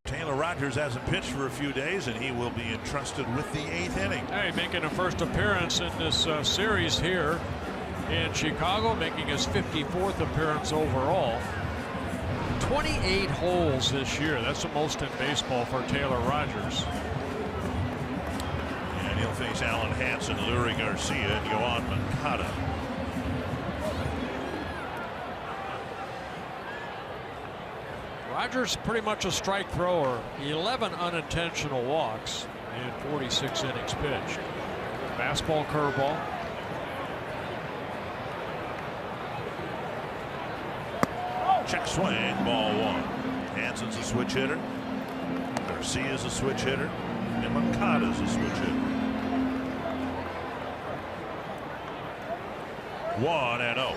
Taylor Rogers hasn't pitched for a few days, and he will be entrusted with the 8th inning. Hey, making a first appearance in this series here in Chicago, making his 54th appearance overall. 28 holes this year. That's the most in baseball for Taylor Rogers. And he'll face Alan Hansen, Lurie Garcia, and Yoan Moncada. Rogers pretty much a strike thrower. 11 unintentional walks in 46 innings pitched. Fastball, curveball. Check swing, ball 1. Hansen's a switch hitter. Garcia's a switch hitter. And Moncada's a switch hitter. 1-0.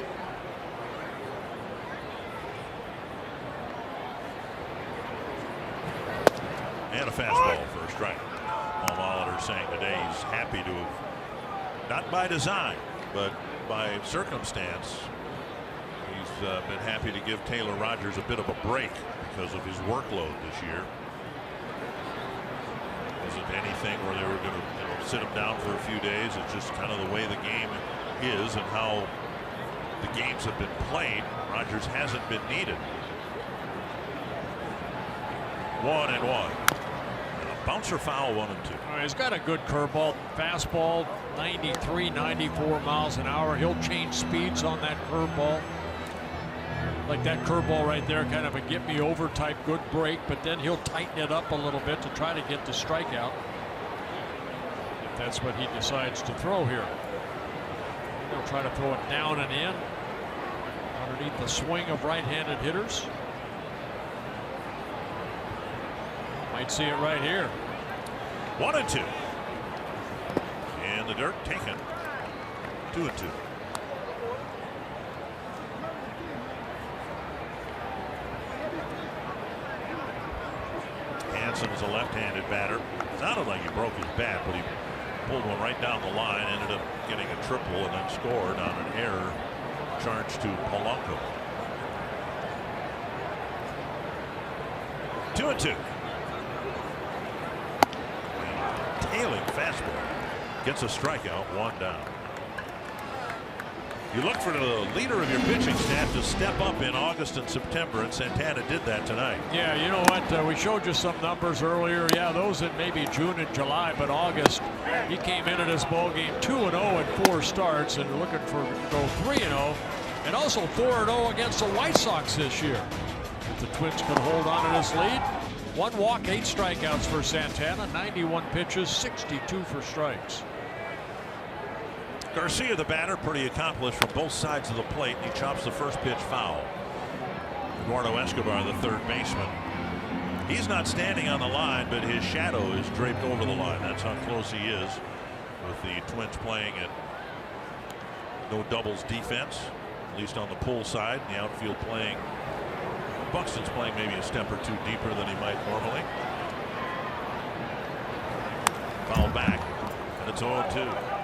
And a fastball for a strike. Paul Molitor saying today he's happy to have, not by design, but by circumstance, he's been happy to give Taylor Rogers a bit of a break because of his workload this year. Wasn't anything where they were going to sit him down for a few days. It's just kind of the way the game is and how the games have been played. Rogers hasn't been needed. 1-1. Bouncer foul, 1-2. He's got a good curveball, fastball, 93, 94 miles an hour. He'll change speeds on that curveball. Like that curveball right there, kind of a get me over type good break, but then he'll tighten it up a little bit to try to get the strikeout. If that's what he decides to throw here. try to throw it down and in underneath the swing of right-handed hitters. Might see it right here. 1-2. And the dirt taken. 2-2. Hansen is a left-handed batter. Sounded like he broke his bat, but he pulled one right down the line, ended up getting a triple, and then scored on an error charged to Polanco. 2-2. Tailing fastball gets a strikeout, 1 down. You look for the leader of your pitching staff to step up in August and September, and Santana did that tonight. Yeah, you know what? We showed you some numbers earlier. Yeah, those in maybe June and July, but August, he came into this ball game 2-0 in 4 starts, and looking for go 3-0, and also 4-0 against the White Sox this year. If the Twins could hold on to this lead, 1 walk, 8 strikeouts for Santana, 91 pitches, 62 for strikes. Garcia, the batter, pretty accomplished from both sides of the plate. He chops the first pitch foul. Eduardo Escobar, the third baseman. He's not standing on the line, but his shadow is draped over the line. That's how close he is, with the Twins playing at no doubles defense, at least on the pull side. The outfield playing, Buxton's playing maybe a step or 2 deeper than he might normally. Foul back, and it's 0-2.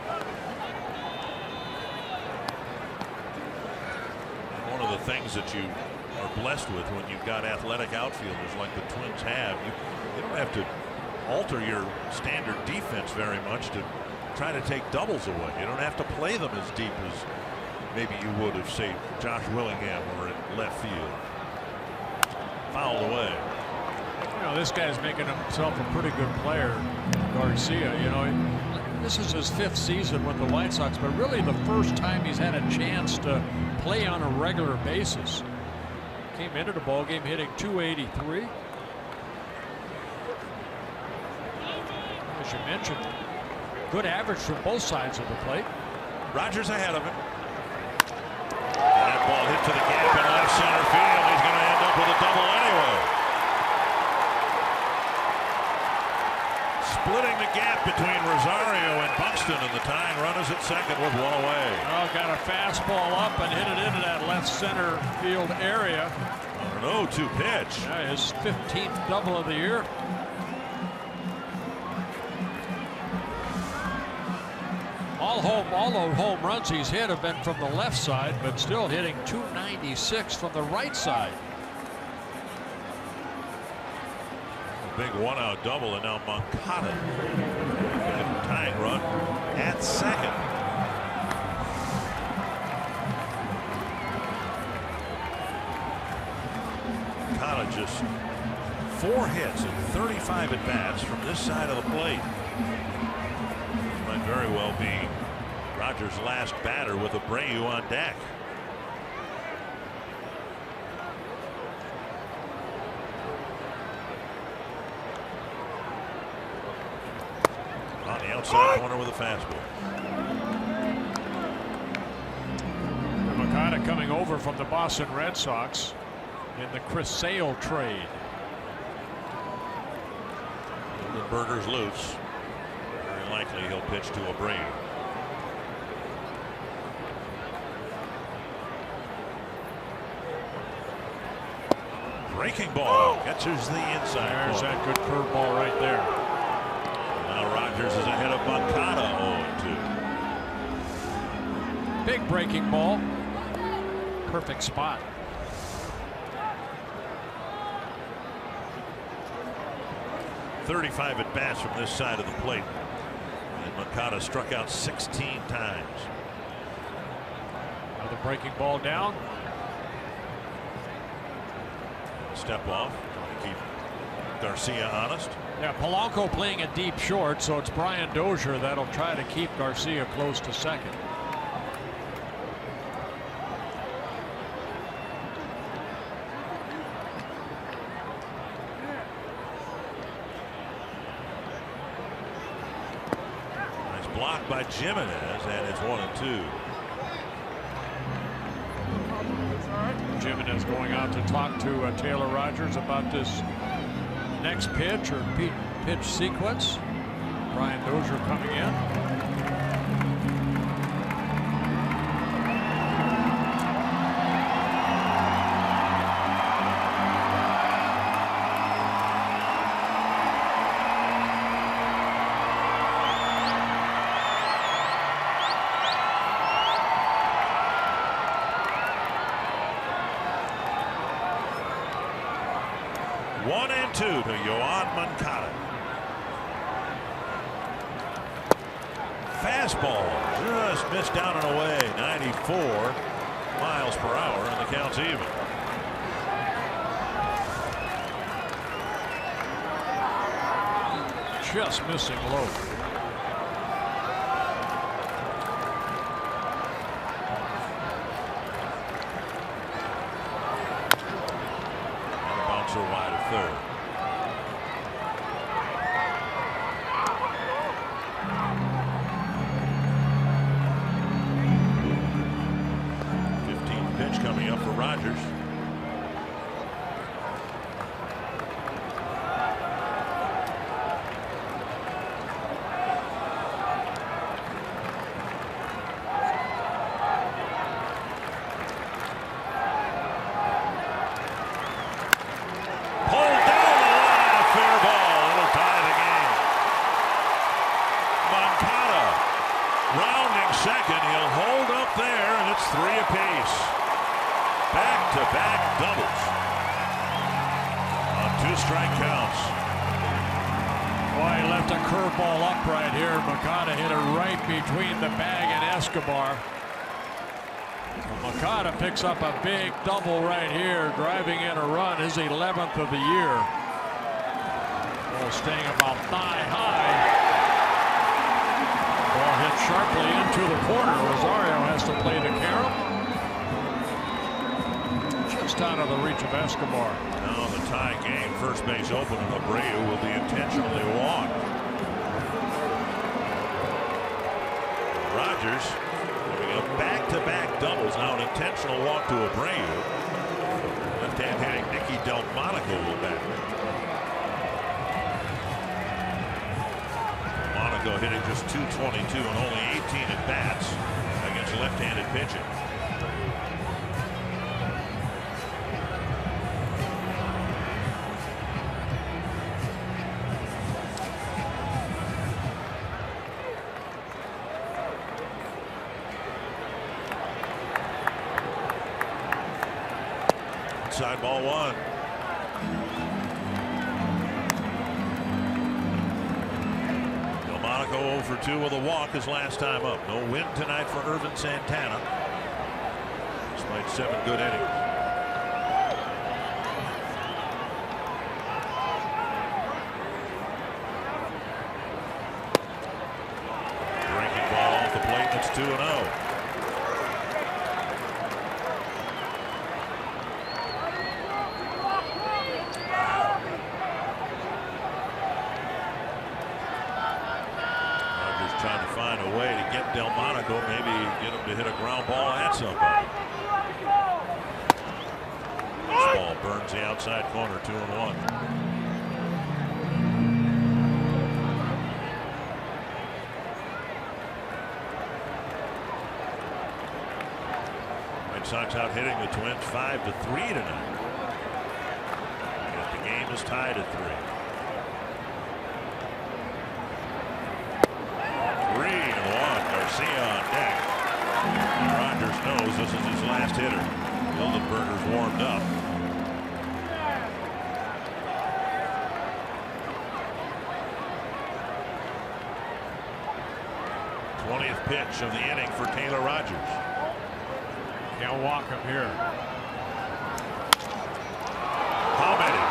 One of the things that you are blessed with when you've got athletic outfielders like the Twins have, you don't have to alter your standard defense very much to try to take doubles away. You don't have to play them as deep as maybe you would if, say, Josh Willingham were at left field. Fouled away. You know, this guy's making himself a pretty good player, Garcia. You know, this is his 5th season with the White Sox, but really the first time he's had a chance to play on a regular basis. Came into the ball game hitting .283. As you mentioned, good average from both sides of the plate. Rogers ahead of him. And that ball hit to the gap in left center field. He's going to end up with a double anyway. Splitting the gap between Rosario and Buxton, and the tying run is at second with 1 away. Oh, got a fastball up and hit it into that left center field area. An 0-2 pitch. Yeah, his 15th double of the year. All the home runs he's hit have been from the left side, but still hitting .296 from the right side. A big 1-out double, and now Moncada tying run at second. Moncada just 4 hits and 35 at bats from this side of the plate. Might very well be Rogers' last batter with Abreu on deck. On the outside corner with a fastball. Moncada coming over from the Boston Red Sox in the Chris Sale trade. Berger's loose. Very likely he'll pitch to Abreu. Breaking ball catches the inside. There's that good curveball right there. Now Rogers is ahead of Moncada, 0-2. Big breaking ball. Perfect spot. .35 at bats from this side of the plate. And Moncada struck out 16 times. Another breaking ball down. Step off, trying to keep Garcia honest. Yeah, Polanco playing a deep short, so it's Brian Dozier that'll try to keep Garcia close to second. Nice block by Jimenez, and it's 1-2. Jimenez going out to talk to Taylor Rogers about this next pitch or pitch sequence. Brian Dozier coming in. One and two to Yoan Moncada. Fastball just missed down and away. 94 miles per hour, and the count's even. Just missing low. Wide of third. Pitch coming up for Rogers. Second, he'll hold up there, and it's 3 apiece. Back-to-back doubles on 2-strike counts. Boy, he left a curveball upright here. Moncada hit it right between the bag and Escobar. Moncada picks up a big double right here, driving in a run, his 11th of the year. Ball staying about thigh high. Ball hit sharply into the corner. Rosario has to play the carom. Just out of the reach of Escobar. Now the tie game, first base open, and Abreu will be intentionally walked. Rogers giving up back-to-back doubles. Now an intentional walk to Abreu. Left-hand hitting Nicky Delmonico will bat. Hitting just .222 and only 18 at bats against left-handed pitching. Inside ball one. Monaco 0 for 2 with a walk his last time up. No win tonight for Irvin Santana, despite 7 good innings. Breaking ball off the plate, and it's 2-0. Trying to find a way to get Delmonico, maybe get him to hit a ground ball at somebody. This ball burns the outside corner, 2-1. White Sox out hitting the Twins 5-3 tonight. But the game is tied at 3. Garcia on deck. Rogers knows this is his last hitter. Hildenberger's warmed up. th pitch of the inning for Taylor Rogers. Can't walk him here. How many?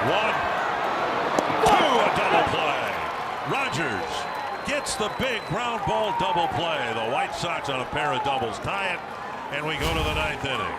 1, 2, a double play. Rogers gets the big ground ball double play. The White Sox on a pair of doubles tie it, and we go to the 9th inning.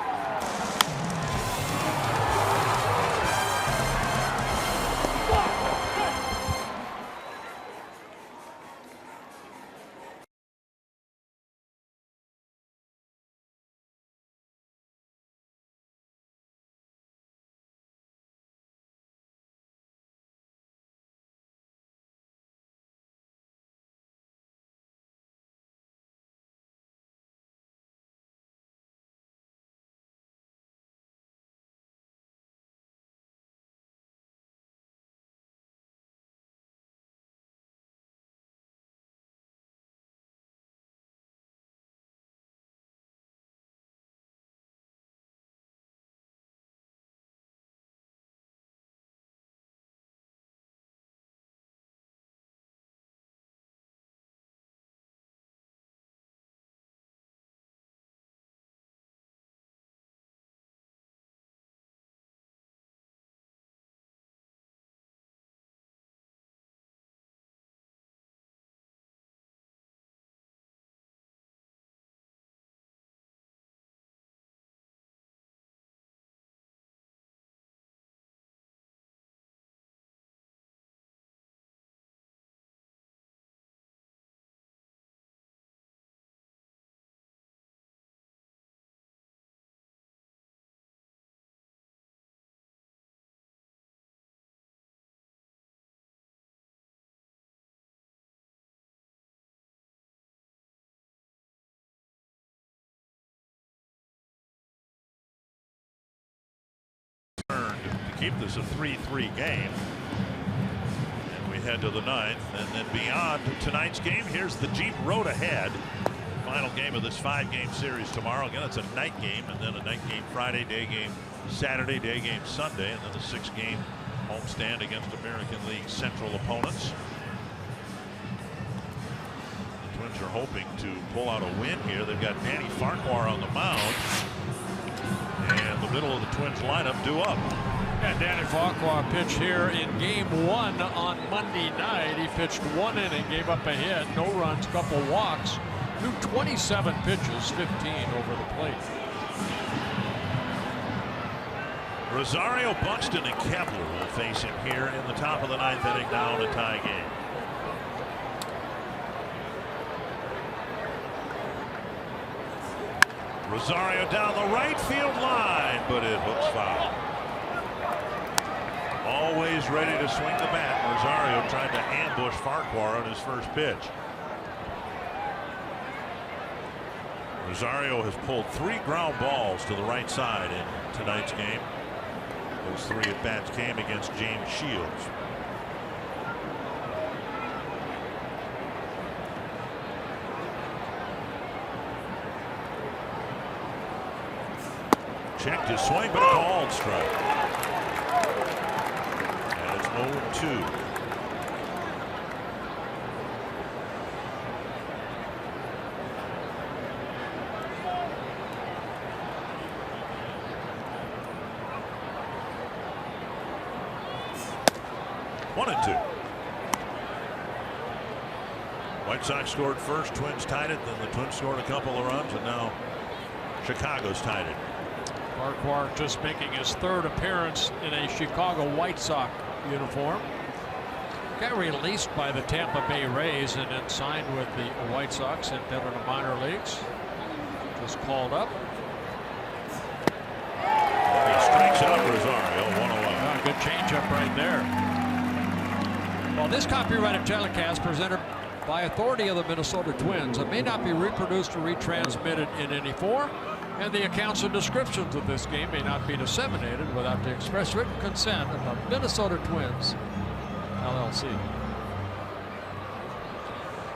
keep this a 3-3 game. And we head to the 9th, and then beyond tonight's game, here's the Jeep Road Ahead. Final game of this 5-game series tomorrow. Again, it's a night game, and then a night game Friday, day game Saturday, day game Sunday, and then the 6-game homestand against American League Central opponents. The Twins are hoping to pull out a win here. They've got Danny Farquhar on the mound, and the middle of the Twins lineup due up. Yeah, Danny Farquhar pitched here in game 1 on Monday night. He pitched 1 inning, gave up a hit, no runs, couple walks, threw 27 pitches, 15 over the plate. Rosario, Buxton, and Kepler will face him here in the top of the 9th inning, now in a tie game. Rosario down the right field line, but it hooks foul. Always ready to swing the bat. Rosario trying to ambush Farquhar on his first pitch. Rosario has pulled 3 ground balls to the right side in tonight's game. Those 3 at-bats came against James Shields. Checked his swing, but a called strike. And it's 0-2. White Sox scored first, Twins tied it, then the Twins scored a couple of runs, and now Chicago's tied it. Farquhar just making his 3rd appearance in a Chicago White Sox uniform. Got released by the Tampa Bay Rays and then signed with the White Sox and then in the minor leagues. Just called up. He strikes out Rosario, 1-0. Good changeup right there. Well, this copyrighted telecast presented by authority of the Minnesota Twins. It may not be reproduced or retransmitted in any form, and the accounts and descriptions of this game may not be disseminated without the express written consent of the Minnesota Twins, LLC.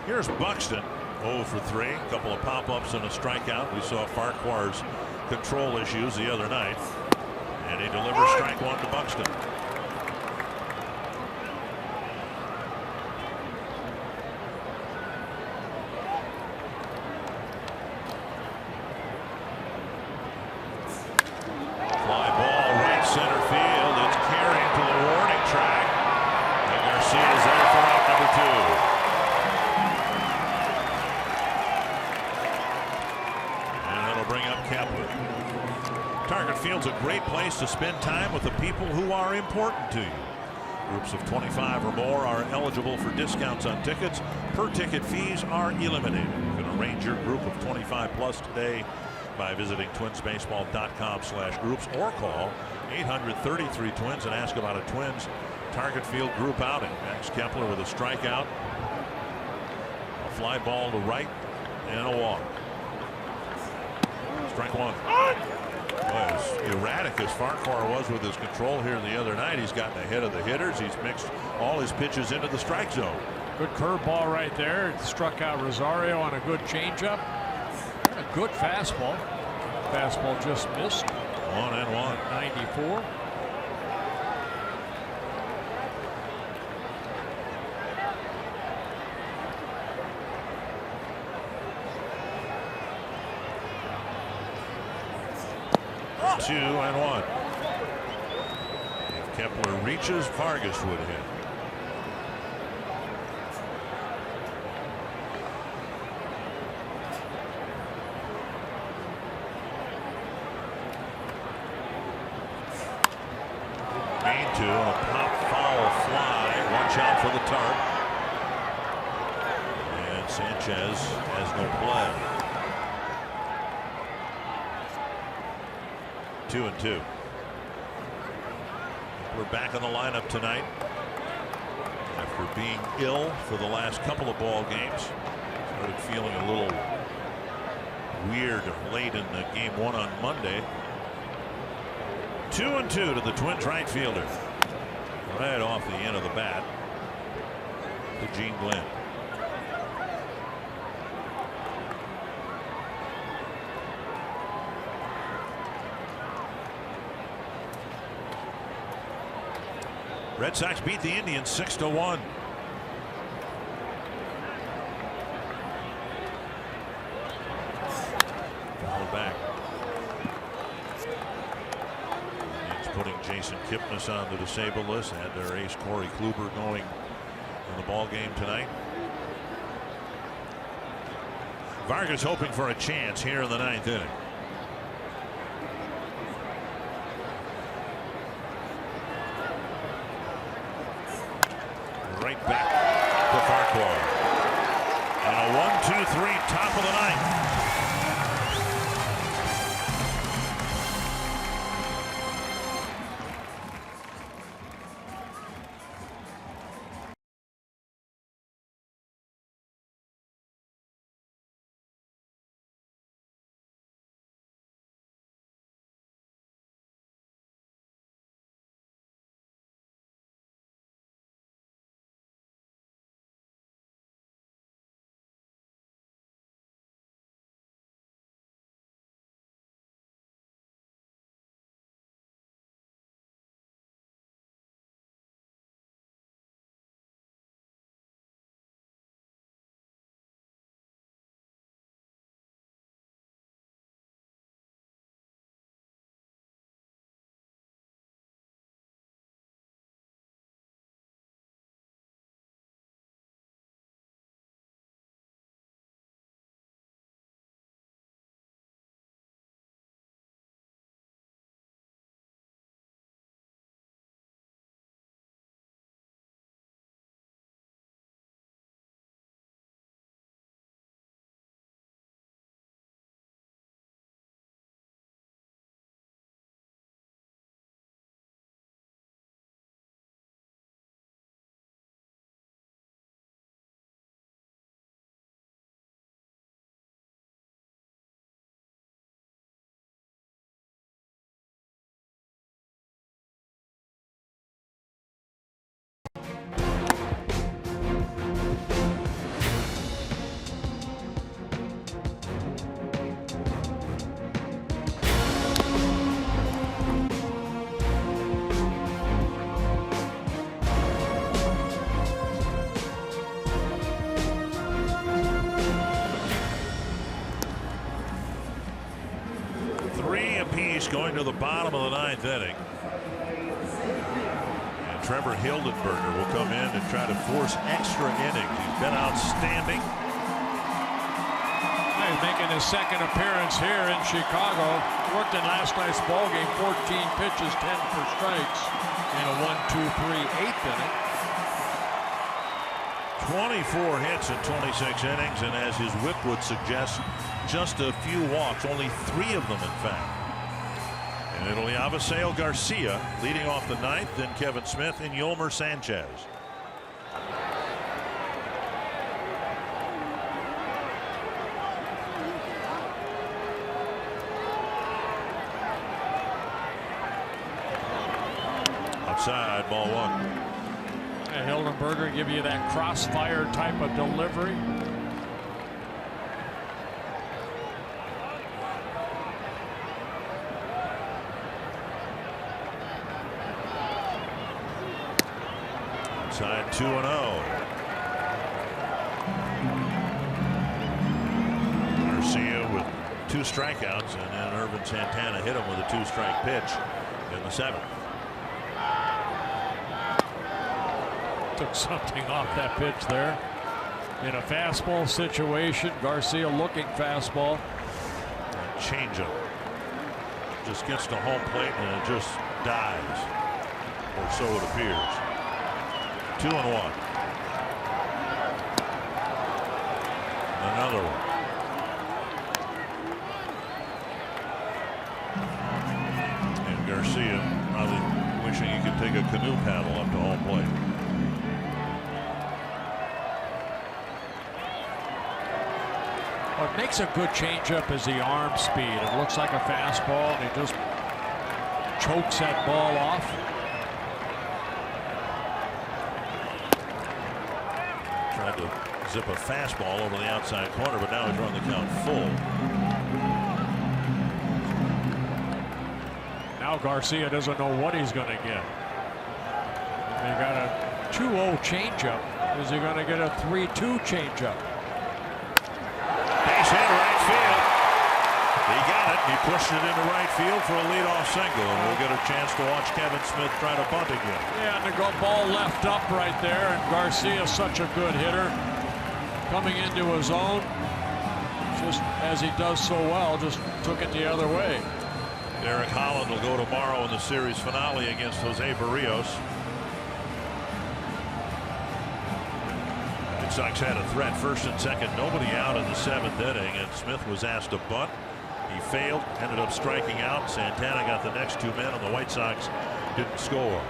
Here's Buxton, 0 for 3, a couple of pop-ups and a strikeout. We saw Farquhar's control issues the other night, and he delivers strike 1 to Buxton. To spend time with the people who are important to you. Groups of 25 or more are eligible for discounts on tickets. Per ticket fees are eliminated. You can arrange your group of 25 plus today by visiting twinsbaseball.com/groups or call 800-33-TWINS and ask about a Twins target field group outing. Max Kepler with a strikeout, a fly ball to right, and a walk. Strike 1. As erratic as Farquhar was with his control here the other night, he's gotten ahead of the hitters. He's mixed all his pitches into the strike zone. Good curveball right there. It struck out Rosario on a good changeup. A good fastball. Fastball just missed. 1-1. 94. Two and 1. If Kepler reaches, Vargas would hit. Main 2 on a pop foul fly. Watch out for the tarp. And Sanchez has no play. 2-2. We're back in the lineup tonight after being ill for the last couple of ball games. Started feeling a little weird late in the game 1 on Monday. 2-2 to the Twins right fielder. Right off the end of the bat to Gene Glenn. Red Sox beat the Indians 6-1. Fouled back. It's putting Jason Kipnis on the disabled list, and their ace Corey Kluber going in the ball game tonight. Vargas hoping for a chance here in the 9th inning. Right back to Farquhar. And a 1-2-3 top of the 9th. Going to the bottom of the 9th inning. And Trevor Hildenberger will come in and try to force extra innings. He's been outstanding. He's making his second appearance here in Chicago. Worked in last night's ball game. 14 pitches, 10 for strikes, and a 1-2-3 8th inning. 24 hits in 26 innings, and as his whip would suggest, just a few walks, only 3 of them in fact. And it'll be Avisail Garcia leading off the 9th, then Kevin Smith and Yolmer Sanchez. Outside, ball 1. And Hildenberger give you that crossfire type of delivery. Outside 2-0. Garcia with 2 strikeouts, and then Irvin Santana hit him with a 2-strike pitch in the 7th. Took something off that pitch there. In a fastball situation, Garcia looking fastball. Changeup just gets to home plate and it just dies, or so it appears. 2-1. Another one. And Garcia probably wishing he could take a canoe paddle up to home plate. What makes a good changeup is the arm speed. It looks like a fastball, and he just chokes that ball off. Tried to zip a fastball over the outside corner, but now he's run the count full. Now Garcia doesn't know what he's going to get. They got a 2-0 changeup. Is he going to get a 3-2 changeup? Base hit right field. He got it. He pushed it into right field for a leadoff single, and we'll get a chance to watch Kevin Smith try to bunt again. Yeah, and the ball left up right there, and Garcia's such a good hitter. Coming into his own, just as he does so well, just took it the other way. Derek Holland will go tomorrow in the series finale against Jose Barrios. Red Sox had a threat first and second, nobody out in the 7th inning, and Smith was asked to bunt. He failed, ended up striking out. Santana got the next 2 men, and the White Sox didn't score.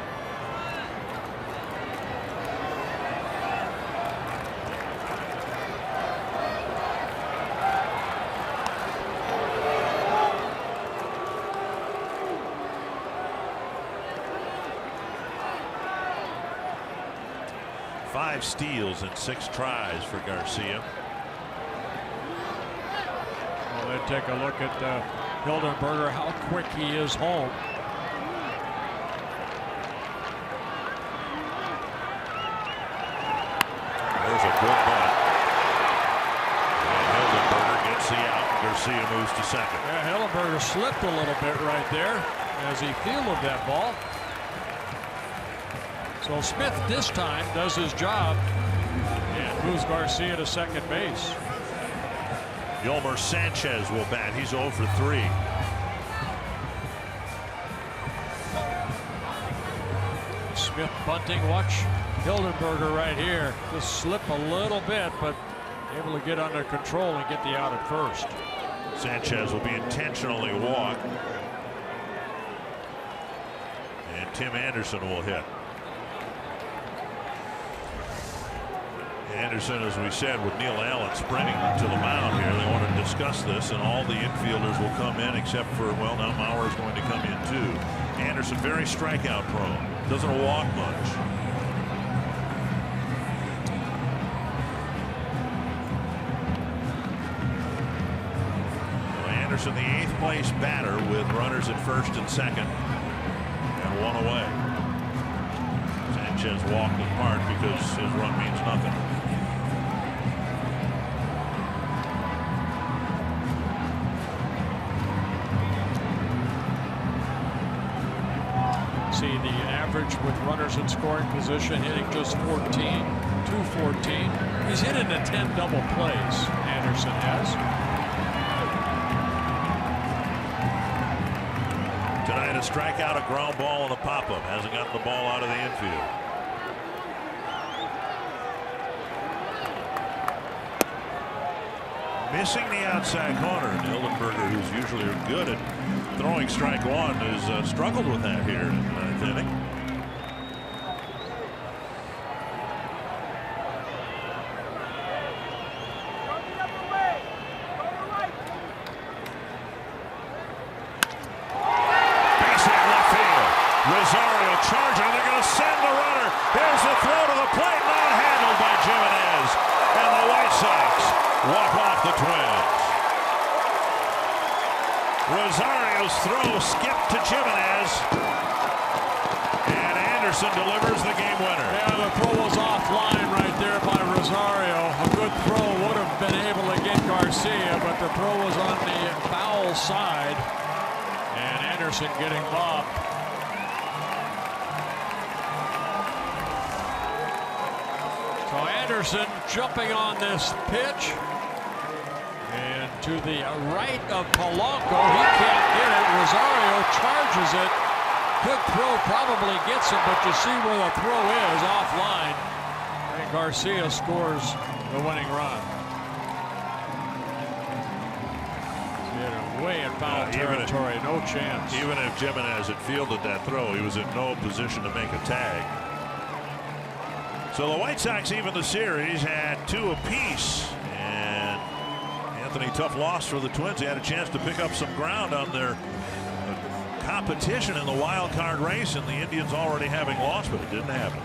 Five steals and 6 tries for Garcia. Well, then take a look at Hildenberger, how quick he is home. There's a good bunt. And Hildenberger gets the out. Garcia moves to second. Yeah, Hildenberger slipped a little bit right there as he fielded that ball. So Smith this time does his job and moves Garcia to second base. Yolmer Sanchez will bat. He's 0 for 3. Smith bunting. Watch Hildenberger right here. Just slip a little bit, but able to get under control and get the out at first. Sanchez will be intentionally walked. And Tim Anderson will hit. Anderson, as we said, with Neil Allen sprinting to the mound here, they want to discuss this, and all the infielders will come in except for, well, now Mauer is going to come in too. Anderson very strikeout prone, doesn't walk much. Well, Anderson, the 8th place batter with runners at first and second, and 1 away. Sanchez walked in part because his run means nothing. See the average with runners in scoring position, hitting just 214. He's hit into 10 double plays. Anderson has. Tonight a strikeout, a ground ball, and a pop-up. Hasn't gotten the ball out of the infield. Missing the outside corner. Hildenberger, who's usually good at throwing strike one, has struggled with that here in the 9th inning. Base hit left field. Rosario charging. They're going to send the runner. Here's the throw to the plate, not handled by Jimenez, and the White Sox walk off the Twins. Rosario's throw skipped to Jimenez, and Anderson delivers the game winner. Yeah, the throw was offline right there by Rosario. A good throw would have been able to get Garcia, but the throw was on the foul side, and Anderson getting bopped. So Anderson jumping on this pitch. And to the right of Polanco, he can't get it. Rosario charges it. Good throw, probably gets it, but you see where the throw is offline. And Garcia scores the winning run. Way in foul territory, no chance. Even if Jimenez had fielded that throw, he was in no position to make a tag. So the White Sox even the series had 2 apiece. Anthony, tough loss for the Twins. They had a chance to pick up some ground on their competition in the wild card race, and the Indians already having lost, but it didn't happen.